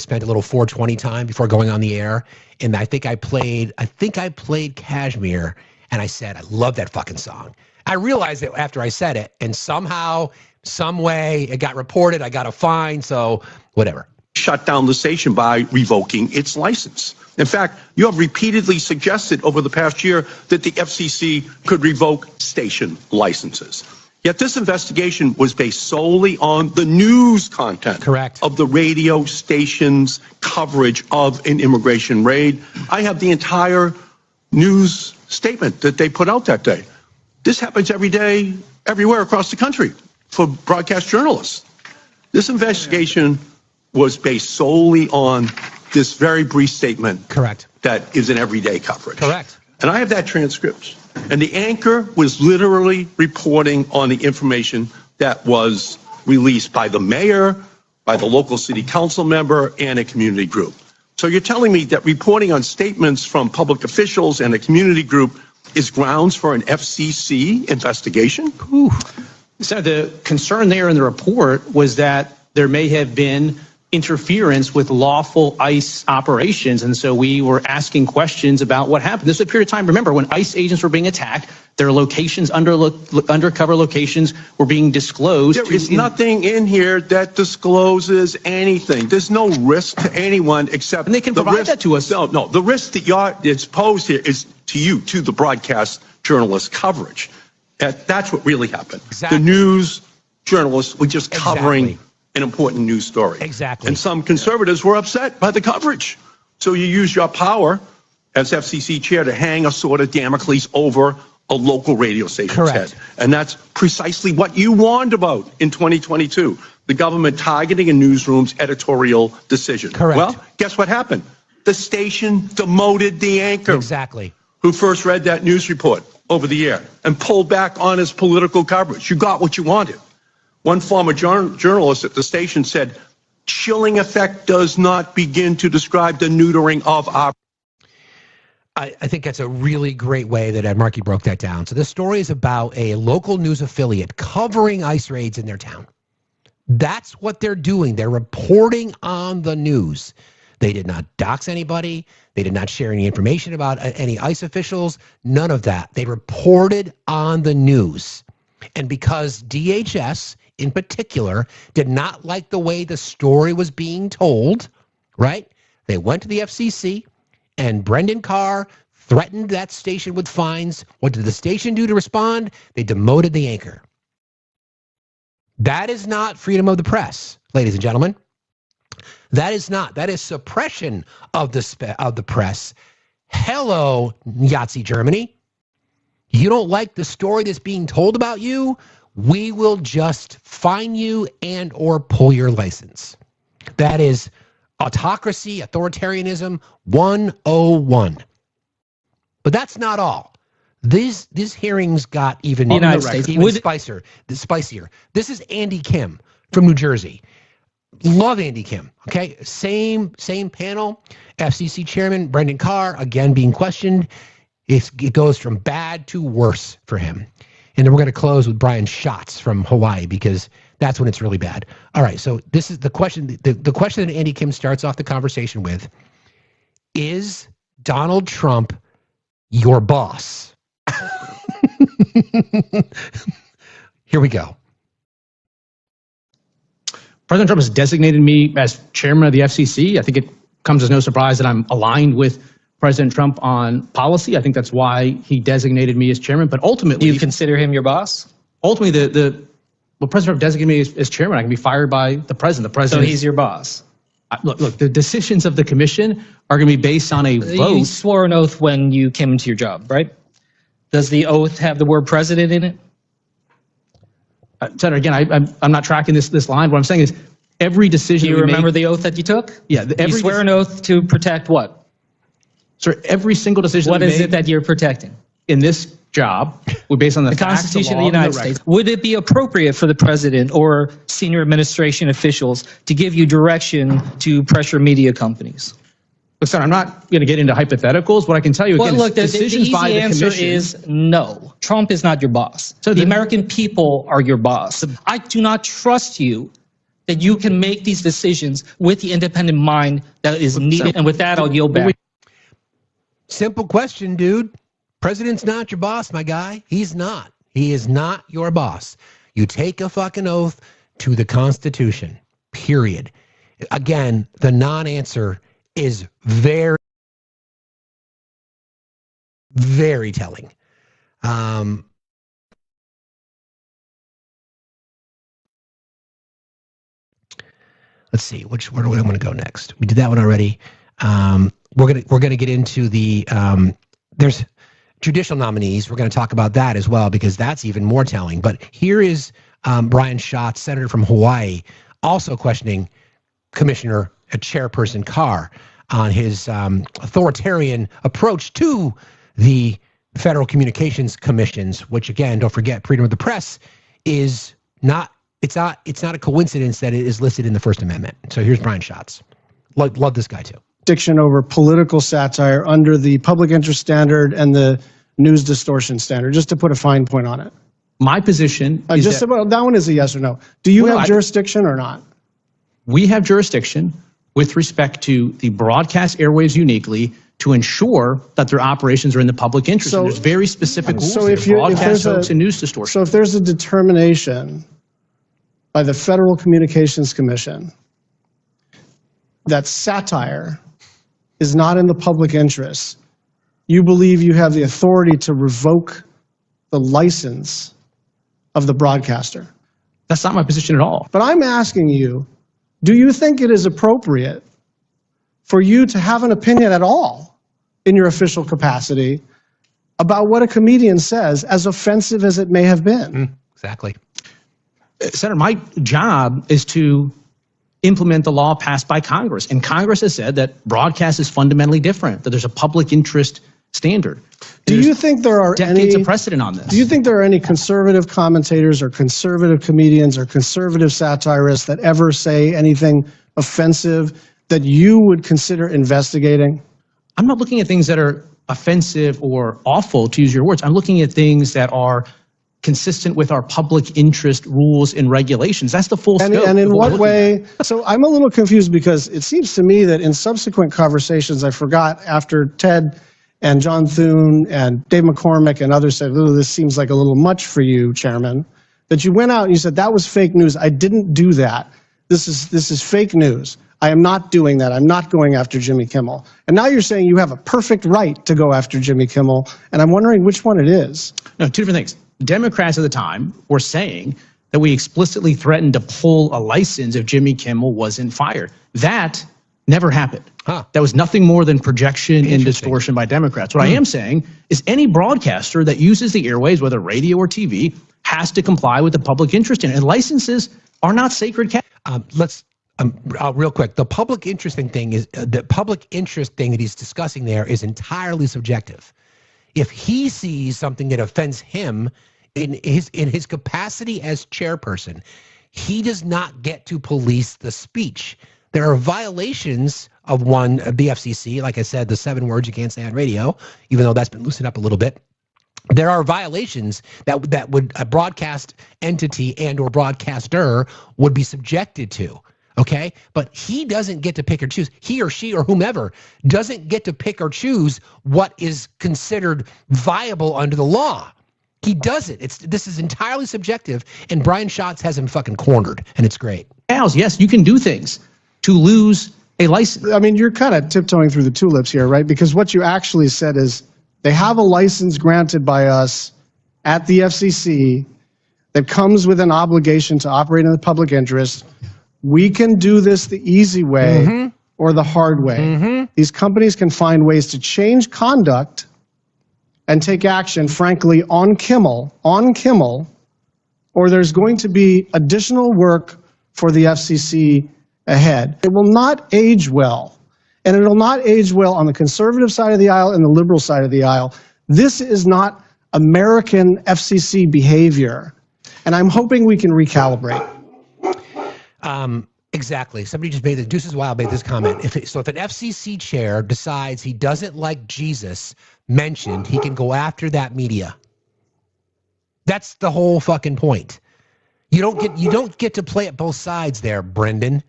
spent a little 420 time before going on the air. And I think I played Kashmir, and I said, I love that fucking song. I realized it after I said it, and somehow, some way, it got reported. I got a fine, so whatever. Shut down the station by revoking its license. In fact, you have repeatedly suggested over the past year that the FCC could revoke station licenses. Yet this investigation was based solely on the news content of the radio station's coverage of an immigration raid. I have the entire news statement that they put out that day. This happens every day, everywhere across the country for broadcast journalists. This investigation was based solely on this very brief statement. Correct. That is an everyday coverage. Correct. And I have that transcript. And the anchor was literally reporting on the information that was released by the mayor, by the local city council member, and a community group. So you're telling me that reporting on statements from public officials and a community group is grounds for an FCC investigation? So the concern there in the report was that there may have been interference with lawful ICE operations. And so we were asking questions about what happened. This is a period of time, remember, when ICE agents were being attacked, their locations, undercover locations were being disclosed. There is nothing in here that discloses anything. There's no risk to anyone except... And they can provide that to us. No, the risk that's posed here is to you, to the broadcast journalist coverage. That's what really happened. Exactly. The news journalists were just covering an important news story. Exactly. And some conservatives were upset by the coverage. So you use your power as FCC chair to hang a sword of Damocles over a local radio station's head. And that's precisely what you warned about in 2022, the government targeting a newsroom's editorial decision. Correct. Well, guess what happened? The station demoted the anchor. Exactly. Who first read that news report over the air and pulled back on his political coverage. You got what you wanted. One former journalist at the station said, chilling effect does not begin to describe the neutering of our... I think that's a really great way that Ed Markey broke that down. So this story is about a local news affiliate covering ICE raids in their town. That's what they're doing. They're reporting on the news. They did not dox anybody. They did not share any information about any ICE officials. None of that. They reported on the news. And because DHS, in particular, did not like the way the story was being told, right? They went to the FCC, and Brendan Carr threatened that station with fines. What did the station do to respond? They demoted the anchor. That is not freedom of the press, ladies and gentlemen. That is not. That is suppression of the press. Hello, Nazi Germany. You don't like the story that's being told about you? We will just fine you and or pull your license. That is autocracy, authoritarianism 101. But that's not all. These hearings got even spicier. This is Andy Kim from New Jersey. Love Andy Kim. Okay, same panel. FCC chairman Brendan Carr again being questioned. It goes from bad to worse for him. And then we're going to close with Brian Schatz from Hawaii because that's when it's really bad. All right, so this is the question. The question that Andy Kim starts off the conversation with: is Donald Trump your boss? Here we go. President Trump has designated me as chairman of the FCC. I think it comes as no surprise that I'm aligned with President Trump on policy. I think that's why he designated me as chairman. But ultimately, do you consider him your boss? Ultimately, well, President Trump designated me as chairman. I can be fired by the president. The president. So he's your boss. Look, the decisions of the commission are going to be based on a vote. You swore an oath when you came into your job, right? Does the oath have the word president in it? Senator, again, I'm not tracking this line. What I'm saying is every decision. Do you remember the oath that you took? Yeah. You swear an oath to protect what? Sir, every single decision. What is it that you're protecting? In this job, we're based on the facts, Constitution the law, of the United States. Would it be appropriate for the president or senior administration officials to give you direction to pressure media companies? Look, sir, I'm not going to get into hypotheticals. What I can tell you again look, is decisions the by easy the answer commission is no. Trump is not your boss. So the American people are your boss. I do not trust you that you can make these decisions with the independent mind that is needed. And with that, I'll yield back. Simple question, dude. President's not your boss, my guy. He's not. He is not your boss. You take a fucking oath to the Constitution, period. Again, the non-answer is very, very telling. Let's see, where do I want to go next? We did that one already. We're gonna get into the there's judicial nominees. We're going to talk about that as well because that's even more telling. But here is Brian Schatz, senator from Hawaii, also questioning Commissioner Chairperson Carr on his authoritarian approach to the Federal Communications Commissions, which again, don't forget, freedom of the press is not. It's not a coincidence that it is listed in the First Amendment. So here's Brian Schatz. Love this guy too. Jurisdiction over political satire under the public interest standard and the news distortion standard, just to put a fine point on it. My position is just about that one is a yes or no. Do you have jurisdiction or not? We have jurisdiction with respect to the broadcast airwaves uniquely to ensure that their operations are in the public interest. And there's very specific rules. So if broadcast hoax and news distortion. So if there's a determination by the Federal Communications Commission that satire is not in the public interest, you believe you have the authority to revoke the license of the broadcaster? That's not my position at all. But I'm asking you, do you think it is appropriate for you to have an opinion at all in your official capacity about what a comedian says, as offensive as it may have been? Exactly. Senator, my job is to implement the law passed by Congress. And Congress has said that broadcast is fundamentally different, that there's a public interest standard. Do you think there are decades of precedent on this? Do you think there are any conservative commentators or conservative comedians or conservative satirists that ever say anything offensive that you would consider investigating? I'm not looking at things that are offensive or awful, to use your words. I'm looking at things that are consistent with our public interest rules and regulations. That's the full scope. And in what way? So I'm a little confused because it seems to me that in subsequent conversations, I forgot after Ted and John Thune and Dave McCormick and others said, "Oh, this seems like a little much for you, Chairman," that you went out and you said, "That was fake news. I didn't do that. This is fake news. I am not doing that. I'm not going after Jimmy Kimmel." And now you're saying you have a perfect right to go after Jimmy Kimmel, and I'm wondering which one it is. No, two different things. Democrats at the time were saying that we explicitly threatened to pull a license if Jimmy Kimmel wasn't fired. That never happened. That was nothing more than projection and distortion by Democrats. What I am saying is any broadcaster that uses the airwaves, whether radio or TV, has to comply with the public interest in it. And licenses are not sacred cows. Real quick, the public interest thing is the public interest thing that he's discussing there is entirely subjective. If he sees something that offends him in his capacity as chairperson, he does not get to police the speech. There are violations of the FCC, like I said, the 7 words you can't say on radio, even though that's been loosened up a little bit. there are violations that would a broadcast entity and or broadcaster would be subjected to. Okay, but he doesn't get to pick or choose. He or she or whomever doesn't get to pick or choose what is considered viable under the law. He doesn't. This is entirely subjective, and Brian Schatz has him fucking cornered, and it's great. Yes, you can do things to lose a license. I mean, you're kind of tiptoeing through the tulips here, right? Because what you actually said is they have a license granted by us at the FCC that comes with an obligation to operate in the public interest. We can do this the easy way or the hard way. These companies can find ways to change conduct and take action, frankly, on Kimmel, or there's going to be additional work for the FCC ahead. It will not age well, and it will not age well on the conservative side of the aisle and the liberal side of the aisle. This is not American FCC behavior, and I'm hoping we can recalibrate. Exactly. Somebody just made Deuces Wild made this comment. If an FCC chair decides he doesn't like Jesus mentioned, he can go after that media. That's the whole fucking point. You don't get to play at both sides there, Brendan.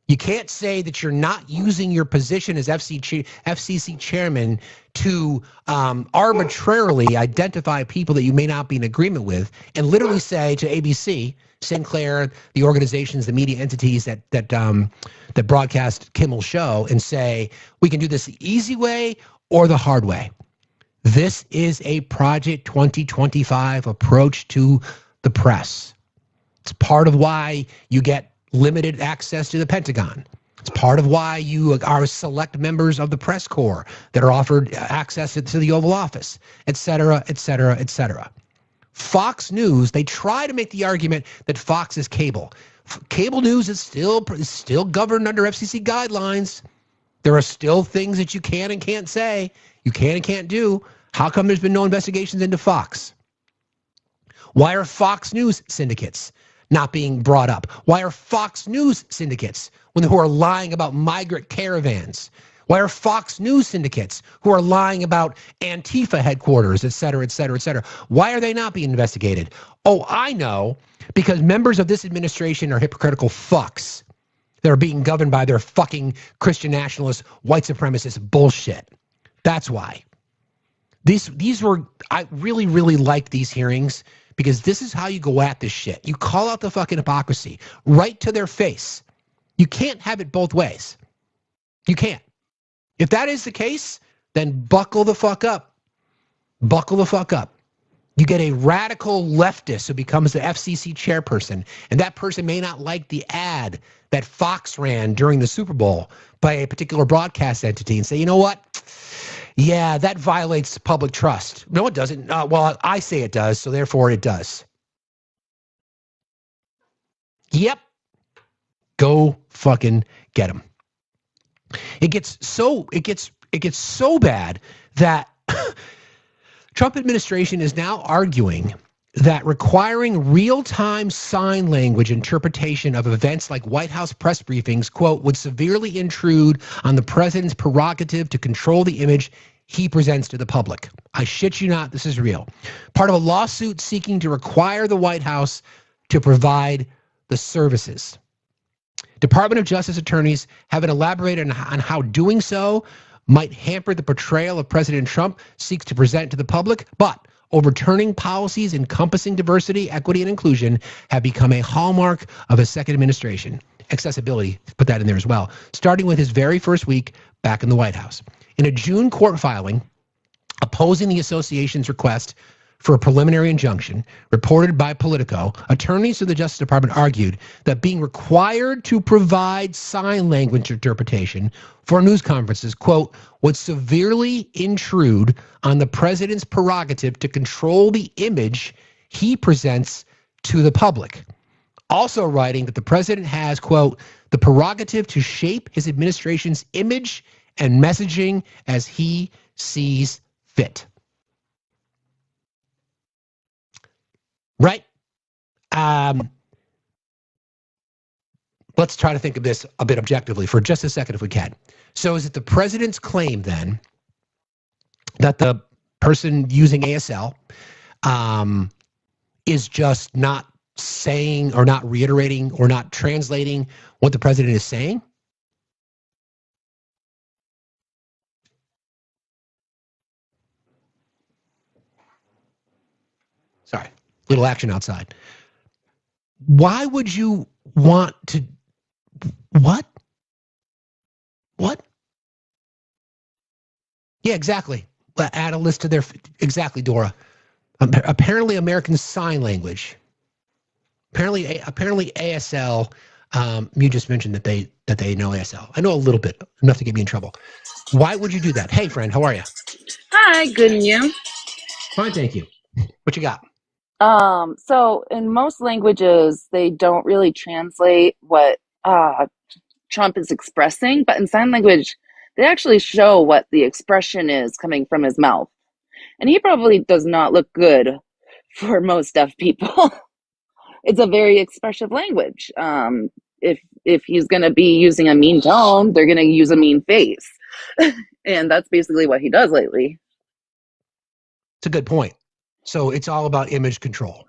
You can't say that you're not using your position as FCC chairman to arbitrarily identify people that you may not be in agreement with, and literally say to ABC, Sinclair, the organizations, the media entities that broadcast Kimmel's show, and say we can do this the easy way or the hard way. This is a Project 2025 approach to the press. It's part of why you get limited access to the Pentagon. It's part of why you are select members of the press corps that are offered access to the Oval Office, et cetera, et cetera, et cetera. Fox News, they try to make the argument that Fox is cable. Cable news is still governed under FCC guidelines. There are still things that you can and can't say, you can and can't do. How come there's been no investigations into Fox? Why are Fox News syndicates not being brought up? Why are Fox News syndicates who are lying about migrant caravans? Why are Fox News syndicates who are lying about Antifa headquarters, et cetera, et cetera, et cetera? Why are they not being investigated? Oh, I know, because members of this administration are hypocritical fucks that are being governed by their fucking Christian nationalist, white supremacist bullshit. That's why. I really, really like these hearings, because this is how you go at this shit. You call out the fucking hypocrisy right to their face. You can't have it both ways. You can't. If that is the case, then buckle the fuck up. Buckle the fuck up. You get a radical leftist who becomes the FCC chairperson, and that person may not like the ad that Fox ran during the Super Bowl by a particular broadcast entity and say, you know what? Yeah, that violates public trust. No, it doesn't. Well, I say it does, so therefore it does. Yep. Go fucking get them. It gets so bad that Trump administration is now arguing that requiring real-time sign language interpretation of events like White House press briefings, quote, would severely intrude on the president's prerogative to control the image he presents to the public. I shit you not, this is real. Part of a lawsuit seeking to require the White House to provide the services. Department of Justice attorneys haven't elaborated on how doing so might hamper the portrayal of President Trump seeks to present to the public, but overturning policies encompassing diversity, equity, and inclusion have become a hallmark of a second administration. Accessibility, put that in there as well, starting with his very first week back in the White House. In a June court filing opposing the association's request for a preliminary injunction, reported by Politico, attorneys to the Justice Department argued that being required to provide sign language interpretation for news conferences, quote, would severely intrude on the president's prerogative to control the image he presents to the public. Also writing that the president has, quote, the prerogative to shape his administration's image and messaging as he sees fit. Right? Let's try to think of this a bit objectively for just a second if we can. So is it the president's claim then that the person using ASL is just not saying or not reiterating or not translating what the president is saying? Sorry, little action outside. Why would you want to? What? What? Yeah, exactly. Add a list to their. Exactly, Dora. Apparently, American Sign Language. Apparently ASL. You just mentioned that they know ASL. I know a little bit, enough to get me in trouble. Why would you do that? Hey, friend, how are you? Hi, good and you? Fine, thank you. What you got? So in most languages, they don't really translate what Trump is expressing, but in sign language, they actually show what the expression is coming from his mouth. And he probably does not look good for most deaf people. It's a very expressive language. If he's going to be using a mean tone, they're going to use a mean face. And that's basically what he does lately. It's a good point. So it's all about image control.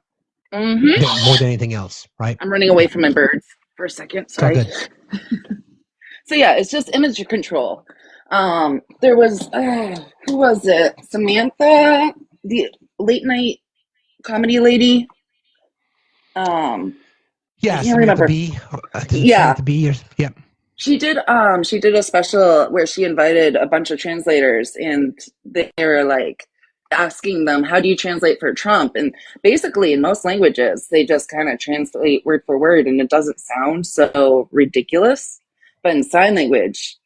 Mm-hmm. More than anything else, right? I'm running away from my birds for a second. Sorry. It's all good. So yeah, it's just image control. There was, who was it? Samantha, the late night comedy lady. Yeah, I can't remember. B. Yeah. Samantha B. Yep. She did a special where she invited a bunch of translators, and they were like asking them, how do you translate for Trump? And basically in most languages, they just kind of translate word for word, and it doesn't sound so ridiculous. But in sign language,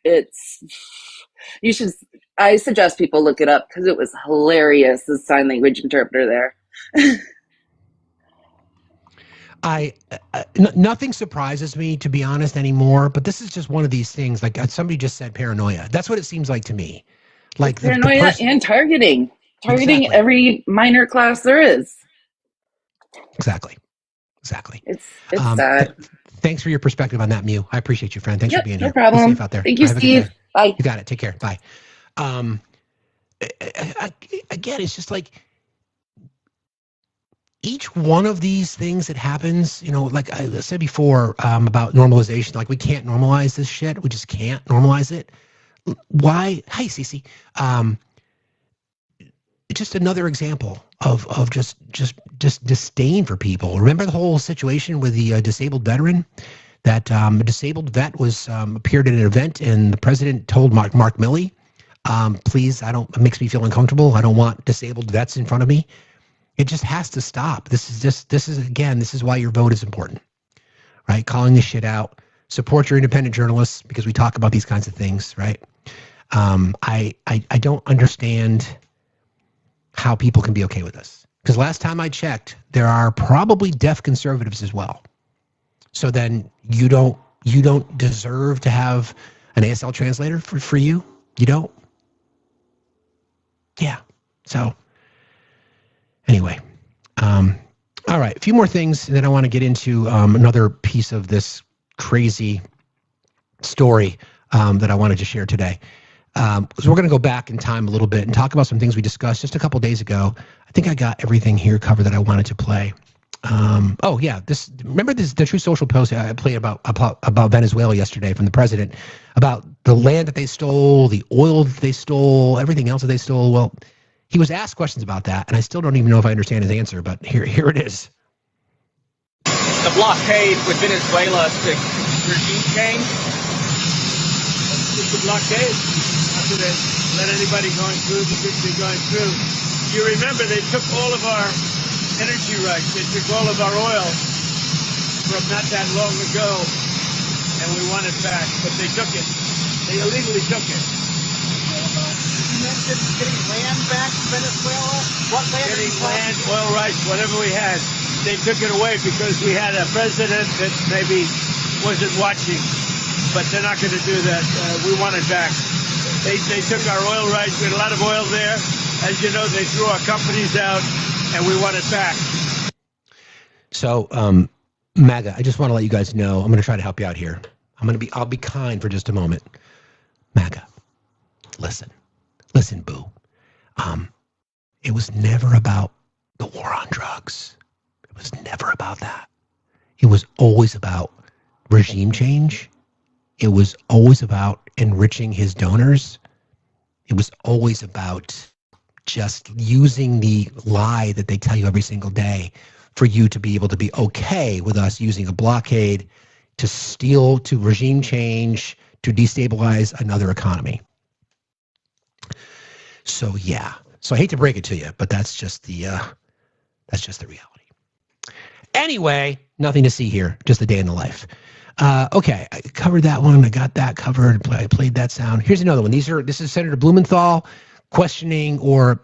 I suggest people look it up because it was hilarious, the sign language interpreter there. Nothing surprises me, to be honest, anymore. But this is just one of these things. Like somebody just said, paranoia. That's what it seems like to me. Like paranoia and targeting exactly. Every minor class there is. Exactly. It's sad. Thanks for your perspective on that, Mew. I appreciate you, friend. Thanks for being here. No problem. Be safe out there. Thank you, Steve. Bye. You got it. Take care. Bye. Again, it's just like each one of these things that happens, like I said before about normalization, like we can't normalize this shit. We just can't normalize it. Why? Hi, Cece. Just another example of just disdain for people. Remember the whole situation with the disabled veteran? That a disabled vet appeared at an event, and the president told Mark Milley, please, it makes me feel uncomfortable. I don't want disabled vets in front of me. It just has to stop. This is why your vote is important, right? Calling this shit out. Support your independent journalists because we talk about these kinds of things, right? I don't understand how people can be okay with this. Because last time I checked, there are probably deaf conservatives as well. So then you don't deserve to have an ASL translator for you? You don't? Yeah. So anyway, all right, a few more things, and then I want to get into another piece of this crazy story that I wanted to share today. Because we're going to go back in time a little bit and talk about some things we discussed just a couple days ago. I think I got everything here covered that I wanted to play. Remember the True Social post I played about Venezuela yesterday from the president, about the land that they stole, the oil that they stole, everything else that they stole. Well, he was asked questions about that, and I still don't even know if I understand his answer, but here it is. The blockade with Venezuela to regime change. It's a blockade. Not going to let anybody going through the things they're going through. You remember they took all of our energy rights. They took all of our oil from not that long ago, and we want it back. But they took it. They illegally took it. You mentioned getting land back from Venezuela. What land? Getting land, oil rights, whatever we had. They took it away because we had a president that maybe wasn't watching. But they're not going to do that. We want it back. They took our oil rights. We had a lot of oil there. As you know, they threw our companies out, and we want it back. So, MAGA, I just want to let you guys know, I'm going to try to help you out here. I'll be kind for just a moment. MAGA, listen, boo. It was never about the war on drugs. It was never about that. It was always about regime change. It was always about enriching his donors. It was always about just using the lie that they tell you every single day for you to be able to be okay with us using a blockade to steal, to regime change, to destabilize another economy. So yeah. So I hate to break it to you, but that's just the reality. Anyway, nothing to see here. Just a day in the life. Okay, I covered that one. I got that covered. I played that sound. Here's another one. This is Senator Blumenthal questioning or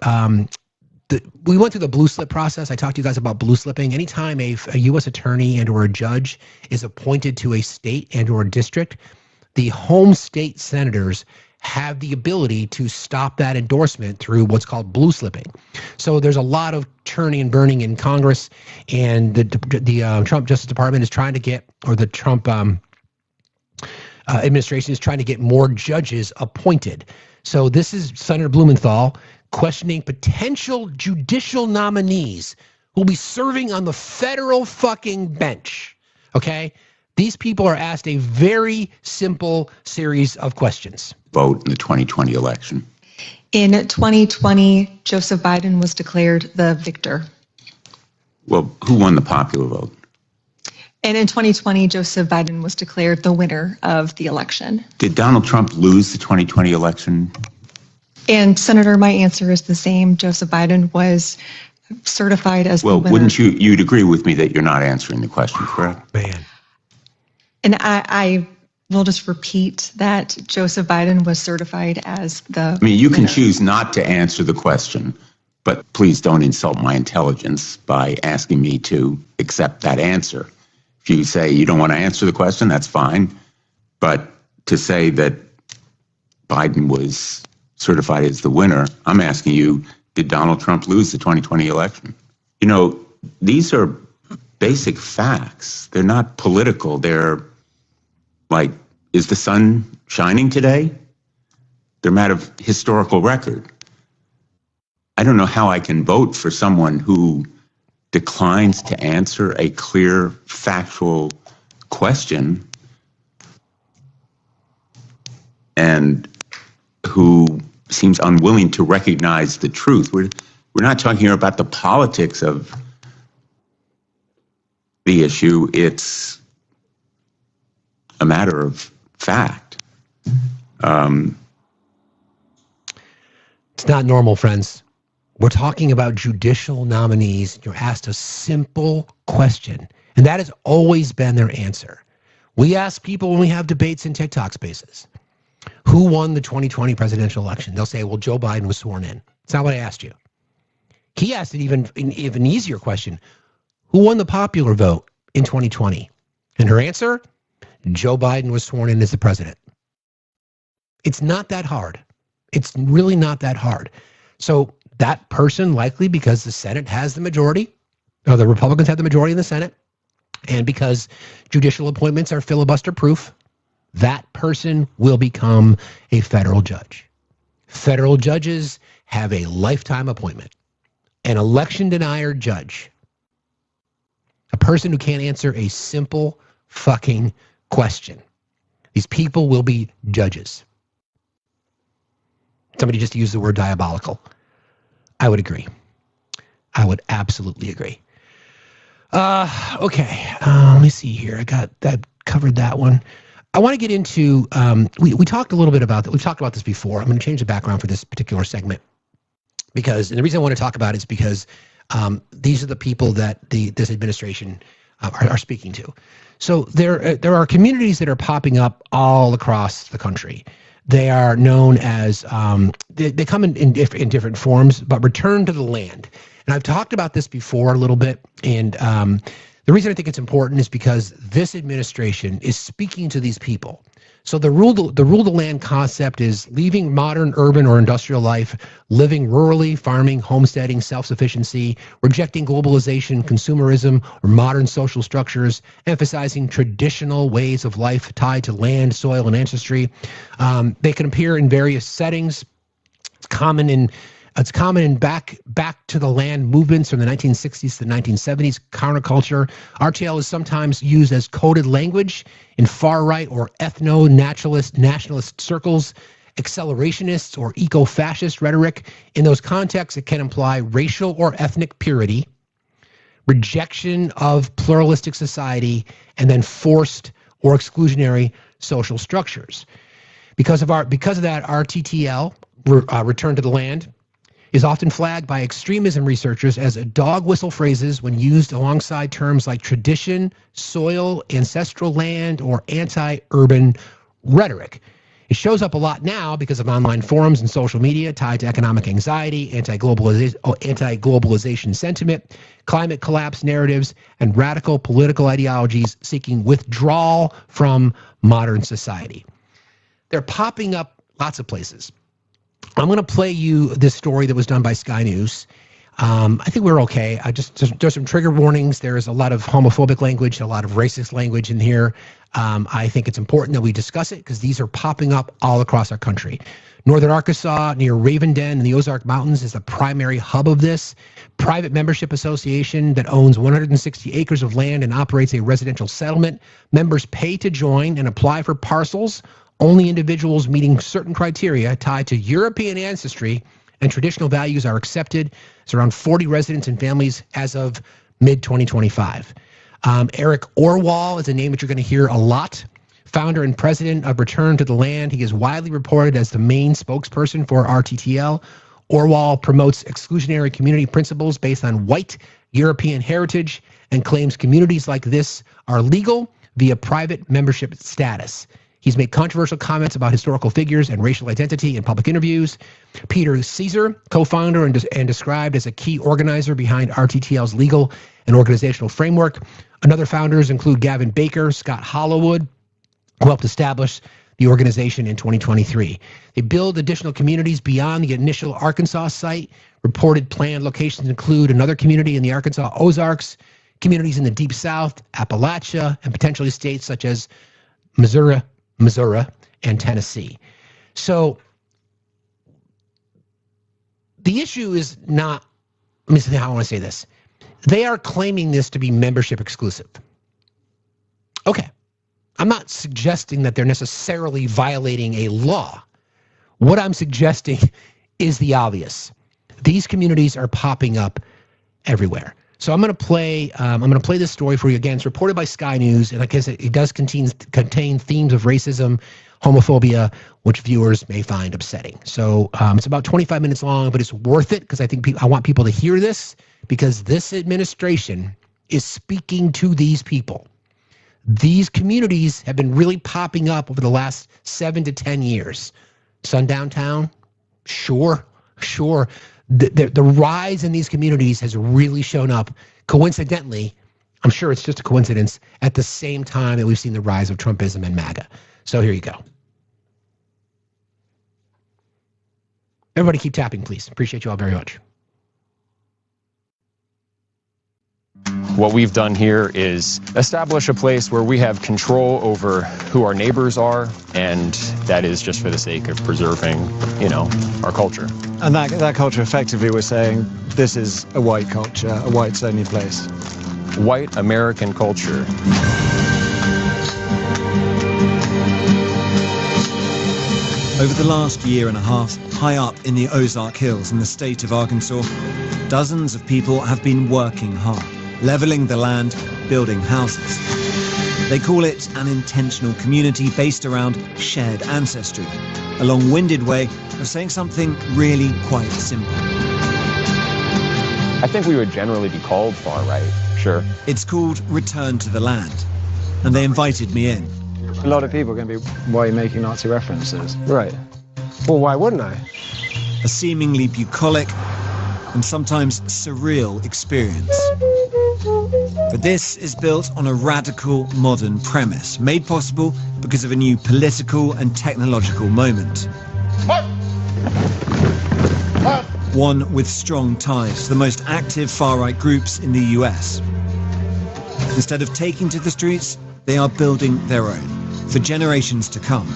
we went through the blue slip process. I talked to you guys about blue slipping. Anytime a U.S. attorney and or a judge is appointed to a state and or district, the home state senators have the ability to stop that endorsement through what's called blue slipping. So there's a lot of churning and burning in Congress, and the Trump Justice Department is trying to get, or the Trump administration is trying to get more judges appointed. So this is Senator Blumenthal questioning potential judicial nominees who will be serving on the federal fucking bench. Okay? These people are asked a very simple series of questions. Vote in the 2020 election. In 2020, Joseph Biden was declared the victor. Well, who won the popular vote? And in 2020, Joseph Biden was declared the winner of the election. Did Donald Trump lose the 2020 election? And Senator, my answer is the same. Joseph Biden was certified as the winner. Well, wouldn't you'd agree with me that you're not answering the question, correct? Man. And I will just repeat that Joseph Biden was certified as the I mean, you can winner. choose not to answer the question, but please don't insult my intelligence by asking me to accept that answer. If you say you don't want to answer the question, that's fine. But to say that Biden was certified as the winner, I'm asking you, did Donald Trump lose the 2020 election? You know, these are basic facts. They're not political. They're like, is the sun shining today? They're a matter of historical record. I don't know how I can vote for someone who declines to answer a clear, factual question and who seems unwilling to recognize the truth. We're not talking here about the politics of the issue. It's a matter of fact. It's not normal, friends. We're talking about judicial nominees. You're asked a simple question, and that has always been their answer. We ask people when we have debates in TikTok spaces, who won the 2020 presidential election? They'll say, well, Joe Biden was sworn in. It's not what I asked you. He asked an even easier question. Who won the popular vote in 2020? And her answer, Joe Biden was sworn in as the president. It's not that hard. It's really not that hard. So that person, likely because the Senate has the majority, or the Republicans have the majority in the Senate, and because judicial appointments are filibuster proof, that person will become a federal judge. Federal judges have a lifetime appointment. An election denier judge, a person who can't answer a simple fucking question. These people will be judges. Somebody just used the word diabolical. I would agree. I would absolutely agree. Okay, let me see here. I got that, covered that one. I want to get into, we talked a little bit about that. We've talked about this before. I'm going to change the background for this particular segment because, and the reason I want to talk about it is because these are the people that this administration are speaking to. So there are communities that are popping up all across the country. They are known as, they come in different forms, but return to the land. And I've talked about this before a little bit. And the reason I think it's important is because this administration is speaking to these people. So the rule the land concept is leaving modern urban or industrial life, living rurally, farming, homesteading, self-sufficiency, rejecting globalization, consumerism, or modern social structures, emphasizing traditional ways of life tied to land, soil, and ancestry. They can appear in various settings. It's common in It's common in back to the land movements from the 1960s to the 1970s, counterculture. RTL is sometimes used as coded language in far-right or ethno-nationalist circles, accelerationists or eco-fascist rhetoric. In those contexts, it can imply racial or ethnic purity, rejection of pluralistic society, and then forced or exclusionary social structures. Because of that, RTTL, Return to the Land, is often flagged by extremism researchers as dog whistle phrases when used alongside terms like tradition, soil, ancestral land, or anti-urban rhetoric. It shows up a lot now because of online forums and social media tied to economic anxiety, anti-globalization sentiment, climate collapse narratives, and radical political ideologies seeking withdrawal from modern society. They're popping up lots of places. I'm going to play you this story that was done by Sky News. I think we're okay. There's some trigger warnings. There's a lot of homophobic language, a lot of racist language in here. I think it's important that we discuss it because these are popping up all across our country. Northern Arkansas near Raven Den in the Ozark Mountains is the primary hub of this. Private membership association that owns 160 acres of land and operates a residential settlement. Members pay to join and apply for parcels. Only individuals meeting certain criteria tied to European ancestry and traditional values are accepted. It's around 40 residents and families as of mid-2025. Eric Orwall is a name that you're going to hear a lot. Founder and president of Return to the Land. He is widely reported as the main spokesperson for RTTL. Orwall promotes exclusionary community principles based on white European heritage and claims communities like this are legal via private membership status. He's made controversial comments about historical figures and racial identity in public interviews. Peter Caesar, co-founder and described as a key organizer behind RTTL's legal and organizational framework. Another founders include Gavin Baker, Scott Hollowood, who helped establish the organization in 2023. They build additional communities beyond the initial Arkansas site. Reported planned locations include another community in the Arkansas Ozarks, communities in the Deep South, Appalachia, and potentially states such as Missouri, and Tennessee. So the issue is not, let me see how I want to say this. They are claiming this to be membership exclusive. Okay. I'm not suggesting that they're necessarily violating a law. What I'm suggesting is the obvious. These communities are popping up everywhere. So I'm going to play this story for you again. It's reported by Sky News, and like I said, it does contain themes of racism, homophobia, which viewers may find upsetting. So it's about 25 minutes long, but it's worth it because I think I want people to hear this because this administration is speaking to these people. These communities have been really popping up over the last 7 to 10 years. Sundown Town, sure. The rise in these communities has really shown up coincidentally. I'm sure it's just a coincidence at the same time that we've seen the rise of Trumpism and MAGA. So here you go. Everybody keep tapping, please. Appreciate you all very much. What we've done here is establish a place where we have control over who our neighbors are, and that is just for the sake of preserving, our culture. And that culture, effectively, we're saying this is a white culture, a whites-only place. White American culture. Over the last year and a half, high up in the Ozark Hills in the state of Arkansas, dozens of people have been working hard, leveling the land, building houses. They call it an intentional community based around shared ancestry, a long-winded way of saying something really quite simple. I think we would generally be called far-right, sure. It's called Return to the Land, and they invited me in. A lot of people are going to be, why are you making Nazi references? Right. Well, why wouldn't I? A seemingly bucolic and sometimes surreal experience. But this is built on a radical modern premise, made possible because of a new political and technological moment. One with strong ties to the most active far-right groups in the US. Instead of taking to the streets, they are building their own, for generations to come.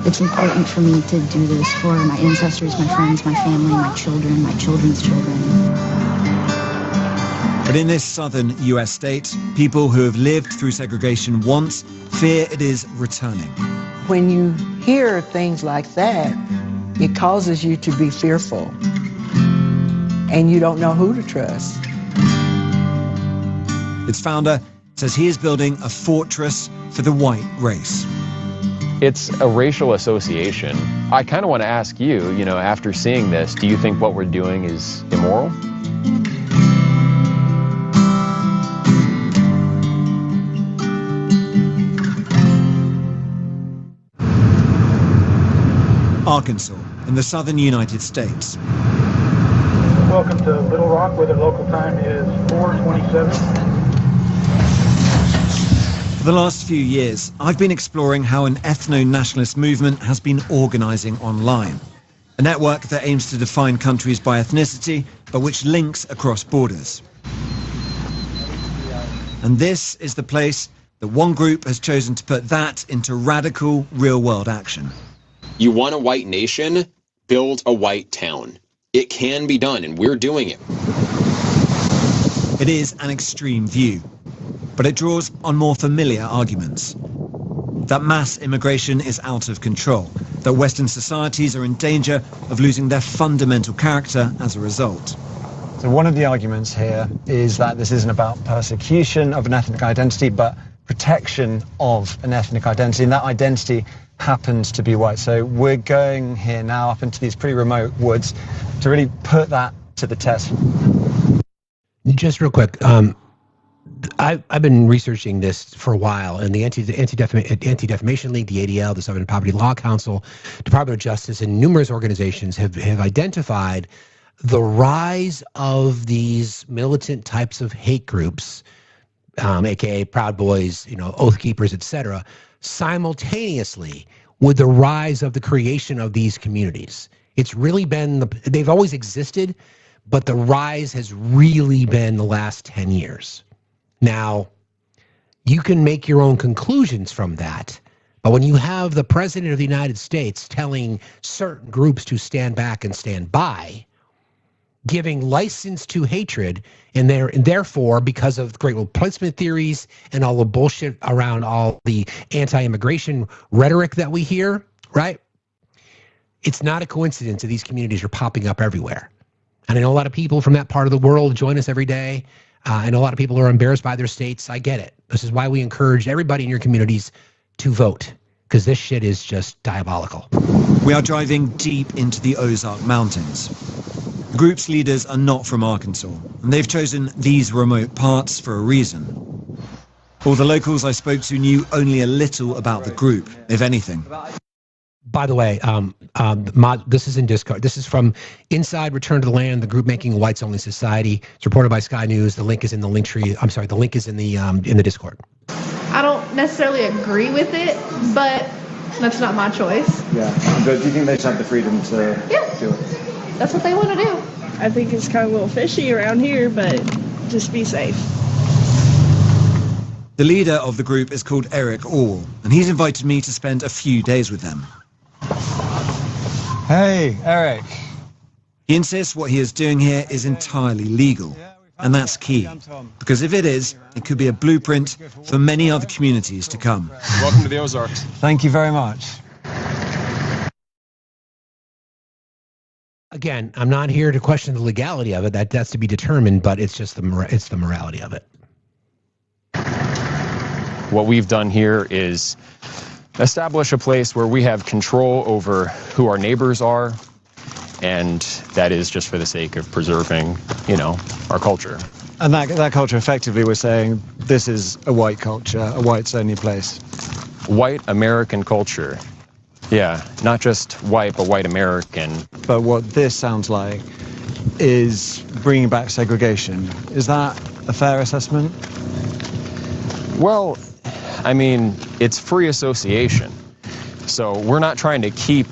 It's important for me to do this for my ancestors, my friends, my family, my children, my children's children. But in this southern US state, people who have lived through segregation once fear it is returning. When you hear things like that, it causes you to be fearful, and you don't know who to trust. Its founder says he is building a fortress for the white race. It's a racial association. I kind of want to ask you, after seeing this, do you think what we're doing is immoral? Arkansas, in the southern United States. Welcome to Little Rock, where the local time is 4:27. For the last few years, I've been exploring how an ethno-nationalist movement has been organizing online. A network that aims to define countries by ethnicity, but which links across borders. And this is the place that one group has chosen to put that into radical, real-world action. You want a white nation? Build a white town. It can be done, and we're doing it. It is an extreme view, but it draws on more familiar arguments. That mass immigration is out of control, that Western societies are in danger of losing their fundamental character as a result. So one of the arguments here is that this isn't about persecution of an ethnic identity, but protection of an ethnic identity, and that identity happens to be white. So we're going here now up into these pretty remote woods to really put that to the test. Just real quick, I've been researching this for a while, and the Anti-Defamation League, the ADL, the Southern Poverty Law Council, Department of Justice, and numerous organizations have identified the rise of these militant types of hate groups, aka Proud Boys, Oath Keepers, etc., simultaneously with the rise of the creation of these communities. It's really been, they've always existed, but the rise has really been the last 10 years. Now, you can make your own conclusions from that, but when you have the President of the United States telling certain groups to stand back and stand by, giving license to hatred, and therefore, because of great replacement theories and all the bullshit around all the anti-immigration rhetoric that we hear, right? It's not a coincidence that these communities are popping up everywhere. And I know a lot of people from that part of the world join us every day, and a lot of people are embarrassed by their states. I get it. This is why we encourage everybody in your communities to vote, because this shit is just diabolical. We are driving deep into the Ozark Mountains. The group's leaders are not from Arkansas, and they've chosen these remote parts for a reason. All the locals I spoke to knew only a little about the group, if anything. By the way, this is in Discord. This is from Inside Return to the Land, the group making a whites only society. It's reported by Sky News. The link is in the link tree. I'm sorry, the link is in the Discord. I don't necessarily agree with it, but that's not my choice. Yeah, but do you think they should have the freedom to do it? That's what they want to do. I think it's kind of a little fishy around here, but just be safe. The leader of the group is called Eric Orr, and he's invited me to spend a few days with them. Hey, Eric. He insists what he is doing here is entirely legal, and that's key, because if it is, it could be a blueprint for many other communities to come. Welcome to the Ozarks. Thank you very much. Again, I'm not here to question the legality of it. That's to be determined, but it's just the morality of it. What we've done here is establish a place where we have control over who our neighbors are, and that is just for the sake of preserving, our culture. And that culture, effectively, we're saying this is a white culture, a whites-only place. White American culture. Yeah, not just white, but white American. But what this sounds like is bringing back segregation. Is that a fair assessment? Well, I mean, it's free association. So we're not trying to keep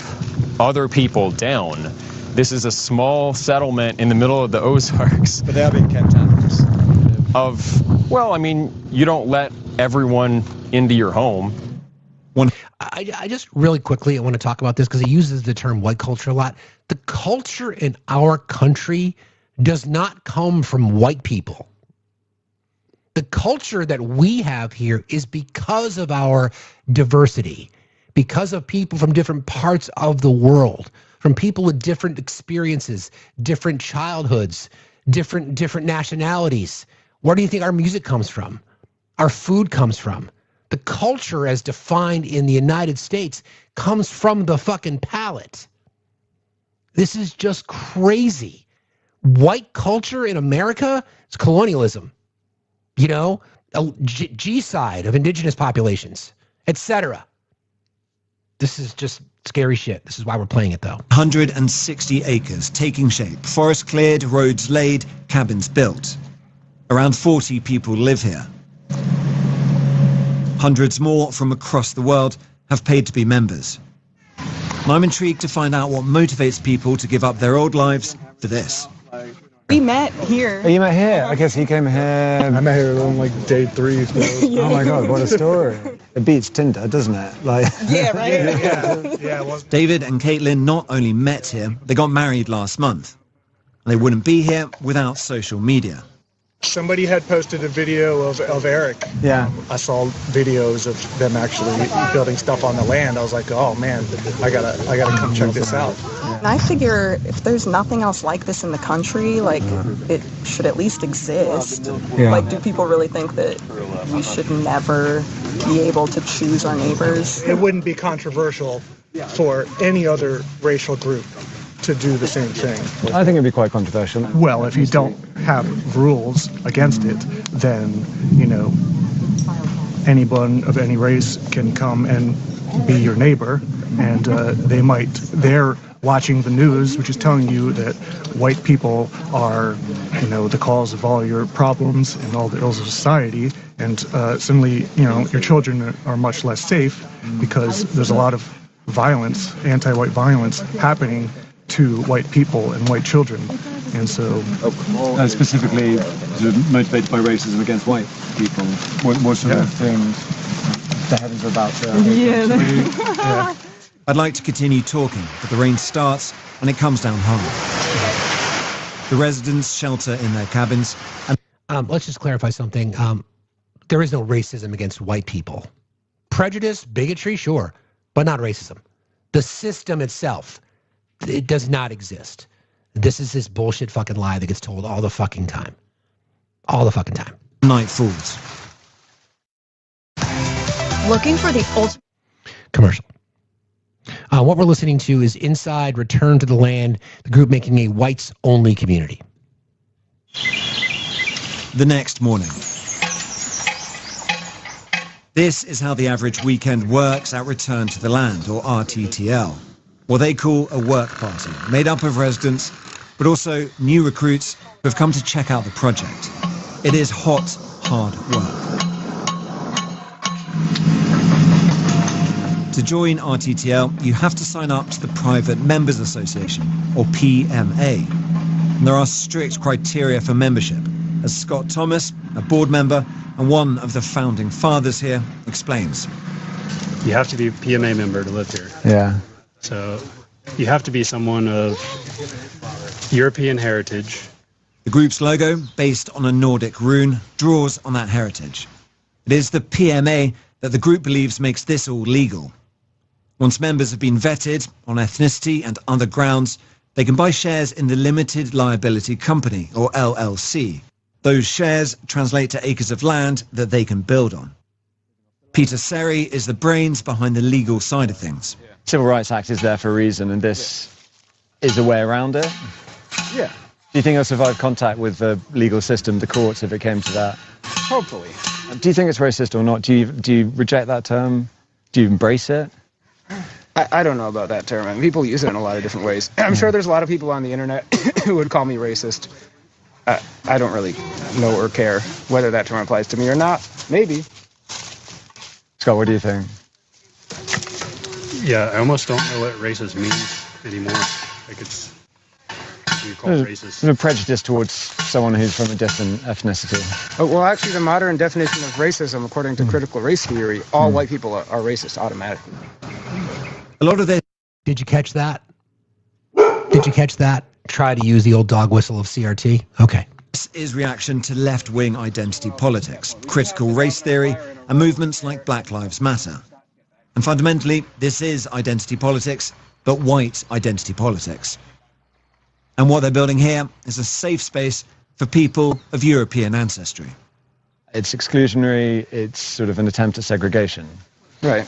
other people down. This is a small settlement in the middle of the Ozarks. But they are being kept out. Well, I mean, you don't let everyone into your home. I just really quickly, I want to talk about this because he uses the term white culture a lot. The culture in our country does not come from white people. The culture that we have here is because of our diversity, because of people from different parts of the world, from people with different experiences, different childhoods, different nationalities. Where do you think our music comes from? Our food comes from? The culture as defined in the United States comes from the fucking palate. This is just crazy. White culture in America is colonialism. You know, G-side of indigenous populations, etc. This is just scary shit. This is why we're playing it, though. 160 acres taking shape, forest cleared, roads laid, cabins built. Around 40 people live here. Hundreds more from across the world have paid to be members. And I'm intrigued to find out what motivates people to give up their old lives for this. We met here. Oh, you met here? I guess he came here. I met here on like day 3. So. Oh my God, what a story. It beats Tinder, doesn't it? Like. Yeah, right? Yeah, it was. David and Caitlin not only met here, they got married last month. They wouldn't be here without social media. Somebody had posted a video of Eric. Yeah. I saw videos of them actually building stuff on the land. I was like, oh man, I gotta come check this out. And I figure if there's nothing else like this in the country, like it should at least exist. Yeah. Like, do people really think that we should never be able to choose our neighbors? It wouldn't be controversial for any other racial group to do the same thing. I think it'd be quite controversial. Well, if you don't have rules against it, then, you know, anyone of any race can come and be your neighbor, and they're watching the news, which is telling you that white people are, you know, the cause of all your problems and all the ills of society, and suddenly, you know, your children are much less safe because there's a lot of violence, anti-white violence happening to white people and white children. And so specifically motivated by racism against white people, what sort of things the heavens are about to... Yeah. I'd like to continue talking, but the rain starts and it comes down hard. The residents shelter in their cabins. And let's just clarify something. There is no racism against white people. Prejudice, bigotry, sure, but not racism. The system itself, it does not exist. This is this bullshit fucking lie that gets told all the fucking time. All the fucking time. Night falls. Looking for the ultimate commercial. What we're listening to is Inside Return to the Land, the group making a whites-only community. The next morning. This is how the average weekend works at Return to the Land, or RTTL. What they call a work party, made up of residents, but also new recruits who have come to check out the project. It is hot, hard work. To join RTTL, you have to sign up to the Private Members Association, or PMA. And there are strict criteria for membership, as Scott Thomas, a board member and one of the founding fathers here, explains. You have to be a PMA member to live here. Yeah. So you have to be someone of European heritage. The group's logo, based on a Nordic rune, draws on that heritage. It is the PMA that the group believes makes this all legal. Once members have been vetted on ethnicity and other grounds, they can buy shares in the Limited Liability Company, or LLC. Those shares translate to acres of land that they can build on. Peter Seri is the brains behind the legal side of things. Civil Rights Act is there for a reason, and this is a way around it. yeah, Do you think you'll survive contact with the legal system, the courts, if it came to that? hopefully. Do you think it's racist or not? Do you reject that term? Do you embrace it? I don't know about that term. I mean, people use it in a lot of different ways. I'm sure there's a lot of people on the internet who would call me racist. I don't really know or care whether that term applies to me or not. Maybe. Scott, what do you think? Yeah, I almost don't know what racist means anymore. Like be called racist. There's a prejudice towards someone who's from a different ethnicity. Oh, well, actually, the modern definition of racism, according to critical race theory, all white people are racist automatically. A lot of their... Did you catch that? Did you catch that? Try to use the old dog whistle of CRT? Okay. This is reaction to left-wing identity politics, critical race theory, and movements like Black Lives Matter. And fundamentally, this is identity politics, but white identity politics. And what they're building here is a safe space for people of European ancestry. It's exclusionary, it's sort of an attempt at segregation. Right.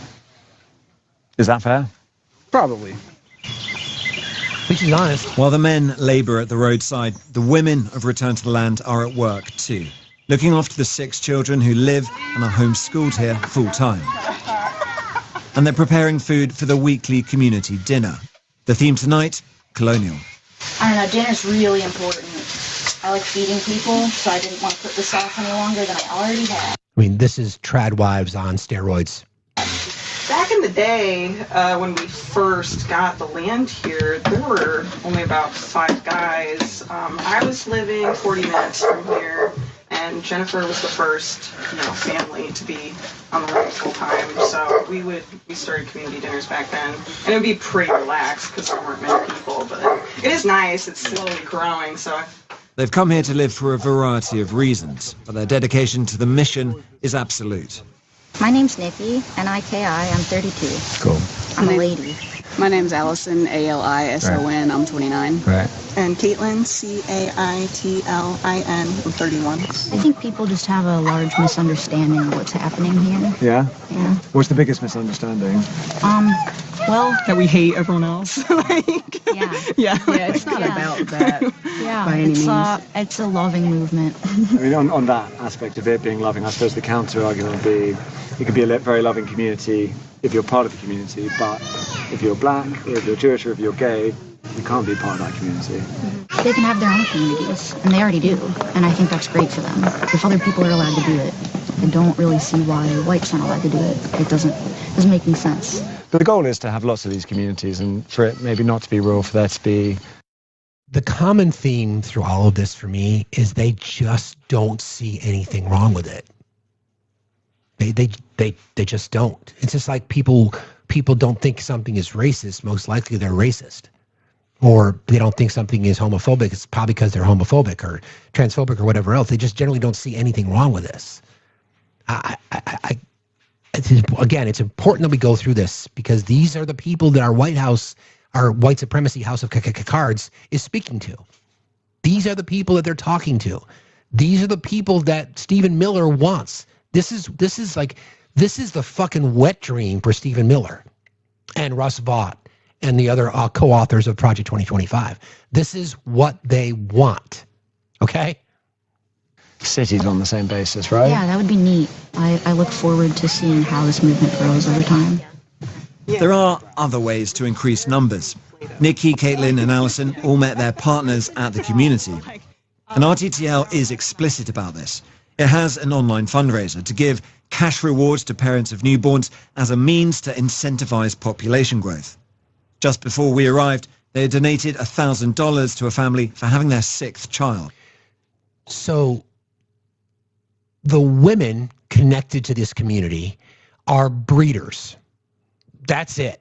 Is that fair? Probably. Which is honest. While the men labour at the roadside, the women of Return to the Land are at work too, looking after the 6 children who live and are homeschooled here full-time. And they're preparing food for the weekly community dinner. The theme tonight, colonial. I don't know, dinner's really important. I like feeding people, so I didn't want to put this off any longer than I already had. I mean, this is trad wives on steroids. Back in the day, when we first got the land here, there were only about 5 guys. I was living 40 minutes from here, and Jennifer was the first, family to be on the land full time. So we started community dinners back then, and it would be pretty relaxed because there weren't many people. But it is nice; it's slowly growing. So They've come here to live for a variety of reasons, but their dedication to the mission is absolute. My name's Nikki, N-I-K-I, I'm 32. Cool. I'm a lady. My name's Allison, A-L-I-S-O-N, I'm 29. Right. And Caitlin, C-A-I-T-L-I-N, I'm 31. I think people just have a large misunderstanding of what's happening here. Yeah? Yeah. What's the biggest misunderstanding? Well... That we hate everyone else. Yeah, it's not about that by any means. It's a loving movement. I mean, on that aspect of it being loving, I suppose the counter-argument would be it could be a very loving community if you're part of the community, but if you're black, or if you're Jewish, or if you're gay, you can't be part of that community. They can have their own communities, and they already do, and I think that's great for them. If other people are allowed to do it, I don't really see why whites aren't allowed to do it. It doesn't make any sense. But the goal is to have lots of these communities, and for it maybe not to be rural, for there to be... The common theme through all of this for me is they just don't see anything wrong with it. They just don't. It's just like people don't think something is racist. Most likely they're racist. Or they don't think something is homophobic. It's probably because they're homophobic or transphobic or whatever else. They just generally don't see anything wrong with this. Again, it's important that we go through this because these are the people that our White House, our white supremacy House of Cards is speaking to. These are the people that they're talking to. These are the people that Stephen Miller wants. This is the fucking wet dream for Stephen Miller and Russ Vaught and the other co-authors of Project 2025. This is what they want. Okay? Cities on the same basis, right? Yeah, that would be neat. I look forward to seeing how this movement grows over time. There are other ways to increase numbers. Nikki, Caitlin, and Allison all met their partners at the community. And RTTL is explicit about this. It has an online fundraiser to give cash rewards to parents of newborns as a means to incentivize population growth. Just before we arrived, they had donated $1,000 to a family for having their 6th child. So the women connected to this community are breeders. That's it.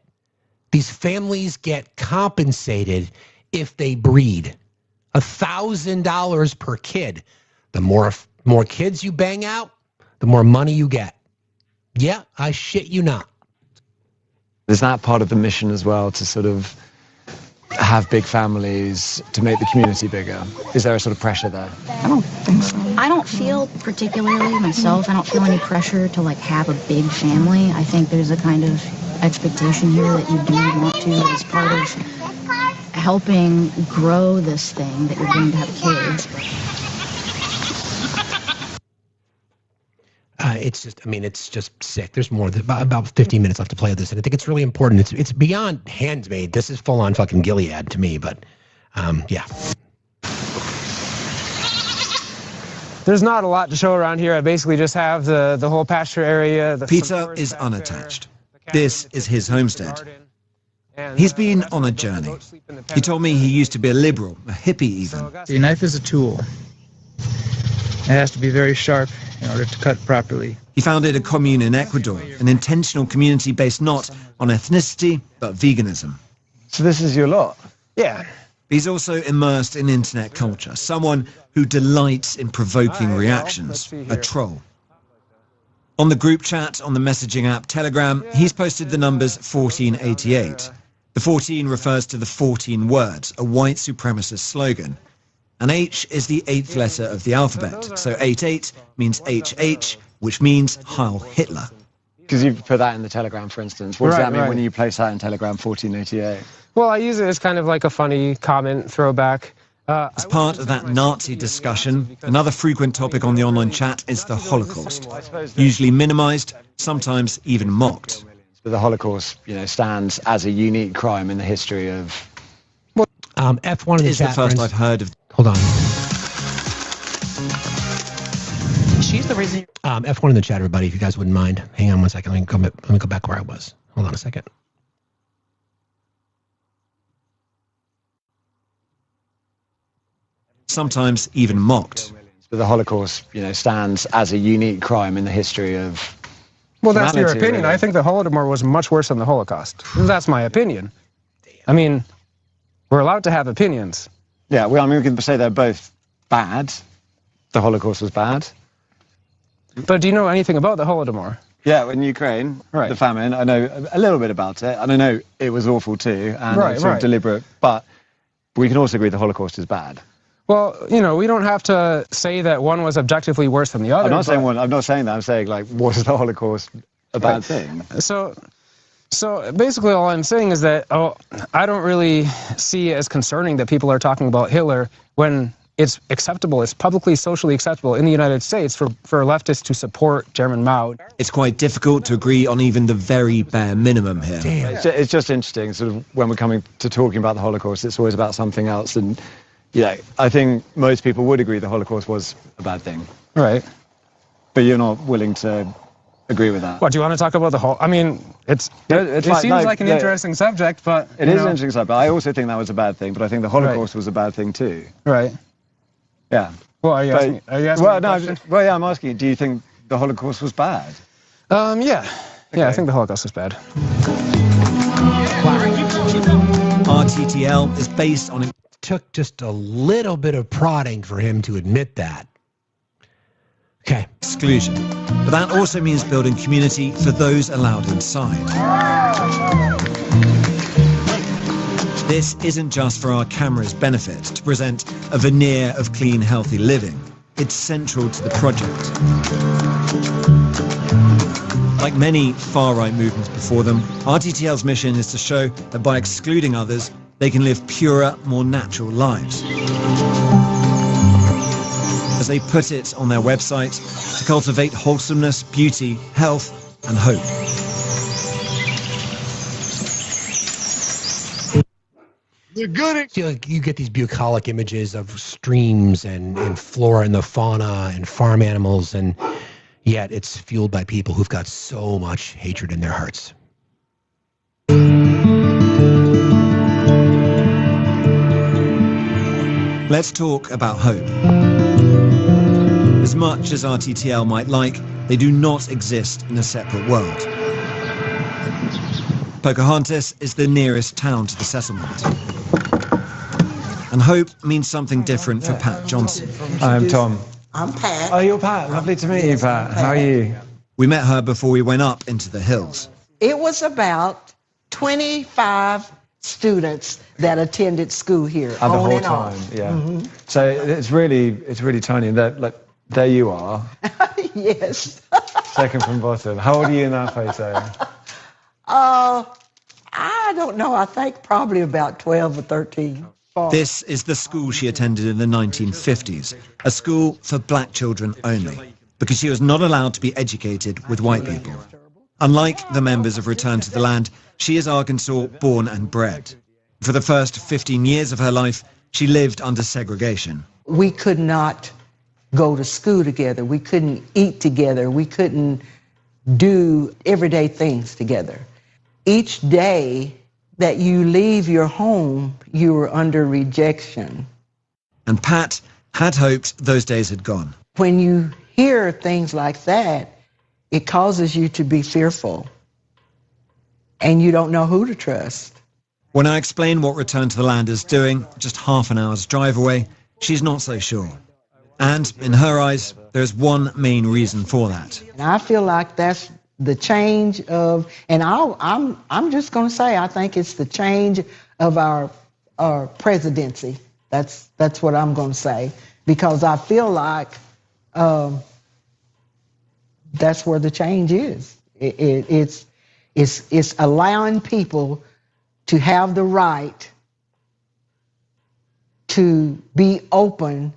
These families get compensated if they breed. $1,000 per kid. The more kids you bang out, the more money you get. Yeah, I shit you not. Is that part of the mission as well, to sort of have big families, to make the community bigger? Is there a sort of pressure there? I don't think so. I don't feel particularly myself, I don't feel any pressure to have a big family. I think there's a kind of expectation here that you do want to, as part of helping grow this thing, that you're going to have kids. It's just sick. There's more than about 15 minutes left to play of this, and I think it's really important. It's beyond Handmaid. This is full on fucking Gilead to me, but yeah. There's not a lot to show around here. I basically just have the whole pasture area. Peter is unattached. This is his homestead. He's been on a journey. He told me he used to be a liberal, a hippie even. The knife is a tool. It has to be very sharp in order to cut properly. He founded a commune in Ecuador, an intentional community based not on ethnicity, but veganism. So this is your lot? Yeah. He's also immersed in internet culture, someone who delights in provoking reactions, a troll. On the group chat on the messaging app Telegram, he's posted the numbers 1488. The 14 refers to the 14 words, a white supremacist slogan. And H is the 8th letter of the alphabet, so 88 means HH, which means Heil Hitler. Because you've put that in the Telegram, for instance. What does that mean when you place that in Telegram 1488? Well, I use it as kind of like a funny comment throwback. As part of that Nazi discussion, another frequent topic on the online chat is the Holocaust. Usually minimized, sometimes even mocked. The Holocaust, stands as a unique crime in the history of... F1 in the chat, the first I've heard of... Hold on. She's the reason... F1 in the chat, everybody, if you guys wouldn't mind. Hang on one second. Let me go back where I was. Hold on a second. Sometimes even mocked. But the Holocaust, stands as a unique crime in the history of... Well, that's your opinion. Really. I think the Holodomor was much worse than the Holocaust. That's my opinion. I mean, we're allowed to have opinions. Yeah, well, I mean, we can say they're both bad. The Holocaust was bad. But do you know anything about the Holodomor? Yeah, in Ukraine, the famine, I know a little bit about it. And I know it was awful too, and it's sort of deliberate. But we can also agree the Holocaust is bad. Well, we don't have to say that one was objectively worse than the other. I'm not saying one. I'm not saying that. I'm saying, was the Holocaust a bad thing? So basically all I'm saying is that, I don't really see it as concerning that people are talking about Hitler when it's acceptable, it's publicly, socially acceptable in the United States for leftists to support German Mao. It's quite difficult to agree on even the very bare minimum here. It's just interesting, sort of, when we're coming to talking about the Holocaust, it's always about something else. And, I think most people would agree the Holocaust was a bad thing. Right. But you're not willing to agree with that. What, do you want to talk about the whole... I mean, it seems like an interesting subject, but... It is an interesting subject, but I also think that was a bad thing, but I think the Holocaust was a bad thing too. Right. Yeah. Well, are you asking well, no, I'm asking you, do you think the Holocaust was bad? Yeah. Okay. Yeah, I think the Holocaust was bad. RTTL is based on... Took just a little bit of prodding for him to admit that. Okay. Exclusion. But that also means building community for those allowed inside. This isn't just for our camera's benefit, to present a veneer of clean, healthy living. It's central to the project. Like many far-right movements before them, RTTL's mission is to show that by excluding others, they can live purer, more natural lives. As they put it on their website, to cultivate wholesomeness, beauty, health, and hope. They're good. You get these bucolic images of streams and flora and the fauna and farm animals, and yet it's fueled by people who've got so much hatred in their hearts. Let's talk about hope. As much as RTTL might like, they do not exist in a separate world. Pocahontas is the nearest town to the settlement. And hope means something different for Pat Johnson. I'm Tom. I'm Pat. Oh, you're Pat. Lovely to meet you, Pat. How are you? We met her before we went up into the hills. It was about 25 students that attended school here. The whole time, yeah. Mm-hmm. So it's really tiny. There you are. Yes. Second from bottom. How old are you in that photo? I don't know. I think probably about 12 or 13. This is the school she attended in the 1950s, a school for black children only, because she was not allowed to be educated with white people. Unlike the members of Return to the Land, she is Arkansas born and bred. For the first 15 years of her life, she lived under segregation. We could not go to school together. We couldn't eat together. We couldn't do everyday things together. Each day that you leave your home, you were under rejection. And Pat had hoped those days had gone. When you hear things like that, it causes you to be fearful, and you don't know who to trust. When I explain what Return to the Land is doing, just half an hour's drive away, she's not so sure. And in her eyes, there's one main reason for that. And I feel like that's the change of, and I'm just going to say, I think it's the change of our presidency. That's what I'm going to say, because I feel like that's where the change is. It's allowing people to have the right to be open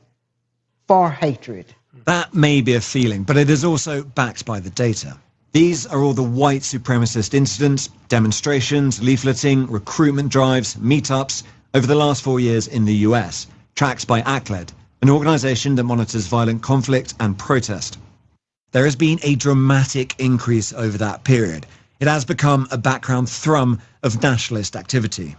for hatred. That may be a feeling, but it is also backed by the data. These are all the white supremacist incidents, demonstrations, leafleting, recruitment drives, meetups over the last 4 years in the US, tracked by ACLED, an organization that monitors violent conflict and protest. There has been a dramatic increase over that period. It has become a background thrum of nationalist activity.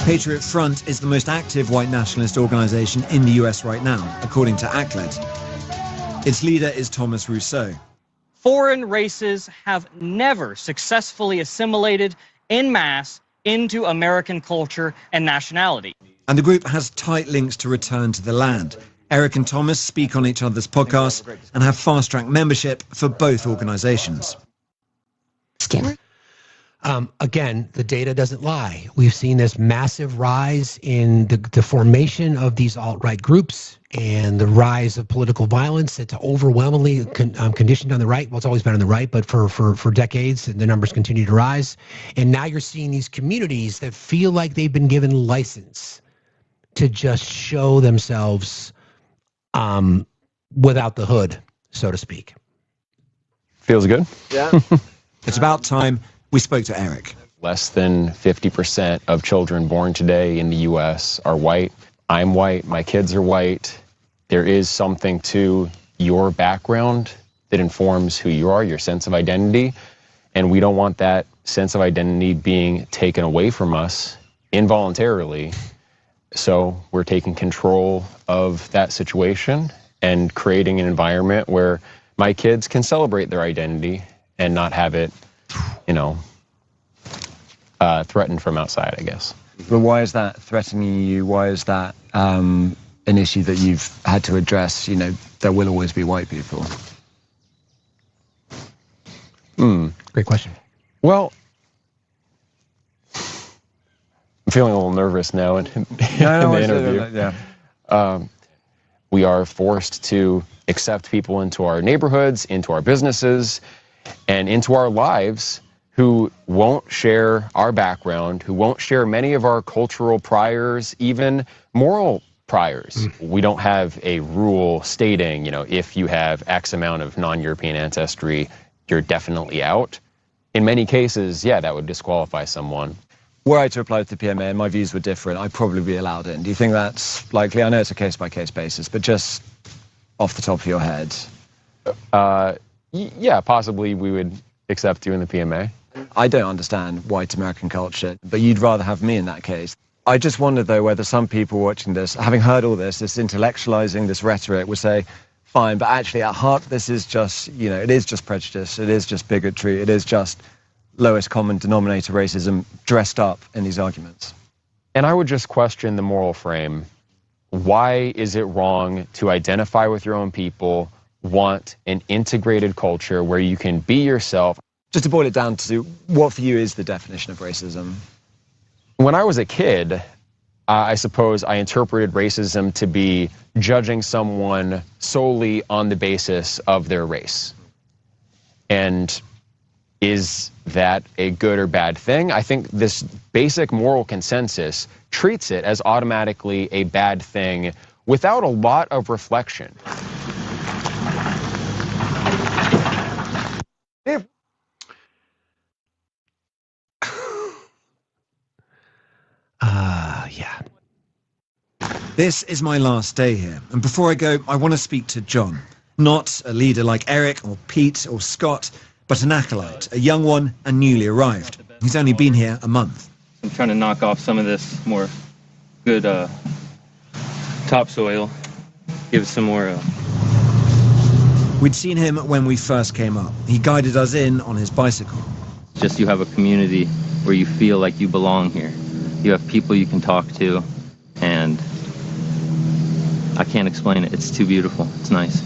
Patriot Front is the most active white nationalist organization in the US right now, according to ACLED. Its leader is Thomas Rousseau. Foreign races have never successfully assimilated en masse into American culture and nationality. And the group has tight links to Return to the Land. Eric and Thomas speak on each other's podcasts and have fast-track membership for both organizations. Again, the data doesn't lie. We've seen this massive rise in the formation of these alt-right groups and the rise of political violence. It's overwhelmingly conditioned on the right. Well, it's always been on the right, but for decades, the numbers continue to rise. And now you're seeing these communities that feel like they've been given license to just show themselves without the hood, so to speak. Feels good? Yeah. It's about time we spoke to Eric. Less than 50% of children born today in the U.S. are white. I'm white. My kids are white. There is something to your background that informs who you are, your sense of identity. And we don't want that sense of identity being taken away from us involuntarily. So we're taking control of that situation and creating an environment where my kids can celebrate their identity and not have it, threatened from outside, I guess. But why is that threatening you? Why is that an issue that you've had to address? There will always be white people. Great question. Well, I'm feeling a little nervous now in the interview. We are forced to accept people into our neighborhoods, into our businesses, and into our lives who won't share our background, who won't share many of our cultural priors, even moral priors. We don't have a rule stating, if you have X amount of non-European ancestry, you're definitely out. In many cases, yeah, that would disqualify someone. Were I to apply to the PMA and my views were different, I'd probably be allowed in. Do you think that's likely? I know it's a case-by-case basis, but just off the top of your head. Yeah, possibly we would accept you in the PMA. I don't understand white American culture, but you'd rather have me in that case. I just wonder, though, whether some people watching this, having heard all this intellectualizing, this rhetoric, would say, fine, but actually at heart, this is just, it is just prejudice, it is just bigotry, it is just lowest common denominator racism dressed up in these arguments. And I would just question the moral frame. Why is it wrong to identify with your own people, want an integrated culture where you can be yourself? Just to boil it down to what for you is the definition of racism? When I was a kid, I suppose I interpreted racism to be judging someone solely on the basis of their race. And is that a good or bad thing? I think this basic moral consensus treats it as automatically a bad thing without a lot of reflection. Yeah. This is my last day here, and before I go, I want to speak to John. Not a leader like Eric or Pete or Scott, but an acolyte, a young one and newly arrived. He's only been here a month. I'm trying to knock off some of this more good topsoil, give it some more... We'd seen him when we first came up. He guided us in on his bicycle. Just you have a community where you feel like you belong here. You have people you can talk to, and I can't explain it. It's too beautiful. It's nice.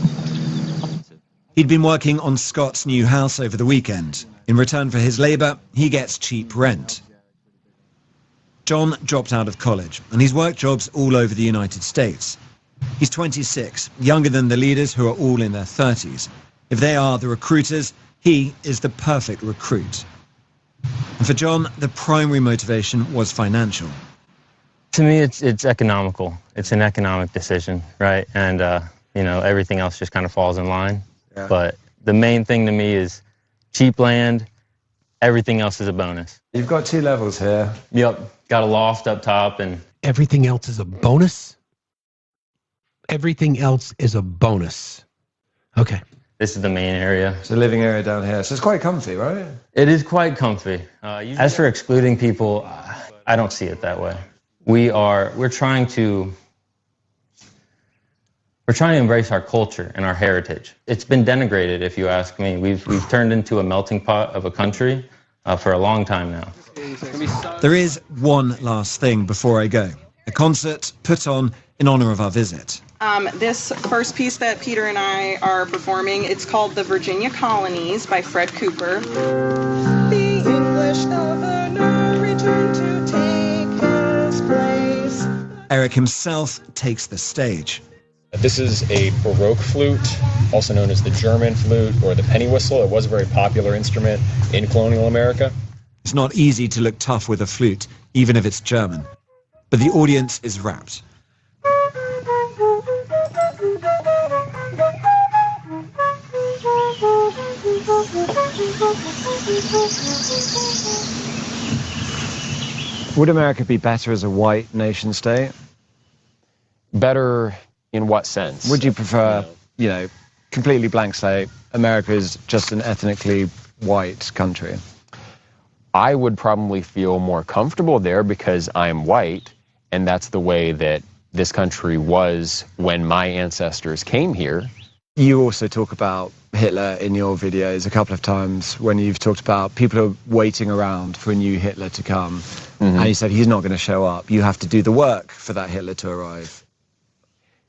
He'd been working on Scott's new house over the weekend. In return for his labor, he gets cheap rent. John dropped out of college, and he's worked jobs all over the United States. He's 26, younger than the leaders who are all in their 30s. If they are the recruiters, he is the perfect recruit. And for John, the primary motivation was financial. To me, it's economical. It's an economic decision, right? And, you know, everything else just kind of falls in line. Yeah. But the main thing to me is cheap land. Everything else is a bonus. You've got 2 levels here. Yep. Got a loft up top and... Everything else is a bonus? Everything else is a bonus. Okay. This is the main area. It's a living area down here. So it's quite comfy, right? It is quite comfy. As for excluding people, I don't see it that way. We're trying to embrace our culture and our heritage. It's been denigrated, if you ask me. We've turned into a melting pot of a country for a long time now. There is one last thing before I go. A concert put on in honor of our visit. This first piece that Peter and I are performing, it's called The Virginia Colonies by Fred Cooper. The English governor returned to take his place. Eric himself takes the stage. This is a Baroque flute, also known as the German flute or the penny whistle. It was a very popular instrument in colonial America. It's not easy to look tough with a flute, even if it's German. But the audience is rapt. Would America be better as a white nation state? Better in what sense? Would you prefer, you know, completely blank slate, America is just an ethnically white country? I would probably feel more comfortable there because I'm white, and that's the way that this country was when my ancestors came here. You also talk about Hitler in your videos a couple of times when you've talked about people are waiting around for a new Hitler to come. Mm-hmm. And you said he's not going to show up. You have to do the work for that Hitler to arrive.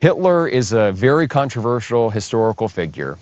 Hitler is a very controversial historical figure.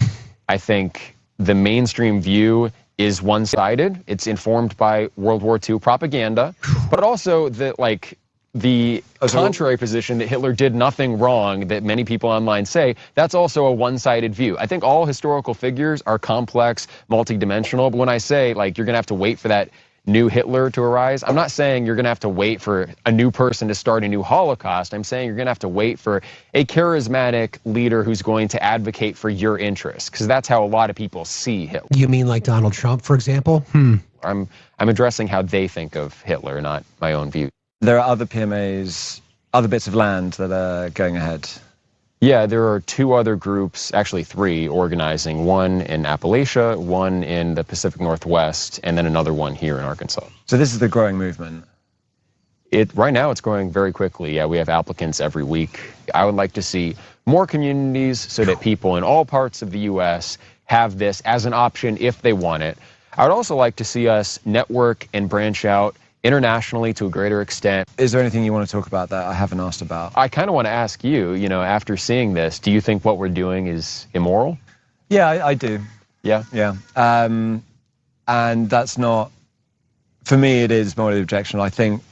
I think the mainstream view is one-sided. It's informed by World War II propaganda, but also the contrary position that Hitler did nothing wrong that many people online say, that's also a one-sided view. I think all historical figures are complex, multidimensional, but when I say like you're gonna have to wait for that new Hitler to arise, I'm not saying you're gonna have to wait for a new person to start a new Holocaust. I'm saying you're gonna have to wait for a charismatic leader who's going to advocate for your interests, because that's how a lot of people see Hitler. You mean like Donald Trump, for example? I'm addressing how they think of Hitler, not my own view. There are other PMAs, other bits of land that are going ahead. Yeah, there are 2 other groups, actually 3, organizing. One in Appalachia, one in the Pacific Northwest, and then another one here in Arkansas. So this is the growing movement? Right now it's growing very quickly. Yeah, we have applicants every week. I would like to see more communities so that people in all parts of the U.S. have this as an option if they want it. I would also like to see us network and branch out internationally to a greater extent. Is there anything you want to talk about that I haven't asked about? I kind of want to ask you, you know, after seeing this, do you think what we're doing is immoral? Yeah, I do. Yeah? Yeah. And that's not, for me, it is morally objectionable. I think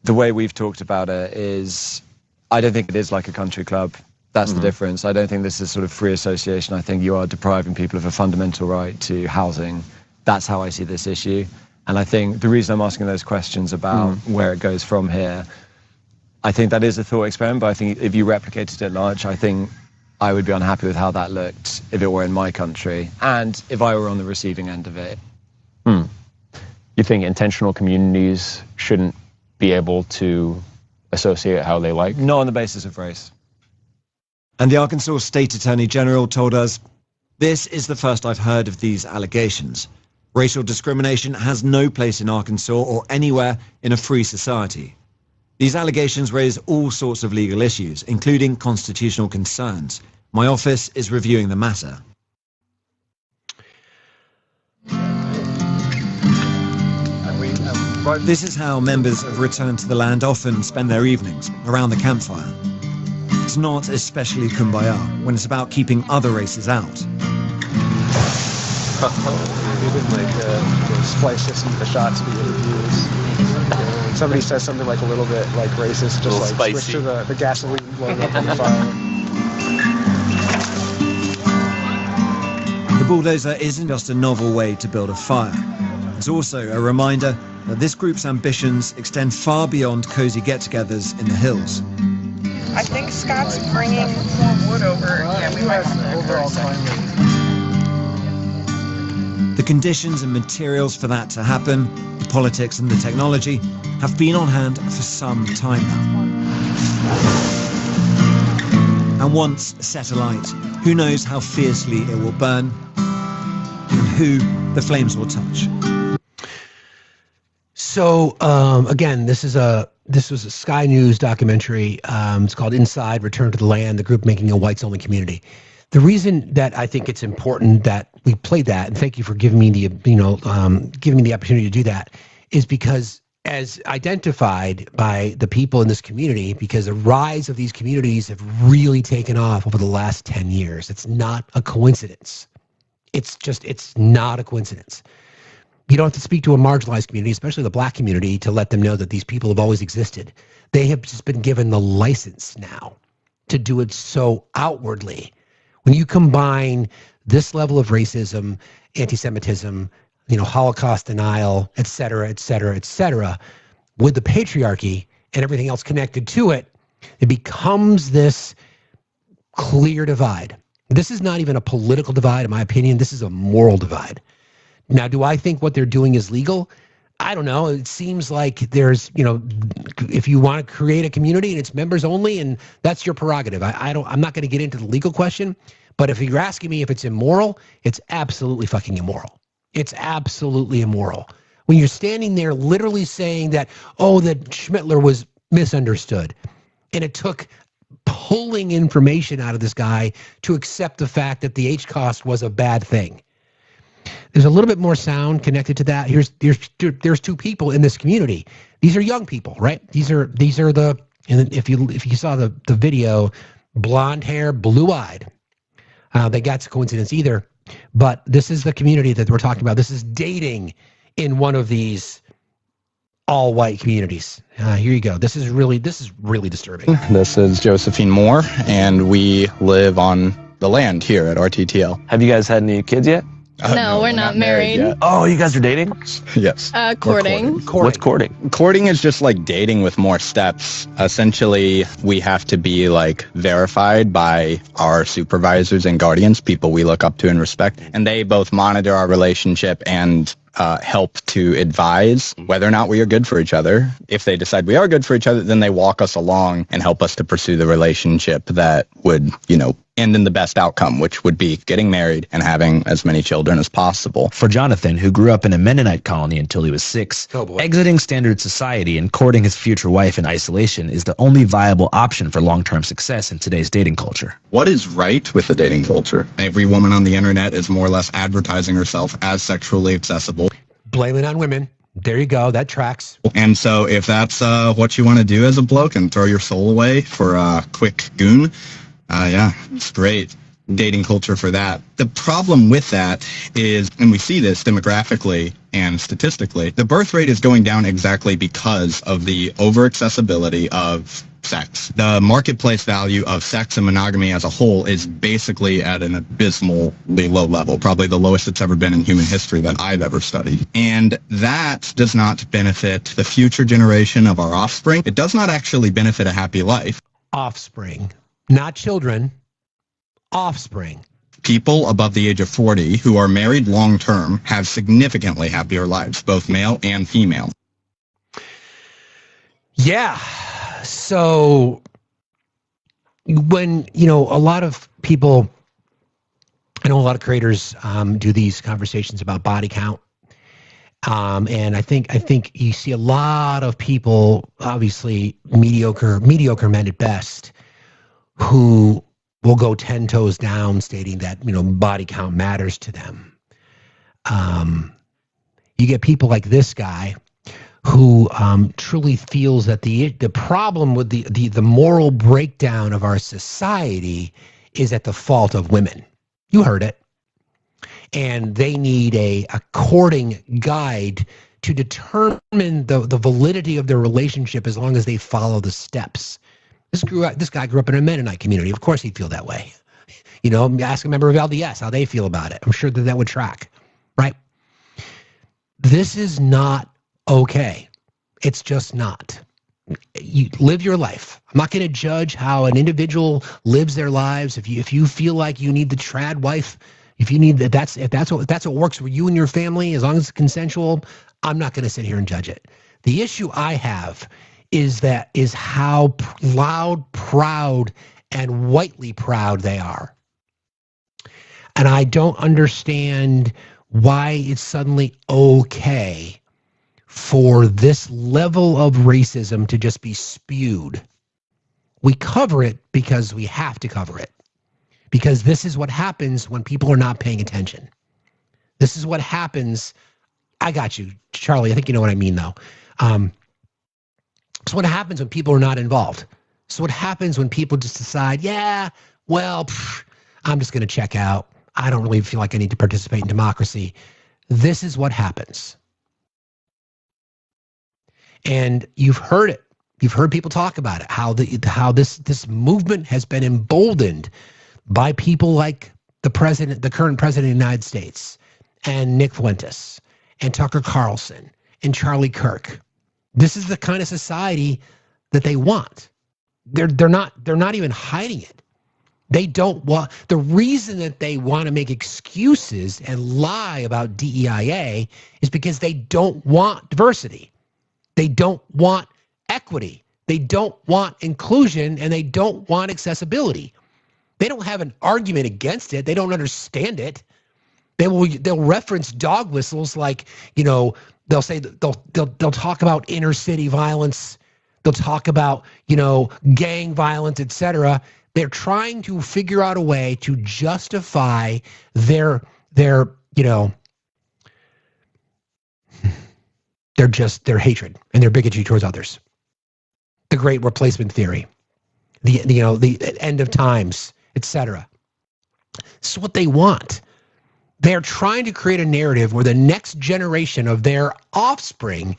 the way we've talked about it is, I don't think it is like a country club. That's the difference. I don't think this is sort of free association. I think you are depriving people of a fundamental right to housing. That's how I see this issue. And I think the reason I'm asking those questions about where it goes from here, I think that is a thought experiment, but I think if you replicated it large, I think I would be unhappy with how that looked if it were in my country and if I were on the receiving end of it. You think intentional communities shouldn't be able to associate how they like? Not on the basis of race. And the Arkansas State Attorney General told us This is the first I've heard of these allegations. Racial discrimination has no place in Arkansas or anywhere in a free society. These allegations raise all sorts of legal issues, including constitutional concerns. My office is reviewing the matter. This is how members of Return to the Land often spend their evenings, around the campfire. It's not especially kumbaya when it's about keeping other races out. Even like splice this into the shots of the interviews. Somebody says something like a little bit like racist, just like spicy. Switch to the gasoline logo on the fire. The bulldozer isn't just a novel way to build a fire. It's also a reminder that this group's ambitions extend far beyond cozy get-togethers in the hills. I think Scott's bringing more wood over. Yeah, we might want to overall The conditions and materials for that to happen, the politics and the technology, have been on hand for some time now. And once set alight, who knows how fiercely it will burn and who the flames will touch. So again, this was a Sky News documentary. It's called Inside: Return to the Land, the group making a whites-only community. The reason that I think it's important that we played that, and thank you for giving me the giving me the opportunity to do that, is because as identified by the people in this community, because the rise of these communities have really taken off over the last 10 years. It's not a coincidence. It's not a coincidence. You don't have to speak to a marginalized community, especially the black community, to let them know that these people have always existed. They have just been given the license now to do it so outwardly. When you combine this level of racism, anti-Semitism, Holocaust denial, et cetera, et cetera, et cetera, with the patriarchy and everything else connected to it, it becomes this clear divide. This is not even a political divide, in my opinion. This is a moral divide. Now, do I think what they're doing is legal? I don't know. It seems like there's, if you want to create a community and it's members only, and that's your prerogative. I'm not going to get into the legal question, but if you're asking me if it's immoral, it's absolutely fucking immoral. It's absolutely immoral. When you're standing there literally saying that, that Schmittler was misunderstood, and it took pulling information out of this guy to accept the fact that the H-cost was a bad thing. There's a little bit more sound connected to that. There's two people in this community. These are young people, right? These are the, and if you saw the video, blonde hair, blue-eyed. That's a coincidence either. But this is the community that we're talking about. This is dating in one of these all-white communities. Here you go. This is really disturbing. This is Josephine Moore, and we live on the land here at RTTL. Have you guys had any kids yet? No, we're not married. Yet. Oh, you guys are dating? Yes. Courting. What's courting? Courting is just like dating with more steps. Essentially, we have to be verified by our supervisors and guardians, people we look up to and respect, and they both monitor our relationship and help to advise whether or not we are good for each other. If they decide we are good for each other, then they walk us along and help us to pursue the relationship that would, end in the best outcome, which would be getting married and having as many children as possible. For Jonathan, who grew up in a Mennonite colony until he was 6, exiting standard society and courting his future wife in isolation is the only viable option for long-term success in today's dating culture. What is right with the dating culture? Every woman on the internet is more or less advertising herself as sexually accessible. Blame it on women. There you go. That tracks. And so if that's what you want to do as a bloke and throw your soul away for a quick goon, it's great. Dating culture for that. The problem with that is, and we see this demographically and statistically, the birth rate is going down exactly because of the over-accessibility of sex. The marketplace value of sex and monogamy as a whole is basically at an abysmally low level, probably the lowest it's ever been in human history that I've ever studied. And that does not benefit the future generation of our offspring. It does not actually benefit a happy life. Offspring. Not children, offspring. People above the age of 40 who are married long-term have significantly happier lives, both male and female. Yeah. So when, a lot of people I know a lot of creators do these conversations about body count. And I think you see a lot of people, obviously mediocre men at best, who will go 10 toes down stating that, body count matters to them. You get people like this guy who truly feels that the problem with the moral breakdown of our society is at the fault of women. You heard it. And they need a courting guide to determine the validity of their relationship as long as they follow the steps. This guy grew up in a Mennonite community. Of course he'd feel that way. Ask a member of LDS how they feel about it. I'm sure that would track, right? This is not okay. It's just not. You live your life. I'm not going to judge how an individual lives their lives. If you feel like you need the trad wife, if that's what works for you and your family, as long as it's consensual, I'm not going to sit here and judge it. The issue I have is how loud, proud, and whitely proud they are. And I don't understand why it's suddenly okay for this level of racism to just be spewed. We cover it because we have to cover it. Because this is what happens when people are not paying attention. This is what happens. I got you, Charlie. I think you know what I mean, though. It's what happens when people are not involved. It's what happens when people just decide, I'm just going to check out. I don't really feel like I need to participate in democracy. This is what happens. And you've heard it. You've heard people talk about it, how this movement has been emboldened by people like the current president of the United States, and Nick Fuentes, and Tucker Carlson, and Charlie Kirk. This is the kind of society that they want. They're not even hiding it. They don't want, the reason that they want to make excuses and lie about DEIA is because they don't want diversity. They don't want equity. They don't want inclusion, and they don't want accessibility. They don't have an argument against it. They don't understand it. They'll reference dog whistles like, they'll say they'll talk about inner city violence. They'll talk about, gang violence, etc. They're trying to figure out a way to justify their hatred and their bigotry towards others. The great replacement theory, the end of times, etc. This is what they want. They're trying to create a narrative where the next generation of their offspring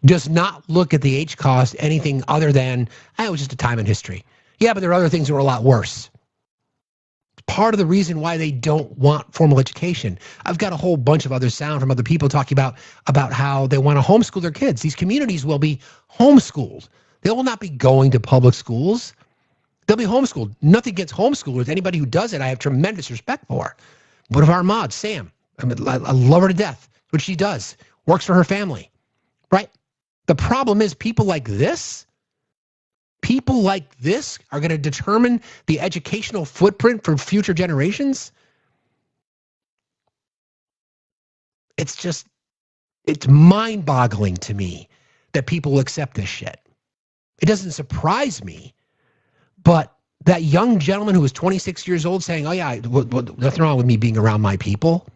does not look at the H cost anything other than, it was just a time in history. Yeah, but there are other things that were a lot worse. Part of the reason why they don't want formal education. I've got a whole bunch of other sound from other people talking about how they want to homeschool their kids. These communities will be homeschooled. They will not be going to public schools. They'll be homeschooled. Nothing against homeschoolers. Anybody who does it, I have tremendous respect for. One of our mods, Sam, I love her to death. What she does, works for her family, right? The problem is people like this are going to determine the educational footprint for future generations. It's mind-boggling to me that people will accept this shit. It doesn't surprise me, but that young gentleman who was 26 years old saying, nothing wrong with me being around my people.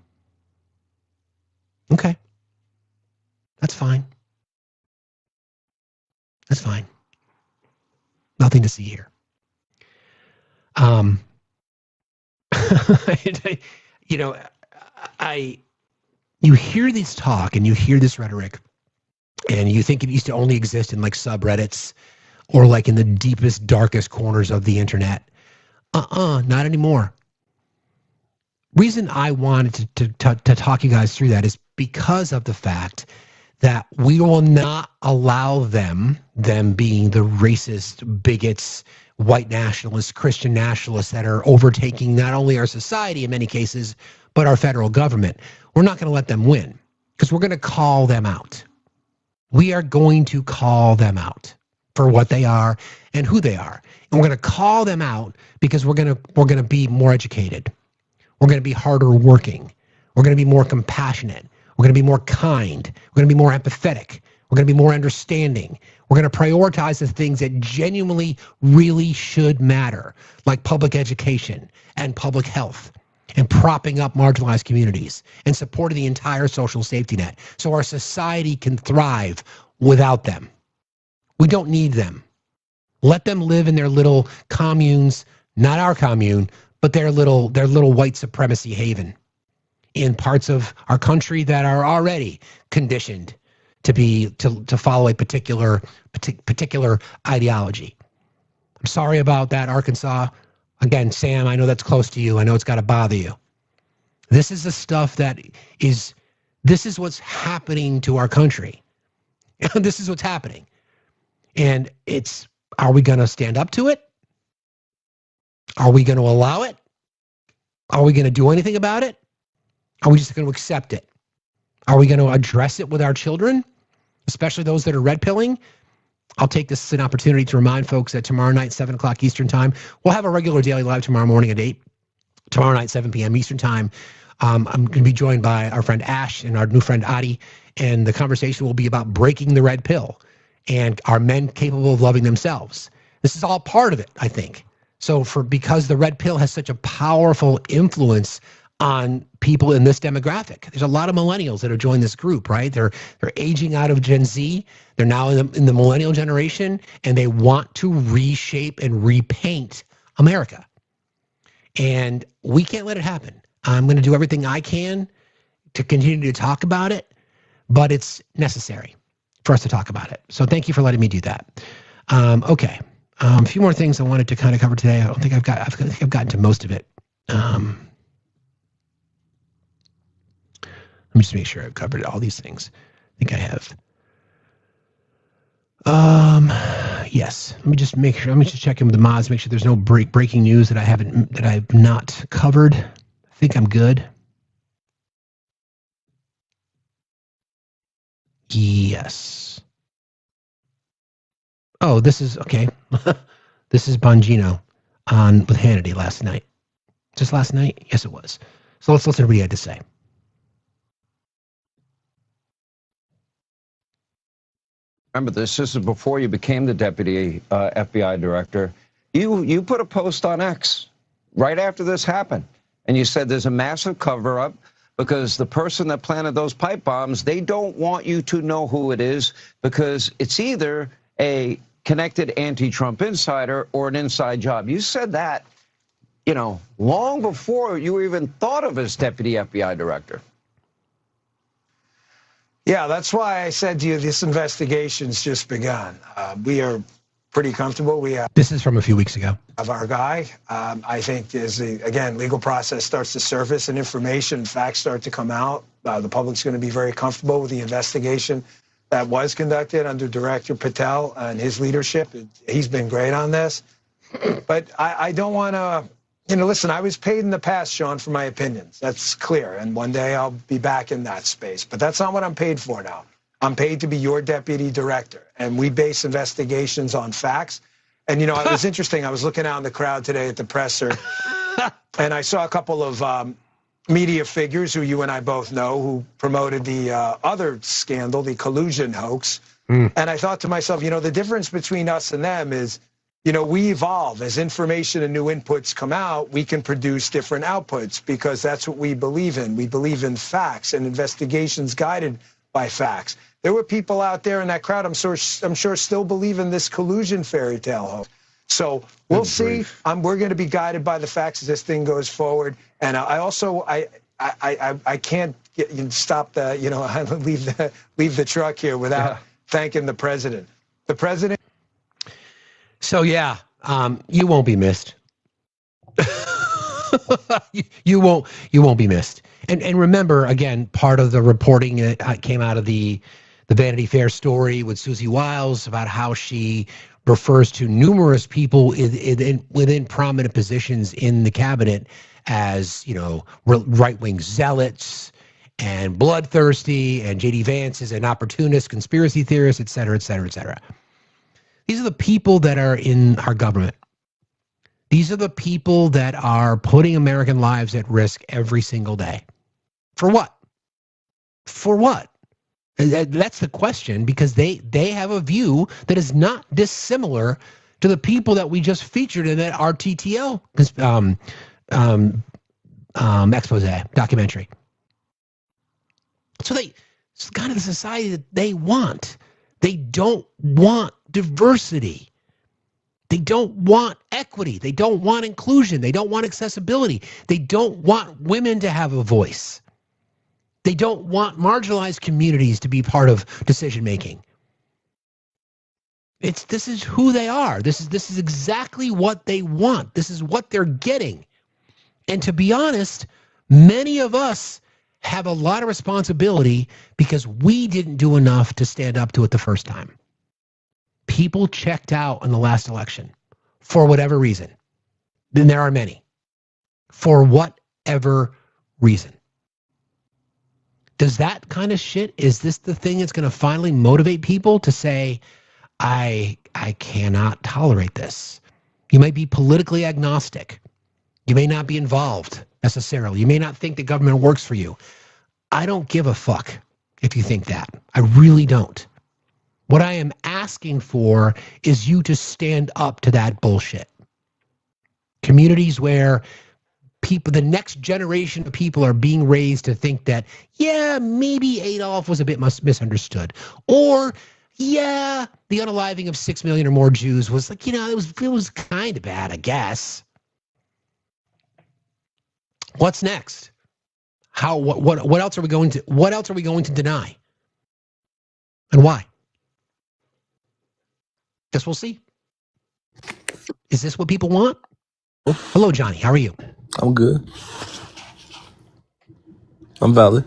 Okay. That's fine. That's fine. Nothing to see here. You hear this talk and you hear this rhetoric and you think it used to only exist in like subreddits or like in the deepest, darkest corners of the internet. Not anymore. Reason I wanted to talk you guys through that is because of the fact that we will not allow them being the racist, bigots, white nationalists, Christian nationalists that are overtaking not only our society in many cases, but our federal government. We're not going to let them win because we're going to call them out. We are going to call them out for what they are and who they are. And we're going to call them out because we're going to be more educated. We're going to be harder working. We're going to be more compassionate. We're going to be more kind. We're going to be more empathetic. We're going to be more understanding. We're going to prioritize the things that genuinely really should matter, like public education and public health and propping up marginalized communities and supporting the entire social safety net so our society can thrive without them. We don't need them. Let them live in their little communes, not our commune, but their little white supremacy haven in parts of our country that are already conditioned to follow a particular ideology. I'm sorry about that, Arkansas. Again, Sam, I know that's close to you. I know it's got to bother you. This is the stuff this is what's happening to our country. This is what's happening. And are we going to stand up to it? Are we going to allow it? Are we going to do anything about it? Are we just going to accept it? Are we going to address it with our children, especially those that are red pilling? I'll take this as an opportunity to remind folks that tomorrow night, 7 o'clock Eastern time, we'll have a regular daily live tomorrow morning at 8. Tomorrow night, 7 p.m. Eastern time. I'm going to be joined by our friend Ash and our new friend Adi, and the conversation will be about breaking the red pill and are men capable of loving themselves. This is all part of it, I think. So because the red pill has such a powerful influence on people in this demographic. There's a lot of millennials that have joined this group, right? They're aging out of Gen Z. They're now in the millennial generation, and they want to reshape and repaint America. And we can't let it happen. I'm going to do everything I can to continue to talk about it, but it's necessary for us to talk about it. So thank you for letting me do that. Okay. A few more things I wanted to kind of cover today. I don't think I've gotten to most of it. Let me just make sure I've covered all these things. I think I have. Yes. Let me just make sure. Let me just check in with the mods, make sure there's no breaking news that I've not covered. I think I'm good. Yes. Oh, this is okay. This is Bongino with Hannity last night. Just last night? Yes, it was. So let's listen to what he had to say. Remember this is before you became the deputy FBI director. You put a post on X right after this happened, and you said there's a massive cover-up because the person that planted those pipe bombs, they don't want you to know who it is because it's either a connected anti-Trump insider or an inside job. You said that, long before you were even thought of as deputy FBI director. Yeah, that's why I said to you, this investigation's just begun. We are pretty comfortable. This is from a few weeks ago. Of our guy. I think as again, legal process starts to surface and information, facts start to come out, the public's going to be very comfortable with the investigation that was conducted under Director Patel and his leadership. He's been great on this. But I don't want to, listen, I was paid in the past, Sean, for my opinions. That's clear. And one day I'll be back in that space. But that's not what I'm paid for now. I'm paid to be your deputy director. And we base investigations on facts. And, it was interesting. I was looking out in the crowd today at the presser, and I saw a couple of media figures who you and I both know who promoted the other scandal, the collusion hoax. And I thought to myself, the difference between us and them is, we evolve. As information and new inputs come out, we can produce different outputs because that's what we believe in. We believe in facts and investigations guided by facts. There were people out there in that crowd, I'm sure still believe in this collusion fairy tale hoax. So we'll see. We're going to be guided by the facts as this thing goes forward. And I can't stop the, leave the truck here without thanking the president. The president. So yeah, you won't be missed. you won't be missed. And remember, again, part of the reporting that came out of the Vanity Fair story with Susie Wiles about how she refers to numerous people within prominent positions in the cabinet as, right-wing zealots and bloodthirsty, and J.D. Vance is an opportunist, conspiracy theorist, et cetera, et cetera, et cetera. These are the people that are in our government. These are the people that are putting American lives at risk every single day. For what? For what? That's the question, because they have a view that is not dissimilar to the people that we just featured in that RTTL expose documentary. So it's kind of the society that they want. They don't want diversity. They don't want equity. They don't want inclusion. They don't want accessibility. They don't want women to have a voice. They don't want marginalized communities to be part of decision making. This is who they are. This is exactly what they want. This is what they're getting. And to be honest, many of us have a lot of responsibility because we didn't do enough to stand up to it the first time. People checked out in the last election for whatever reason. Then there are many. For whatever reason. Does that kind of shit, is this the thing that's going to finally motivate people to say, I cannot tolerate this? You might be politically agnostic. You may not be involved necessarily. You may not think the government works for you. I don't give a fuck if you think that. I really don't. What I am asking for is you to stand up to that bullshit. Communities where people, the next generation of people are being raised to think that, yeah, maybe Adolf was a bit misunderstood. Or, yeah, the unaliving of 6 million or more Jews was like, it was kind of bad, I guess. What's next? What else are we going to deny? And why? Guess we'll see. Is this what people want? Hello, Johnny. How are you? I'm good. I'm valid.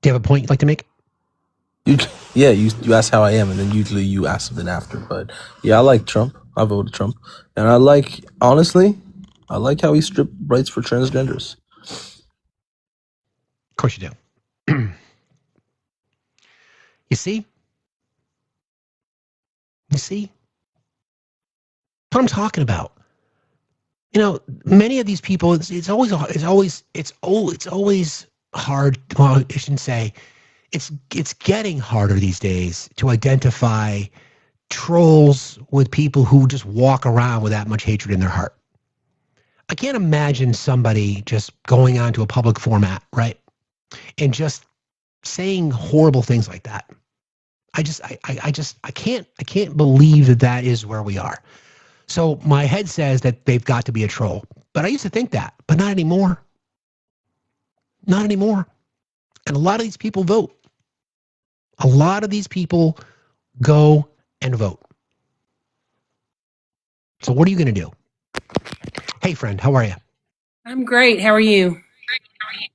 Do you have a point you'd like to make? You ask how I am, and then usually you ask something after. But yeah, I like Trump. I voted Trump. And honestly, I like how he stripped rights for transgenders. Of course you do. You see? What I'm talking about. Many of these people, it's always hard. Well, I shouldn't say. It's getting harder these days to identify trolls with people who just walk around with that much hatred in their heart. I can't imagine somebody just going onto a public format, right, and just saying horrible things like that. I can't believe that is where we are. So my head says that they've got to be a troll. But I used to think that, but not anymore. Not anymore. And a lot of these people vote. A lot of these people go and vote. So what are you going to do? Hey, friend, how are you? I'm great. How are you?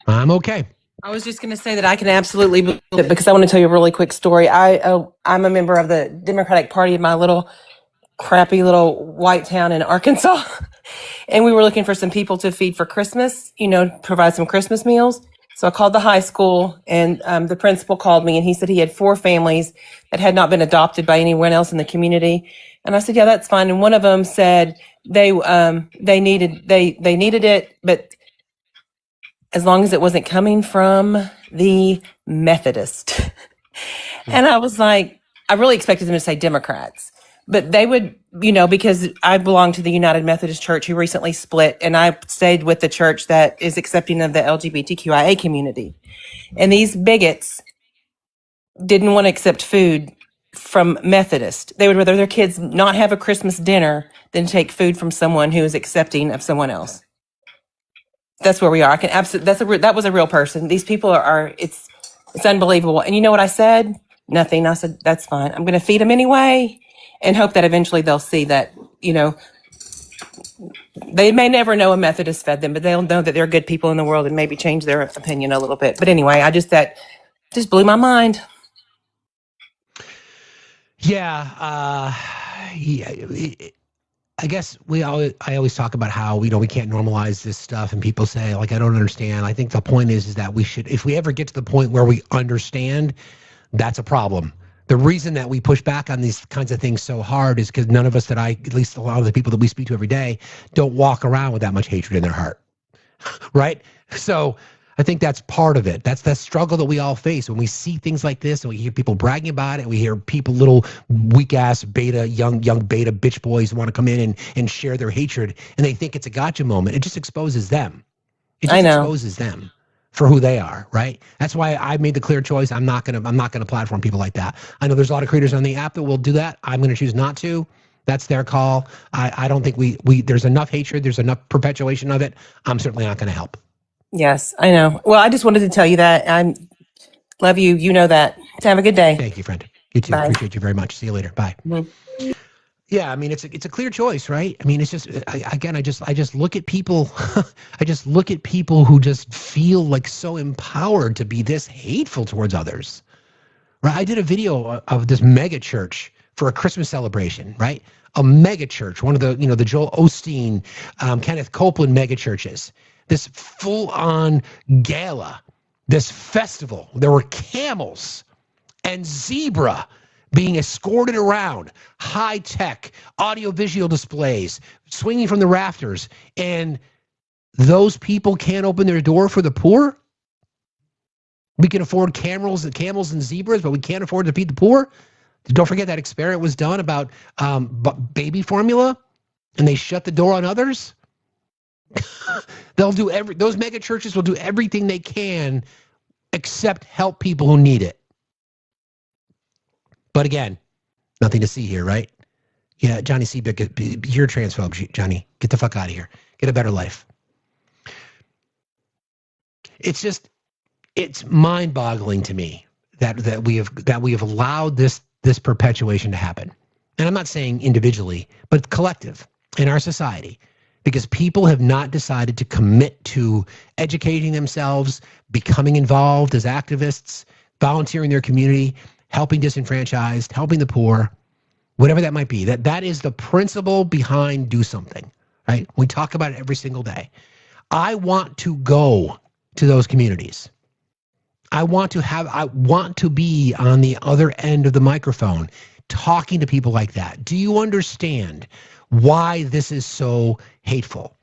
I'm okay. I was just going to say that I can absolutely believe it because I want to tell you a really quick story. I'm a member of the Democratic Party in my little crappy little white town in Arkansas. And we were looking for some people to feed for Christmas, provide some Christmas meals. So I called the high school and the principal called me and he said he had 4 families that had not been adopted by anyone else in the community. And I said, yeah, that's fine. And one of them said they needed it, but as long as it wasn't coming from the Methodist. And I was like, I really expected them to say Democrats, but they would, because I belong to the United Methodist Church who recently split, and I stayed with the church that is accepting of the LGBTQIA community. And these bigots didn't want to accept food from Methodist. They would rather their kids not have a Christmas dinner than take food from someone who is accepting of someone else. That's where we are. I can absolutely. That was a real person. These people are. It's unbelievable. And you know what I said? Nothing. I said that's fine. I'm going to feed them anyway, and hope that eventually they'll see that. They may never know a Methodist fed them, but they'll know that there are good people in the world and maybe change their opinion a little bit. But anyway, that just blew my mind. Yeah. I guess I always talk about how, we can't normalize this stuff, and people say, like, I don't understand. I think the point is that we should, if we ever get to the point where we understand, that's a problem. The reason that we push back on these kinds of things so hard is because none of us at least a lot of the people that we speak to every day, don't walk around with that much hatred in their heart, right? So I think that's part of it. That's the struggle that we all face when we see things like this and we hear people bragging about it. We hear people, little weak-ass beta, young beta bitch boys want to come in and share their hatred, and they think it's a gotcha moment. It just exposes them. It just exposes them for who they are, right? That's why I made the clear choice. I'm not gonna platform people like that. I know there's a lot of creators on the app that will do that. I'm gonna choose not to. That's their call. I don't think there's enough hatred, there's enough perpetuation of it. I'm certainly not gonna help. Yes, I know. Well, I just wanted to tell you that I love you. You know that. So have a good day. Thank you, friend. You too. Bye. Appreciate you very much. See you later. Bye. Mm-hmm. Yeah, I mean, it's a clear choice, right? I mean, it's just, again, I just look at people, I just look at people who just feel like so empowered to be this hateful towards others, right? I did a video of this mega church for a Christmas celebration, right? A mega church, one of the, the Joel Osteen, Kenneth Copeland mega churches, this full-on gala, this festival. There were camels and zebra being escorted around, high-tech, audio-visual displays, swinging from the rafters, and those people can't open their door for the poor? We can afford camels and zebras, but we can't afford to feed the poor? Don't forget that experiment was done about baby formula, and they shut the door on others? Those mega churches will do everything they can except help people who need it. But again, nothing to see here, right? Yeah, Johnny Seabick, you're a transphobe, Johnny. Get the fuck out of here. Get a better life. It's mind-boggling to me that we have allowed this perpetuation to happen. And I'm not saying individually, but collective in our society, because people have not decided to commit to educating themselves, becoming involved as activists, volunteering their community, helping disenfranchised, helping the poor, whatever that might be. That is the principle behind do something, right? We talk about it every single day. I want to go to those communities. I want to be on the other end of the microphone talking to people like that. Do you understand why this is so hateful?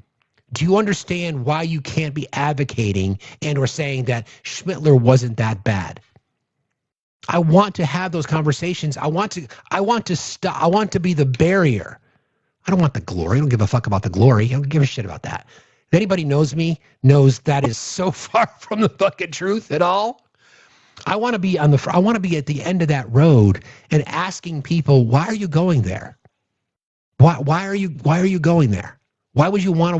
Do you understand why you can't be advocating and or saying that Schmittler wasn't that bad? I want to have those conversations. I want to stop. I want to be the barrier. I don't want the glory. I don't give a fuck about the glory. I don't give a shit about that. If anybody knows me, knows that is so far from the fucking truth at all. I want to be at the end of that road and asking people, why are you going there? Why are you going there? Why would you want to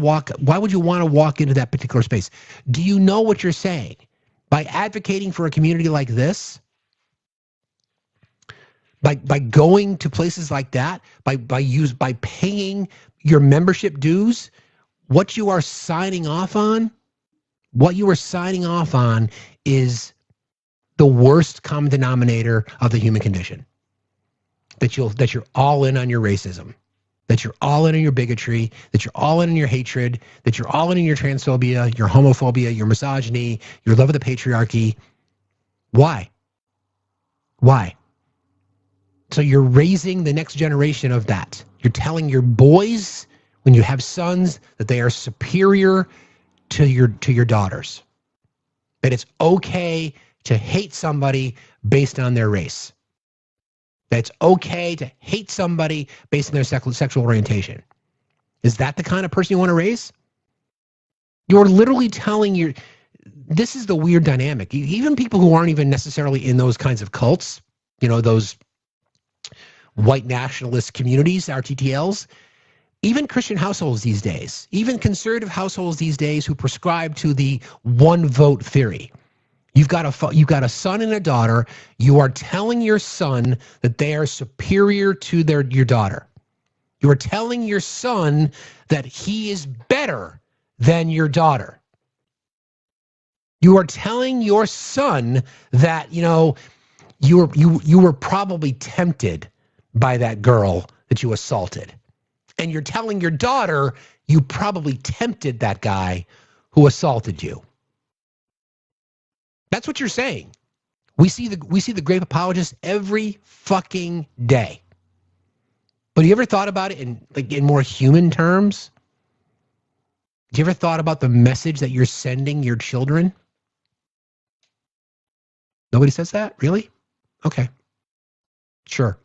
walk into that particular space? Do you know what you're saying? By advocating for a community like this, by going to places like that, by paying your membership dues, what you are signing off on is the worst common denominator of the human condition. That you're all in on your racism, that you're all in on your bigotry, that you're all in on your hatred, that you're all in on your transphobia, your homophobia, your misogyny, your love of the patriarchy. Why? So you're raising the next generation of that. You're telling your boys, when you have sons, that they are superior to your daughters. That it's okay to hate somebody based on their race. That it's okay to hate somebody based on their sexual orientation. Is that the kind of person you want to raise? You're literally telling this is the weird dynamic. Even people who aren't even necessarily in those kinds of cults, those white nationalist communities, RTTLs, even Christian households these days, even conservative households these days who prescribe to the one vote theory. You've got a son and a daughter. You are telling your son that they are superior to your daughter. You are telling your son that he is better than your daughter. You are telling your son that you were probably tempted by that girl that you assaulted. And you're telling your daughter you probably tempted that guy who assaulted you. That's what you're saying. We see the grape apologists every fucking day. But you ever thought about it in more human terms? Do you ever thought about the message that you're sending your children? Nobody says that? Really? Okay. Sure.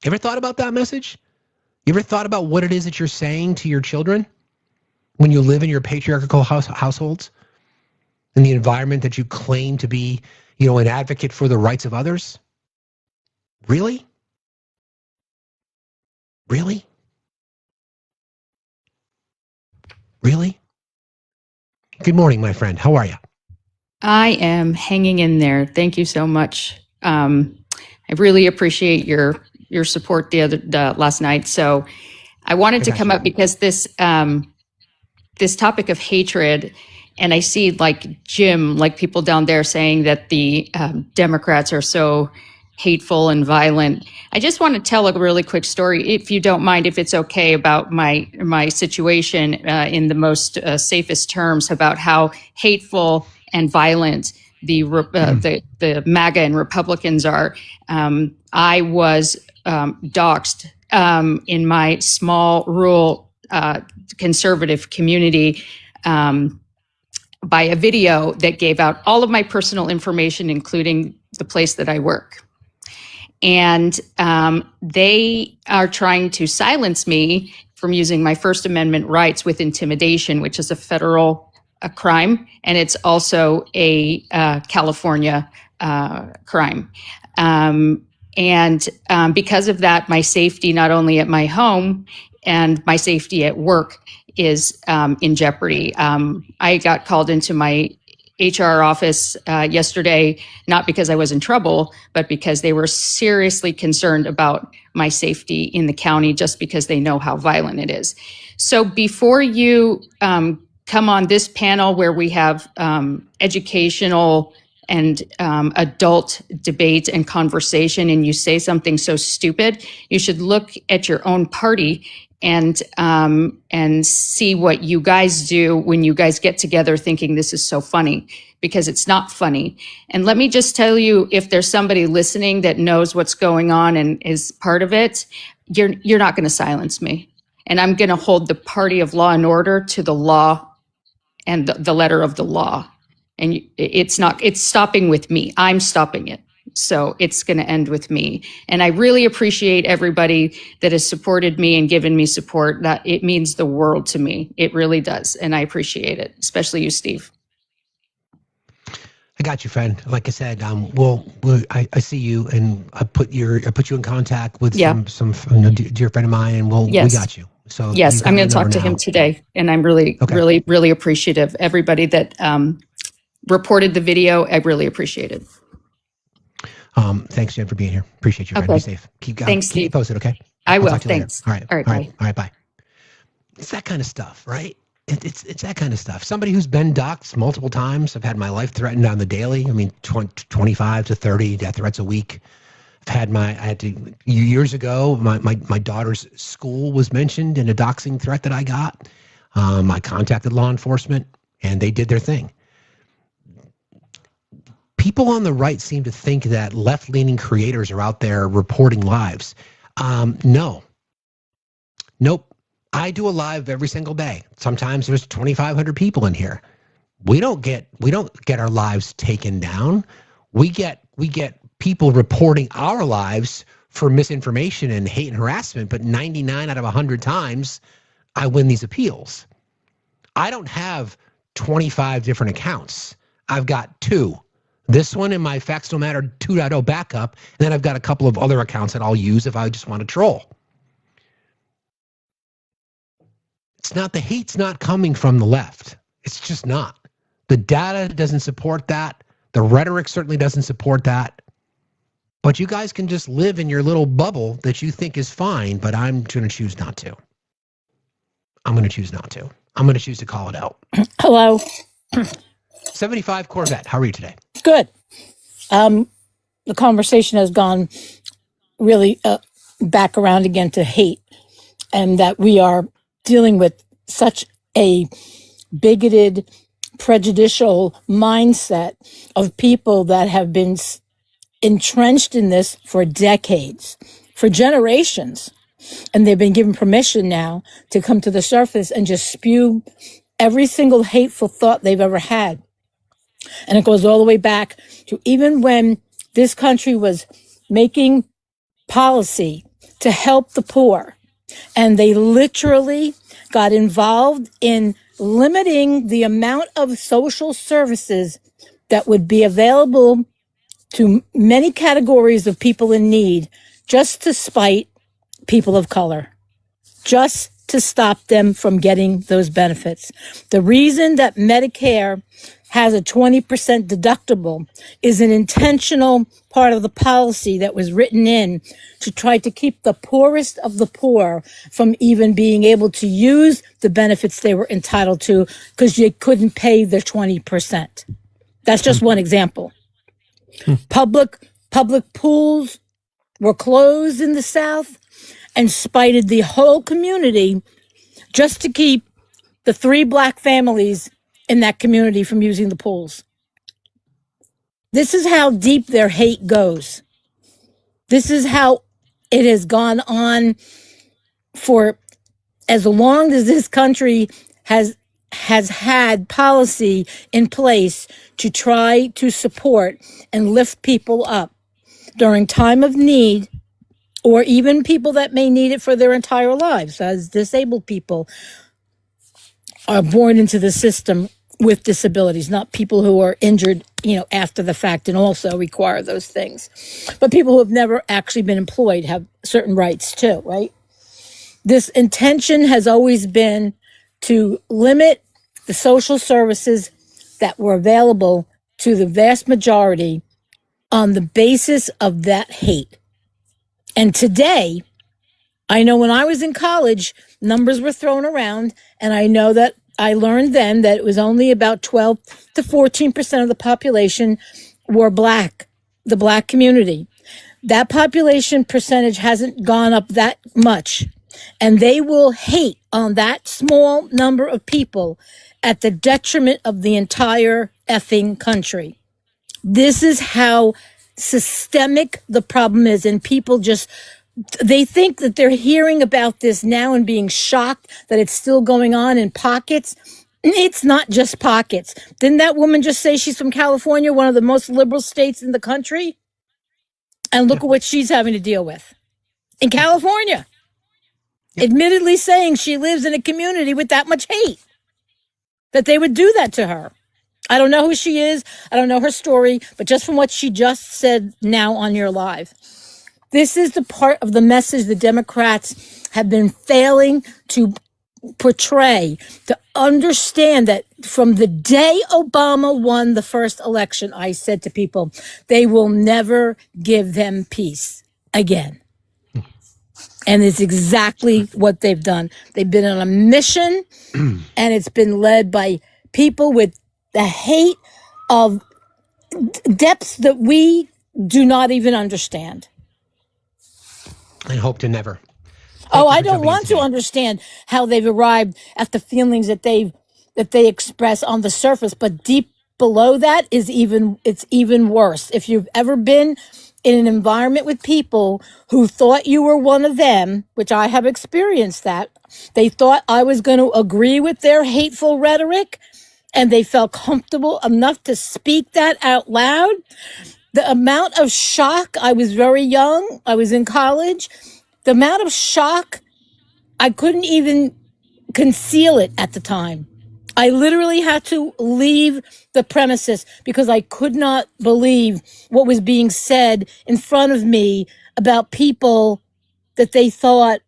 You ever thought about that message? You ever thought about what it is that you're saying to your children when you live in your patriarchal households? In the environment that you claim to be, an advocate for the rights of others? Really? Really? Really? Good morning, my friend. How are you? I am hanging in there. Thank you so much. I really appreciate your support the last night. So I wanted to come up because this topic of hatred, and I see like Jim, like people down there saying that the Democrats are so hateful and violent. I just want to tell a really quick story, if you don't mind, if it's okay, about my situation in the most safest terms, about how hateful and violent the MAGA and Republicans are. I was doxxed in my small rural conservative community by a video that gave out all of my personal information, including the place that I work. And they are trying to silence me from using my First Amendment rights with intimidation, which is a federal crime, and it's also a California crime. And because of that, my safety, not only at my home and my safety at work, is in jeopardy. I got called into my HR office yesterday, not because I was in trouble, but because they were seriously concerned about my safety in the county, just because they know how violent it is. So before you come on this panel where we have educational and adult debate and conversation, and you say something so stupid, you should look at your own party and see what you guys do when you guys get together thinking this is so funny, because it's not funny. And let me just tell you, if there's somebody listening that knows what's going on and is part of it, you're not going to silence me. And I'm going to hold the party of law and order to the law and the letter of the law. And it's stopping with me. I'm stopping it. So it's going to end with me. And I really appreciate everybody that has supported me and given me support. That it means the world to me. It really does. And I appreciate it, especially you, Steve. I got you, friend. Like I said, I see you, and I put you in contact with some dear friend of mine, and we got you. So yes, I'm going to talk to him today, and I'm really appreciative. Everybody that reported the video, I really appreciate it. Thanks, Jen, for being here. Appreciate you, friend. Be safe. Keep me posted, okay? I will. Talk to you later. Thanks. All right, bye. It's that kind of stuff, right? It's that kind of stuff. Somebody who's been doxxed multiple times. I've had my life threatened on the daily. I mean, 25 to 30 death threats a week. Years ago, my daughter's school was mentioned in a doxing threat that I got. I contacted law enforcement, and they did their thing. People on the right seem to think that left-leaning creators are out there reporting lives. No. Nope. I do a live every single day. Sometimes there's 2,500 people in here. We don't get our lives taken down. We get people reporting our lives for misinformation and hate and harassment, but 99 out of 100 times I win these appeals. I don't have 25 different accounts. I've got 2. This one and my Factsstillmatter 2.0 backup, and then I've got a couple of other accounts that I'll use if I just want to troll. The hate's not coming from the left. It's just not. The data doesn't support that. The rhetoric certainly doesn't support that. But you guys can just live in your little bubble that you think is fine, but I'm going to choose not to. I'm going to choose not to. I'm going to choose to call it out. Hello. 75 Corvette, how are you today? Good. The conversation has gone really back around again to hate, and that we are dealing with such a bigoted prejudicial mindset of people that have been entrenched in this for decades, for generations. And they've been given permission now to come to the surface and just spew every single hateful thought they've ever had. And it goes all the way back to even when this country was making policy to help the poor. And they literally got involved in limiting the amount of social services that would be available to many categories of people in need, just to spite people of color, just to stop them from getting those benefits. The reason that Medicare has a 20% deductible is an intentional part of the policy that was written in to try to keep the poorest of the poor from even being able to use the benefits they were entitled to because they couldn't pay their 20%. That's just one example. Public pools were closed in the South and spited the whole community just to keep the 3 Black families in that community from using the pools. This is how deep their hate goes. This is how it has gone on for as long as this country has had policy in place to try to support and lift people up during time of need, or even people that may need it for their entire lives, as disabled people are born into the system with disabilities, not people who are injured, after the fact and also require those things. But people who have never actually been employed have certain rights too, right? This intention has always been to limit the social services that were available to the vast majority on the basis of that hate. And today, I know when I was in college, numbers were thrown around, and I know that I learned then that it was only about 12 to 14% of the population were Black, the Black community. That population percentage hasn't gone up that much, and they will hate on that small number of people at the detriment of the entire effing country. This is how systemic the problem is, and people they think that they're hearing about this now and being shocked that it's still going on in pockets. It's not just pockets. Didn't that woman just say she's from California, one of the most liberal states in the country? And look at what she's having to deal with in California. Admittedly saying she lives in a community with that much hate, that they would do that to her. I don't know who she is. I don't know her story, but just from what she just said now on your live, this is the part of the message the Democrats have been failing to portray, to understand that from the day Obama won the first election, I said to people, they will never give them peace again. And it's exactly what they've done. They've been on a mission, and it's been led by people with the hate of depths that we do not even understand. And hope to never. I don't want to understand how they've arrived at the feelings that they express on the surface, but deep below that it's even worse. If you've ever been in an environment with people who thought you were one of them, which I have experienced that, they thought I was going to agree with their hateful rhetoric, and they felt comfortable enough to speak that out loud. The amount of shock, I was very young, I was in college, the amount of shock, I couldn't even conceal it at the time. I literally had to leave the premises because I could not believe what was being said in front of me about people that they thought,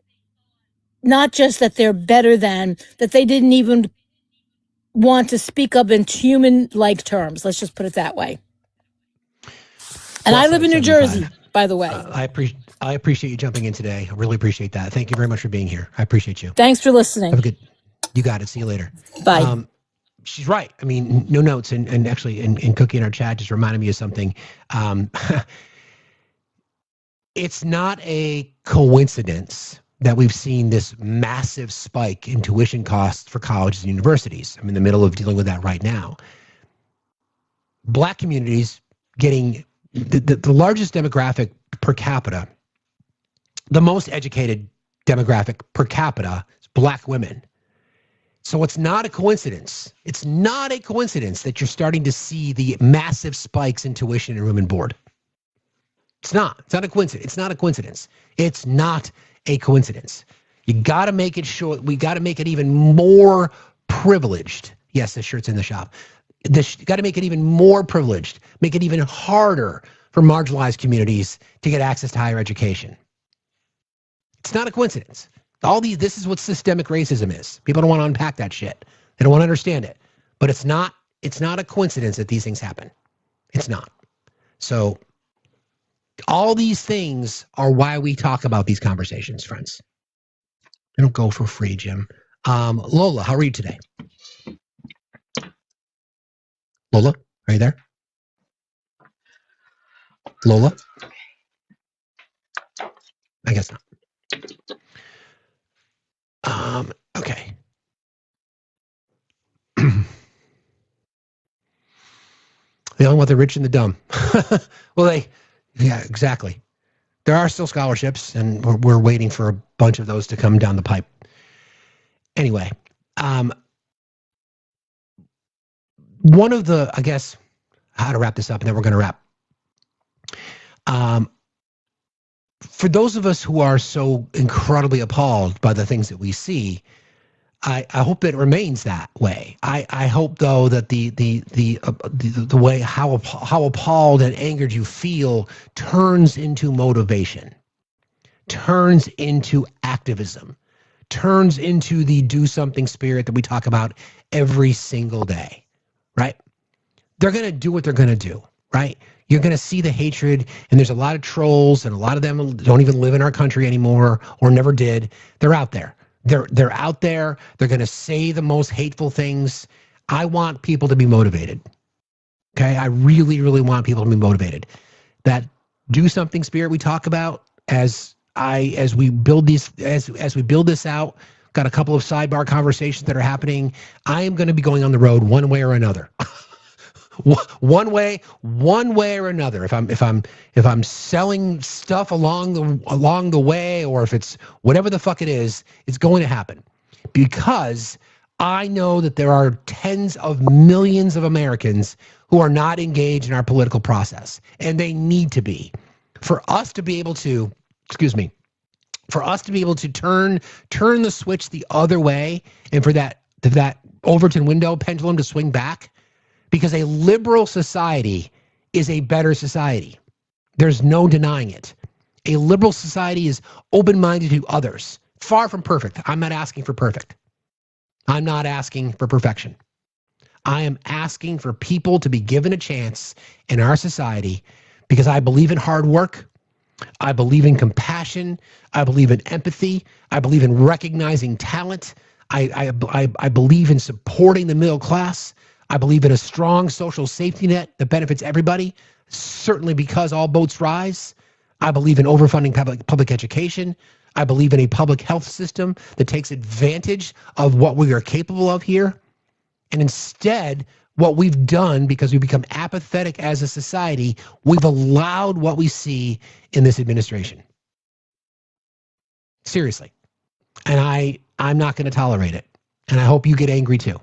not just that they're better than, that they didn't even want to speak up in human-like terms. Let's just put it that way. And I live in New Jersey, by the way. I appreciate you jumping in today. I really appreciate that. Thank you very much for being here. I appreciate you. Thanks for listening. Have a good. You got it. See you later. Bye. She's right. I mean, no notes, and actually, in Cookie in our chat just reminded me of something. It's not a coincidence that we've seen this massive spike in tuition costs for colleges and universities. I'm in the middle of dealing with that right now. Black communities getting the largest demographic per capita, the most educated demographic per capita is Black women. So it's not a coincidence. It's not a coincidence that you're starting to see the massive spikes in tuition and room and board. It's not. It's not a coincidence. It's not a coincidence. It's not a coincidence. You got to make it sure. We got to make it even more privileged. Yes, the shirt's in the shop. You got to make it even more privileged. Make it even harder for marginalized communities to get access to higher education. It's not a coincidence. This is what systemic racism is. People don't want to unpack that shit. They don't want to understand it. But it's not a coincidence that these things happen. It's not. So all these things are why we talk about these conversations, friends. They don't go for free, Jim. Lola, how are you today? Lola, are you there? Lola? I guess not. Okay. They only want the rich and the dumb. Well, yeah, exactly. There are still scholarships, and we're waiting for a bunch of those to come down the pipe. Anyway, one of the, I guess, how to wrap this up, and then we're going to wrap. For those of us who are so incredibly appalled by the things that we see, I hope it remains that way. I hope, though, that the way how appalled and angered you feel turns into motivation, turns into activism, turns into the do something spirit that we talk about every single day, right? They're going to do what they're going to do, right? You're going to see the hatred, and there's a lot of trolls, and a lot of them don't even live in our country anymore or never did. They're out there. They're out there. They're going to say the most hateful things. I want people to be motivated. Okay? I really, really want people to be motivated. That do something spirit we talk about as we build this out, got a couple of sidebar conversations that are happening. I am going to be going on the road one way or another. One way or another. If I'm selling stuff along the way, or if it's whatever the fuck it is, it's going to happen, because I know that there are tens of millions of Americans who are not engaged in our political process, and they need to be. For us to be able to, turn the switch the other way, and for that Overton window pendulum to swing back. Because a liberal society is a better society. There's no denying it. A liberal society is open-minded to others. Far from perfect. I'm not asking for perfect. I'm not asking for perfection. I am asking for people to be given a chance in our society, because I believe in hard work. I believe in compassion. I believe in empathy. I believe in recognizing talent. I believe in supporting the middle class. I believe in a strong social safety net that benefits everybody, certainly because all boats rise. I believe in overfunding public education. I believe in a public health system that takes advantage of what we are capable of here. And instead, what we've done, because we've become apathetic as a society, we've allowed what we see in this administration. Seriously. And I'm not going to tolerate it. And I hope you get angry too.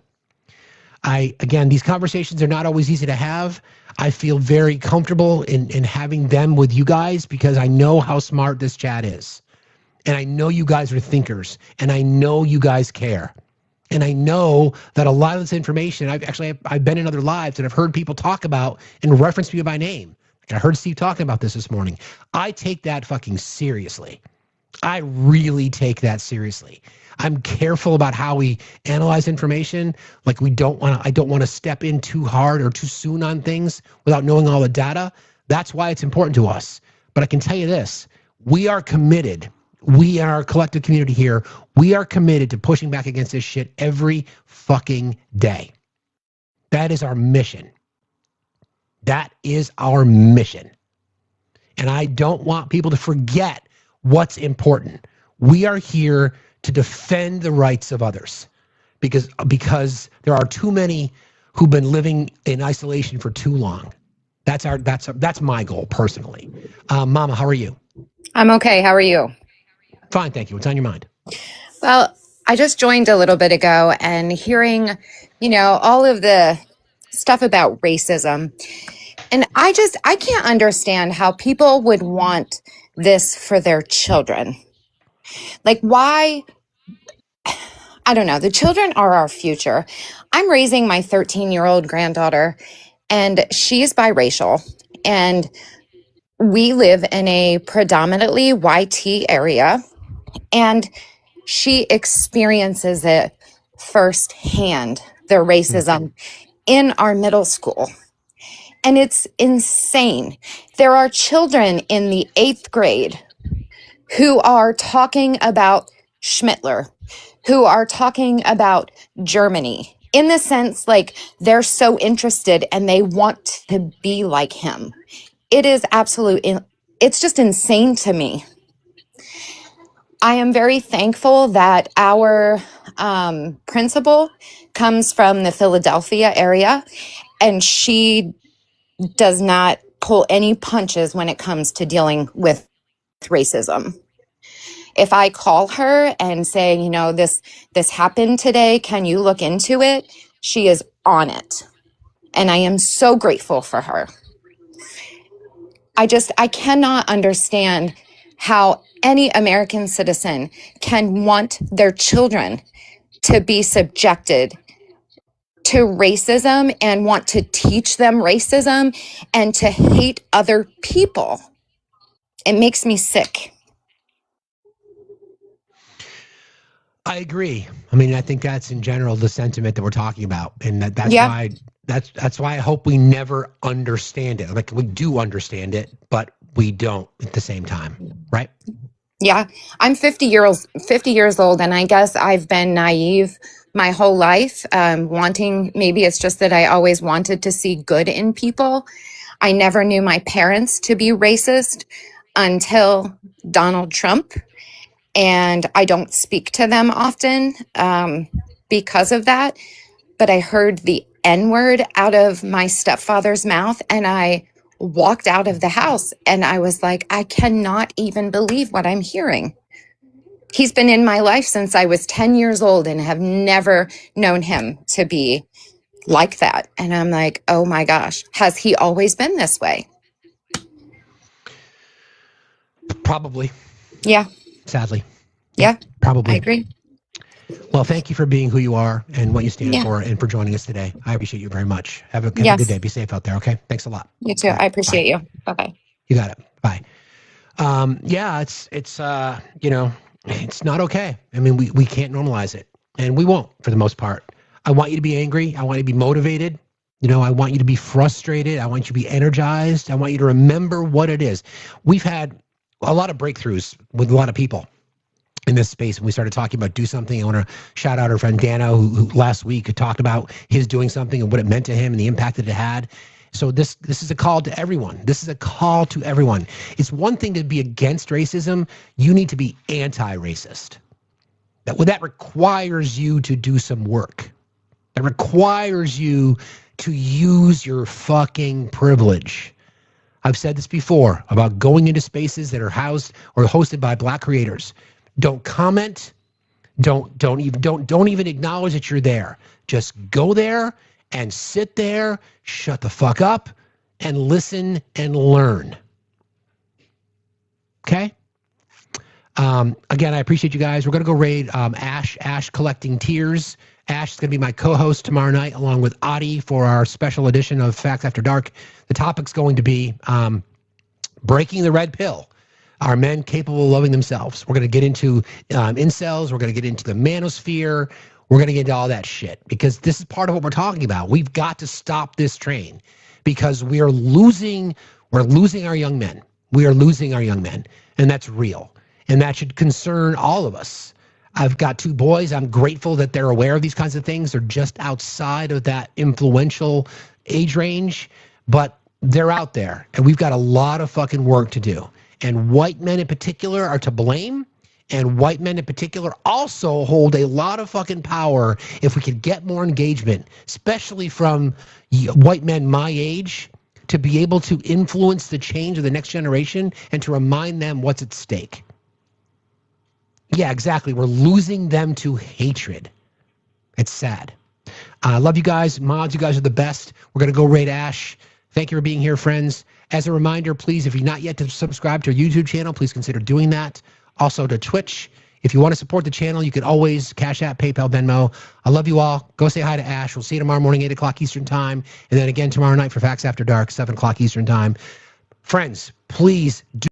Again, these conversations are not always easy to have. I feel very comfortable in having them with you guys, because I know how smart this chat is. And I know you guys are thinkers, and I know you guys care. And I know that a lot of this information, I've been in other lives and I've heard people talk about and reference me by name. Like I heard Steve talking about this morning. I take that fucking seriously. I really take that seriously. I'm careful about how we analyze information. Like I don't want to step in too hard or too soon on things without knowing all the data. That's why it's important to us. But I can tell you this, we are committed. We are our collective community here. We are committed to pushing back against this shit every fucking day. That is our mission. That is our mission. And I don't want people to forget what's important. We are here to defend the rights of others because there are too many who've been living in isolation for too long. That's my goal personally. Mama, how are you? I'm okay. How are you? Fine, thank you. What's on your mind? Well, I just joined a little bit ago and hearing, all of the stuff about racism. And I can't understand how people would want this for their children. Like, why? I don't know. The children are our future. I'm raising my 13-year-old granddaughter, and she's biracial. And we live in a predominantly YT area, and she experiences it firsthand, the racism in our middle school. And it's insane. There are children in the 8th grade who are talking about Schmittler, who are talking about Germany, in the sense like they're so interested and they want to be like him. It is it's just insane to me. I am very thankful that our principal comes from the Philadelphia area, and she does not pull any punches when it comes to dealing with racism. If I call her and say, this happened today, can you look into it? She is on it. And I am so grateful for her. I cannot understand how any American citizen can want their children to be subjected to racism and want to teach them racism and to hate other people. It makes me sick. I agree. I mean, I think that's in general the sentiment that we're talking about, and that's why I hope we never understand it. Like, we do understand it, but we don't at the same time, right? Yeah, I'm 50 years old, and I guess I've been naive my whole life, maybe it's just that I always wanted to see good in people. I never knew my parents to be racist until Donald Trump, and I don't speak to them often because of that. But I heard the N-word out of my stepfather's mouth, and I walked out of the house, and I was like, I cannot even believe what I'm hearing. He's been in my life since I was 10 years old and have never known him to be like that. And I'm like, oh my gosh, has he always been this way? Probably. Yeah. Sadly. Yeah. Probably. I agree. Well, thank you for being who you are and what you stand for, and for joining us today. I appreciate you very much. Have a good day. Be safe out there. Okay. Thanks a lot. You too. I appreciate you. Bye-bye. You got it. Bye. It's not okay. I mean, we can't normalize it, and we won't for the most part. I want you to be angry. I want you to be motivated. I want you to be frustrated. I want you to be energized. I want you to remember what it is. We've had a lot of breakthroughs with a lot of people in this space. When we started talking about do something, I want to shout out our friend Dano, who last week had talked about his doing something and what it meant to him and the impact that it had. So this is a call to everyone. This is a call to everyone. It's one thing to be against racism. You need to be anti-racist. That requires you to do some work. That requires you to use your fucking privilege. I've said this before about going into spaces that are housed or hosted by Black creators. Don't comment. Don't even acknowledge that you're there. Just go there and sit there, shut the fuck up, and listen and learn. Okay? Again, I appreciate you guys. We're going to go raid Ash Collecting Tears. Ash is going to be my co-host tomorrow night, along with Adi, for our special edition of Facts After Dark. The topic's going to be breaking the red pill. Are men capable of loving themselves? We're going to get into incels. We're going to get into the manosphere. We're going to get into all that shit, because this is part of what we're talking about. We've got to stop this train, because we're losing our young men. We are losing our young men, and that's real. And that should concern all of us. I've got 2 boys. I'm grateful that they're aware of these kinds of things. They're just outside of that influential age range, but they're out there, and we've got a lot of fucking work to do. And white men in particular are to blame and white men in particular also hold a lot of fucking power if we could get more engagement, especially from white men my age, to be able to influence the change of the next generation and to remind them what's at stake. Yeah, exactly. We're losing them to hatred. It's sad. I love you guys. Mods, you guys are the best. We're going to go raid Ash. Thank you for being here, friends. As a reminder, please, if you're not yet subscribed to our YouTube channel, please consider doing that. Also to Twitch. If you want to support the channel, you can always Cash App, PayPal, Venmo. I love you all. Go say hi to Ash. We'll see you tomorrow morning, 8 o'clock Eastern Time. And then again tomorrow night for Facts After Dark, 7 o'clock Eastern Time. Friends, please do